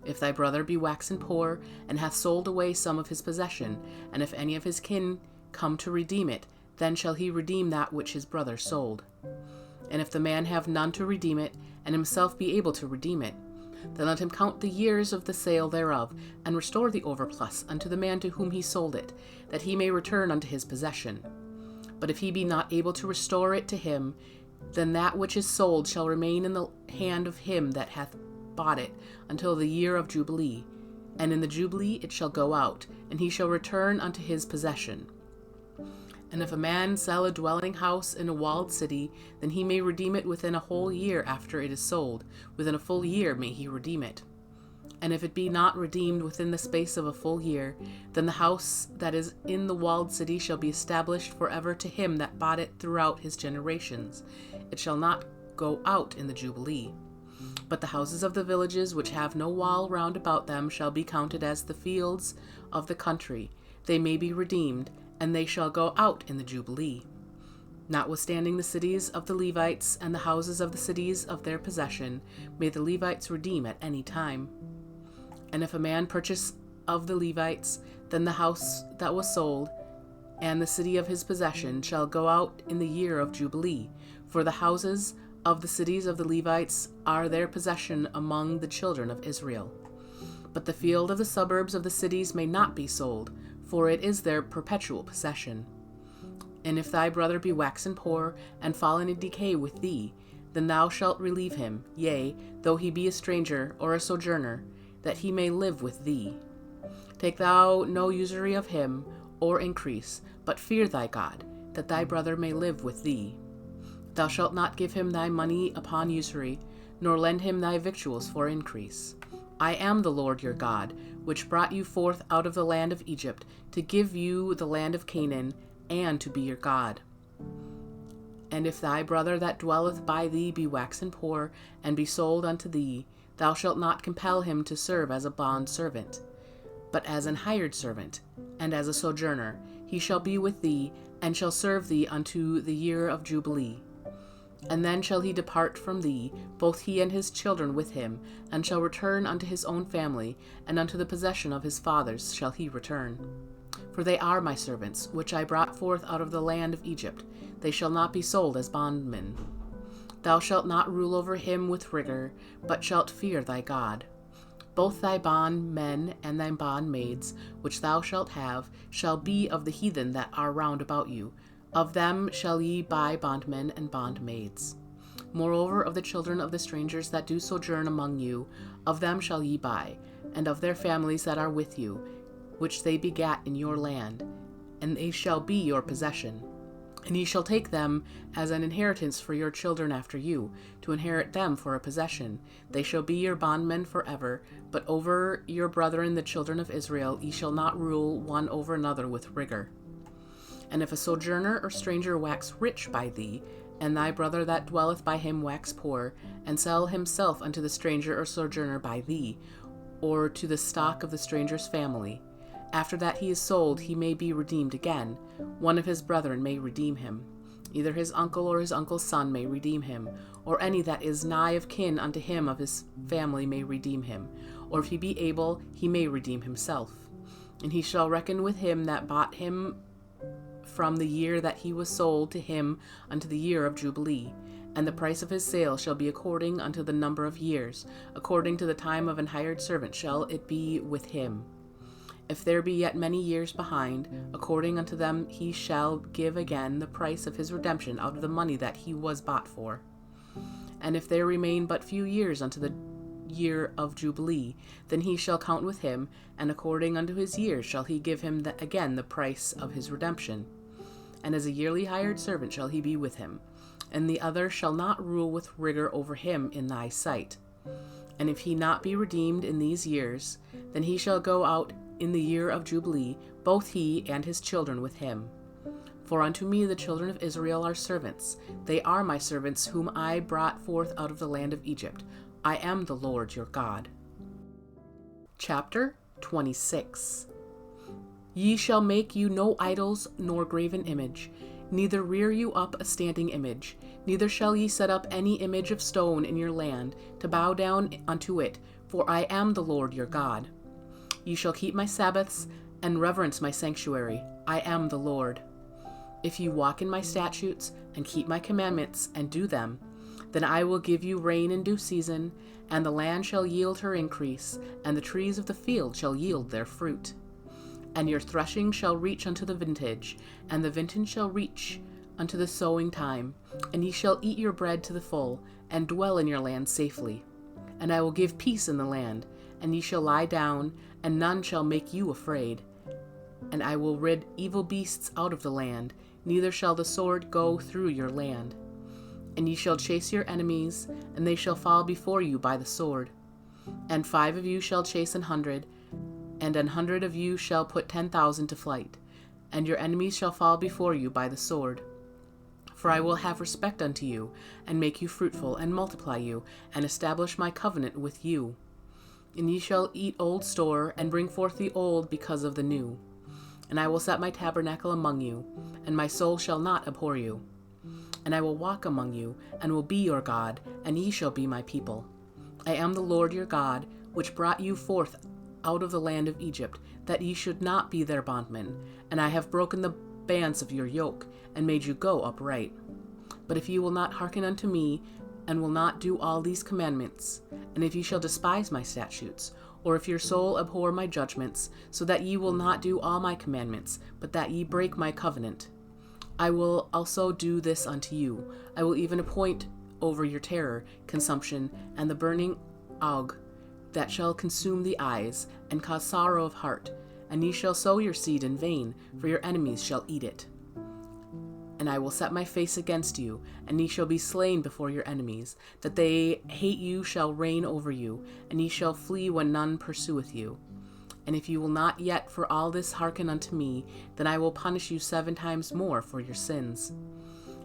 If thy brother be waxen poor, and hath sold away some of his possession, and if any of his kin come to redeem it, then shall he redeem that which his brother sold. And if the man have none to redeem it, and himself be able to redeem it, then let him count the years of the sale thereof, and restore the overplus unto the man to whom he sold it, that he may return unto his possession. But if he be not able to restore it to him, then that which is sold shall remain in the hand of him that hath bought it until the year of Jubilee. And in the Jubilee it shall go out, and he shall return unto his possession. And if a man sell a dwelling house in a walled city, then he may redeem it within a whole year after it is sold. Within a full year may he redeem it. And if it be not redeemed within the space of a full year, then the house that is in the walled city shall be established forever to him that bought it throughout his generations. It shall not go out in the Jubilee. But the houses of the villages which have no wall round about them shall be counted as the fields of the country. They may be redeemed, and they shall go out in the Jubilee. Notwithstanding the cities of the Levites and the houses of the cities of their possession, may the Levites redeem at any time. And if a man purchase of the Levites, then the house that was sold, and the city of his possession, shall go out in the year of Jubilee. For the houses of the cities of the Levites are their possession among the children of Israel. But the field of the suburbs of the cities may not be sold, for it is their perpetual possession. And if thy brother be waxen poor, and fallen in decay with thee, then thou shalt relieve him, yea, though he be a stranger or a sojourner, that he may live with thee. Take thou no usury of him, or increase, but fear thy God, that thy brother may live with thee. Thou shalt not give him thy money upon usury, nor lend him thy victuals for increase. I am the Lord your God, which brought you forth out of the land of Egypt, to give you the land of Canaan, and to be your God. And if thy brother that dwelleth by thee be waxen poor, and be sold unto thee, thou shalt not compel him to serve as a bond servant, but as an hired servant, and as a sojourner. He shall be with thee, and shall serve thee unto the year of Jubilee. And then shall he depart from thee, both he and his children with him, and shall return unto his own family, and unto the possession of his fathers shall he return. For they are my servants, which I brought forth out of the land of Egypt. They shall not be sold as bondmen. Thou shalt not rule over him with rigor, but shalt fear thy God. Both thy bondmen and thy bondmaids, which thou shalt have, shall be of the heathen that are round about you. Of them shall ye buy bondmen and bondmaids. Moreover, of the children of the strangers that do sojourn among you, of them shall ye buy, and of their families that are with you, which they begat in your land, and they shall be your possession. And ye shall take them as an inheritance for your children after you, to inherit them for a possession. They shall be your bondmen forever, but over your brethren the children of Israel ye shall not rule one over another with rigor. And if a sojourner or stranger wax rich by thee, and thy brother that dwelleth by him wax poor, and sell himself unto the stranger or sojourner by thee, or to the stock of the stranger's family, after that he is sold, he may be redeemed again. One of his brethren may redeem him. Either his uncle or his uncle's son may redeem him, or any that is nigh of kin unto him of his family may redeem him, or if he be able, he may redeem himself. And he shall reckon with him that bought him from the year that he was sold to him unto the year of Jubilee. And the price of his sale shall be according unto the number of years, according to the time of an hired servant shall it be with him. If there be yet many years behind, according unto them he shall give again the price of his redemption out of the money that he was bought for. And if there remain but few years unto the year of Jubilee, then he shall count with him, and according unto his years shall he give him again the price of his redemption. And as a yearly hired servant shall he be with him, and the other shall not rule with rigor over him in thy sight. And if he not be redeemed in these years, then he shall go out in the year of Jubilee, both he and his children with him. For unto me the children of Israel are servants. They are my servants, whom I brought forth out of the land of Egypt. I am the Lord your God. Chapter 26. Ye shall make you no idols nor graven image, neither rear you up a standing image, neither shall ye set up any image of stone in your land, to bow down unto it, for I am the Lord your God. Ye shall keep my Sabbaths, and reverence my sanctuary. I am the Lord. If ye walk in my statutes, and keep my commandments, and do them, then I will give you rain in due season, and the land shall yield her increase, and the trees of the field shall yield their fruit. And your threshing shall reach unto the vintage, and the vintage shall reach unto the sowing time, and ye shall eat your bread to the full, and dwell in your land safely. And I will give peace in the land, and ye shall lie down, and none shall make you afraid. And I will rid evil beasts out of the land, neither shall the sword go through your land. And ye shall chase your enemies, and they shall fall before you by the sword. And 5 of you shall chase 100, and 100 of you shall put 10,000 to flight. And your enemies shall fall before you by the sword. For I will have respect unto you, and make you fruitful, and multiply you, and establish my covenant with you. And ye shall eat old store, and bring forth the old because of the new. And I will set my tabernacle among you, and my soul shall not abhor you. And I will walk among you, and will be your God, and ye shall be my people. I am the Lord your God, which brought you forth out of the land of Egypt, that ye should not be their bondmen. And I have broken the bands of your yoke, and made you go upright. But if ye will not hearken unto me, and will not do all these commandments, and if ye shall despise my statutes, or if your soul abhor my judgments, so that ye will not do all my commandments, but that ye break my covenant, I will also do this unto you. I will even appoint over your terror, consumption, and the burning ague, that shall consume the eyes, and cause sorrow of heart. And ye shall sow your seed in vain, for your enemies shall eat it. And I will set my face against you, and ye shall be slain before your enemies, that they hate you shall reign over you, and ye shall flee when none pursueth you. And if you will not yet for all this hearken unto me, then I will punish you 7 times more for your sins.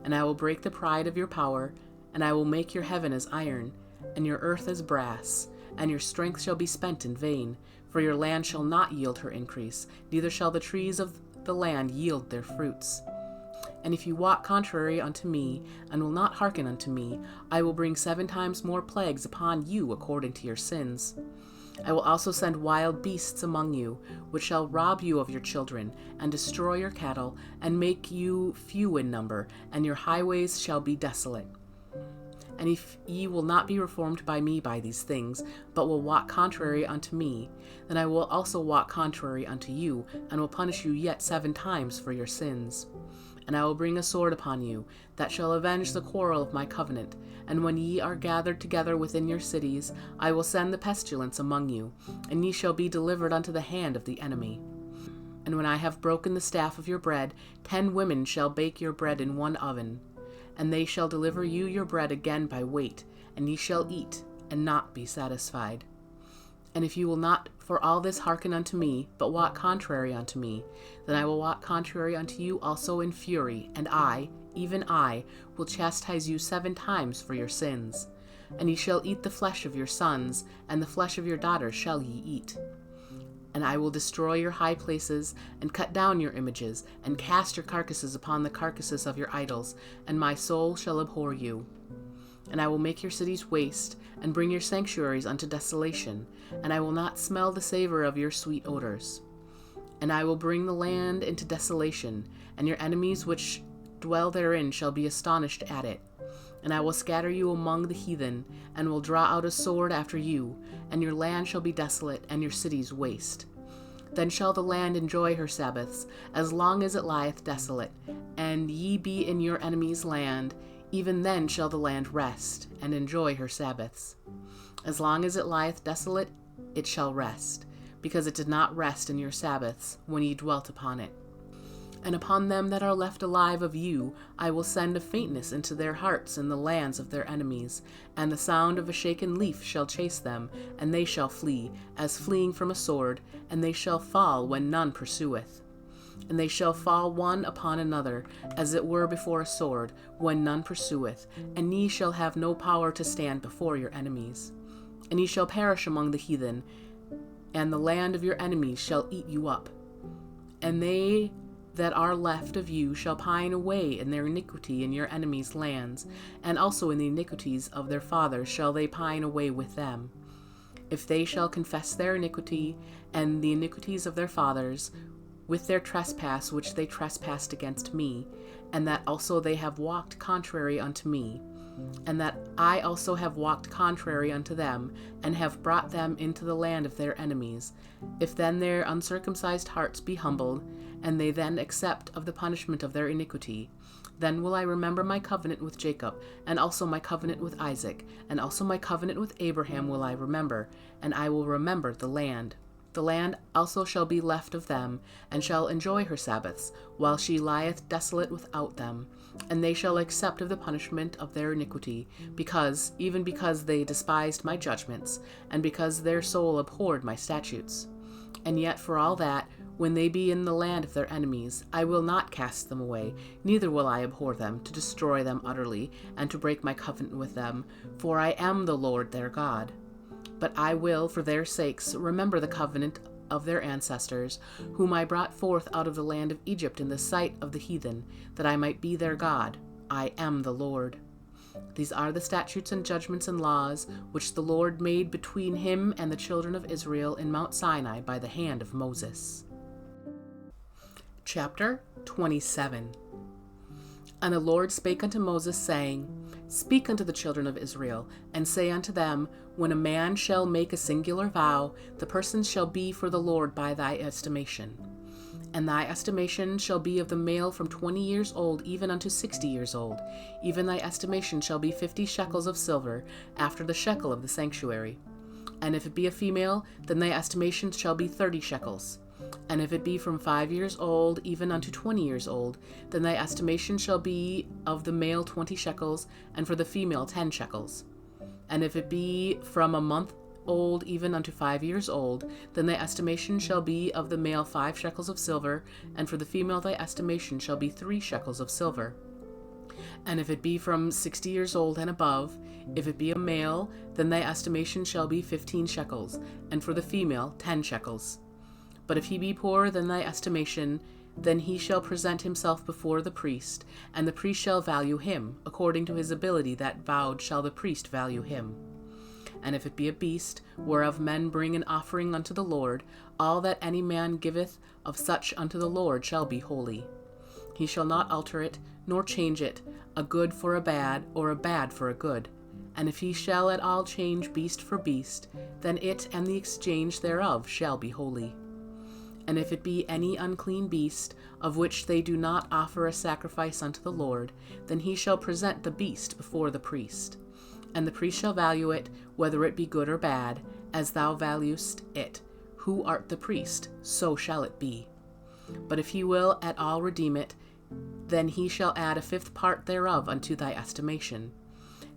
And I will break the pride of your power, and I will make your heaven as iron, and your earth as brass, and your strength shall be spent in vain, for your land shall not yield her increase, neither shall the trees of the land yield their fruits. And if you walk contrary unto me, and will not hearken unto me, I will bring 7 times more plagues upon you according to your sins. I will also send wild beasts among you, which shall rob you of your children, and destroy your cattle, and make you few in number, and your highways shall be desolate. And if ye will not be reformed by me by these things, but will walk contrary unto me, then I will also walk contrary unto you, and will punish you yet 7 times for your sins. And I will bring a sword upon you, that shall avenge the quarrel of my covenant. And when ye are gathered together within your cities, I will send the pestilence among you, and ye shall be delivered unto the hand of the enemy. And when I have broken the staff of your bread, 10 women shall bake your bread in one oven. And they shall deliver you your bread again by weight, and ye shall eat, and not be satisfied. And if you will not for all this hearken unto me, but walk contrary unto me, then I will walk contrary unto you also in fury, and I, even I, will chastise you 7 times for your sins. And ye shall eat the flesh of your sons, and the flesh of your daughters shall ye eat. And I will destroy your high places, and cut down your images, and cast your carcasses upon the carcasses of your idols, and my soul shall abhor you. And I will make your cities waste, and bring your sanctuaries unto desolation, and I will not smell the savor of your sweet odors. And I will bring the land into desolation, and your enemies which dwell therein shall be astonished at it. And I will scatter you among the heathen, and will draw out a sword after you, and your land shall be desolate, and your cities waste. Then shall the land enjoy her Sabbaths, as long as it lieth desolate, and ye be in your enemy's land, even then shall the land rest, and enjoy her Sabbaths. As long as it lieth desolate, it shall rest, because it did not rest in your Sabbaths, when ye dwelt upon it. And upon them that are left alive of you I will send a faintness into their hearts in the lands of their enemies, and the sound of a shaken leaf shall chase them, and they shall flee, as fleeing from a sword, and they shall fall when none pursueth. And they shall fall one upon another, as it were before a sword, when none pursueth, and ye shall have no power to stand before your enemies. And ye shall perish among the heathen, and the land of your enemies shall eat you up. And they that are left of you shall pine away in their iniquity in your enemies' lands, and also in the iniquities of their fathers shall they pine away with them. If they shall confess their iniquity, and the iniquities of their fathers, with their trespass which they trespassed against me, and that also they have walked contrary unto me, and that I also have walked contrary unto them, and have brought them into the land of their enemies, if then their uncircumcised hearts be humbled, and they then accept of the punishment of their iniquity, then will I remember my covenant with Jacob, and also my covenant with Isaac, and also my covenant with Abraham will I remember, and I will remember the land. The land also shall be left of them, and shall enjoy her Sabbaths, while she lieth desolate without them. And they shall accept of the punishment of their iniquity, even because they despised my judgments, and because their soul abhorred my statutes. And yet for all that, when they be in the land of their enemies, I will not cast them away, neither will I abhor them, to destroy them utterly, and to break my covenant with them, for I am the Lord their God. But I will, for their sakes, remember the covenant of their ancestors, whom I brought forth out of the land of Egypt in the sight of the heathen, that I might be their God. I am the Lord. These are the statutes and judgments and laws, which the Lord made between him and the children of Israel in Mount Sinai by the hand of Moses. Chapter 27. And the Lord spake unto Moses, saying, Speak unto the children of Israel, and say unto them, When a man shall make a singular vow, the person shall be for the Lord by thy estimation. And thy estimation shall be of the male from 20 years old even unto 60 years old. Even thy estimation shall be 50 shekels of silver, after the shekel of the sanctuary. And if it be a female, then thy estimation shall be 30 shekels. And if it be from 5 years old even unto 20 years old, then thy estimation shall be of the male 20 shekels, and for the female 10 shekels. And if it be from a month old even unto 5 years old, then thy estimation shall be of the male 5 shekels of silver, and for the female thy estimation shall be 3 shekels of silver. And if it be from 60 years old and above, if it be a male, then thy estimation shall be 15 shekels, and for the female 10 shekels. But if he be poorer than thy estimation, then he shall present himself before the priest, and the priest shall value him. According to his ability that vowed shall the priest value him. And if it be a beast, whereof men bring an offering unto the Lord, all that any man giveth of such unto the Lord shall be holy. He shall not alter it, nor change it, a good for a bad, or a bad for a good. And if he shall at all change beast for beast, then it and the exchange thereof shall be holy. And if it be any unclean beast, of which they do not offer a sacrifice unto the Lord, then he shall present the beast before the priest. And the priest shall value it, whether it be good or bad, as thou valuest it. Who art the priest, so shall it be. But if he will at all redeem it, then he shall add a 5th part thereof unto thy estimation.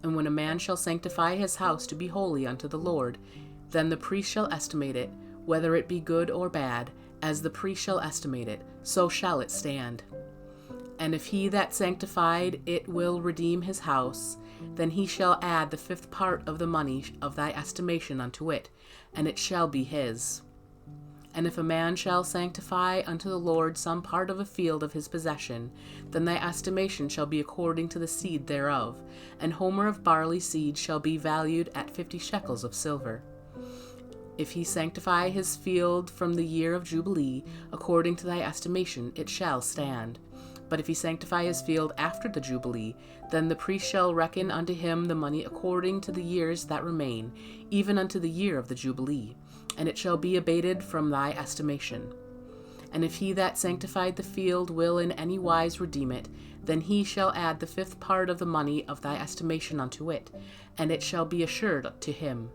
And when a man shall sanctify his house to be holy unto the Lord, then the priest shall estimate it, whether it be good or bad, as the priest shall estimate it, so shall it stand. And if he that sanctified it will redeem his house, then he shall add the 5th part of the money of thy estimation unto it, and it shall be his. And if a man shall sanctify unto the Lord some part of a field of his possession, then thy estimation shall be according to the seed thereof, an homer of barley seed shall be valued at 50 shekels of silver. If he sanctify his field from the year of Jubilee, according to thy estimation, it shall stand. But if he sanctify his field after the Jubilee, then the priest shall reckon unto him the money according to the years that remain, even unto the year of the Jubilee, and it shall be abated from thy estimation. And if he that sanctified the field will in any wise redeem it, then he shall add the 5th part of the money of thy estimation unto it, and it shall be assured to him.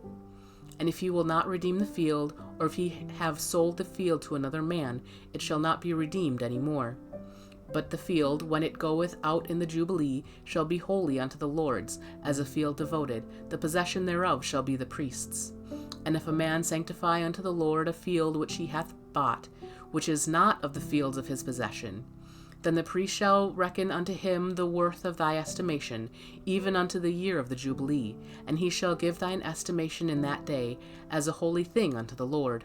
And if he will not redeem the field, or if he have sold the field to another man, it shall not be redeemed any more. But the field, when it goeth out in the Jubilee, shall be holy unto the Lord's, as a field devoted. The possession thereof shall be the priest's. And if a man sanctify unto the Lord a field which he hath bought, which is not of the fields of his possession, then the priest shall reckon unto him the worth of thy estimation, even unto the year of the Jubilee, and he shall give thine estimation in that day, as a holy thing unto the Lord.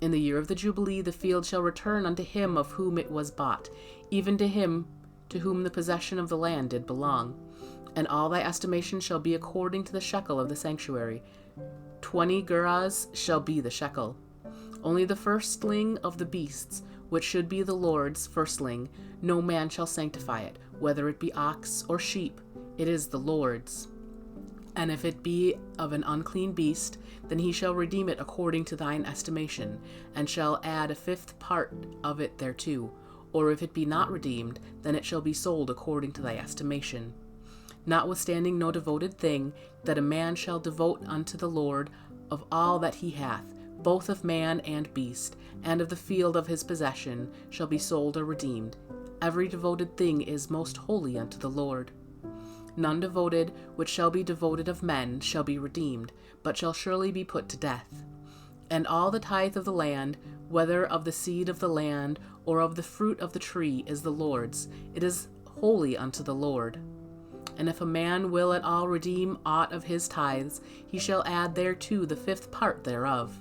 In the year of the Jubilee the field shall return unto him of whom it was bought, even to him to whom the possession of the land did belong. And all thy estimation shall be according to the shekel of the sanctuary. 20 gerahs shall be the shekel. Only the firstling of the beasts, which should be the Lord's firstling, no man shall sanctify it, whether it be ox or sheep, it is the Lord's. And if it be of an unclean beast, then he shall redeem it according to thine estimation, and shall add a 5th part of it thereto. Or if it be not redeemed, then it shall be sold according to thy estimation. Notwithstanding no devoted thing, that a man shall devote unto the Lord of all that he hath, both of man and beast, and of the field of his possession, shall be sold or redeemed. Every devoted thing is most holy unto the Lord. None devoted, which shall be devoted of men, shall be redeemed, but shall surely be put to death. And all the tithe of the land, whether of the seed of the land, or of the fruit of the tree, is the Lord's. It is holy unto the Lord. And if a man will at all redeem aught of his tithes, he shall add thereto the 5th part thereof.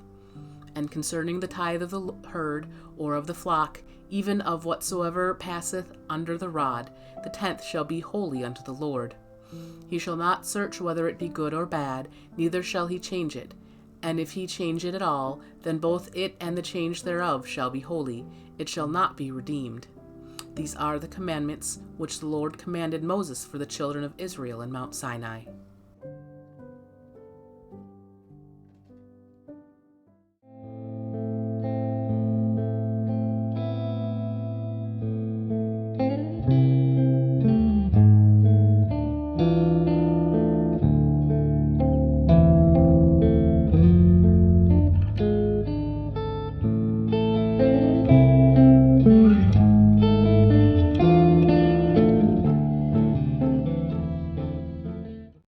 And concerning the tithe of the herd, or of the flock, even of whatsoever passeth under the rod, the 10th shall be holy unto the Lord. He shall not search whether it be good or bad, neither shall he change it. And if he change it at all, then both it and the change thereof shall be holy. It shall not be redeemed. These are the commandments which the Lord commanded Moses for the children of Israel in Mount Sinai.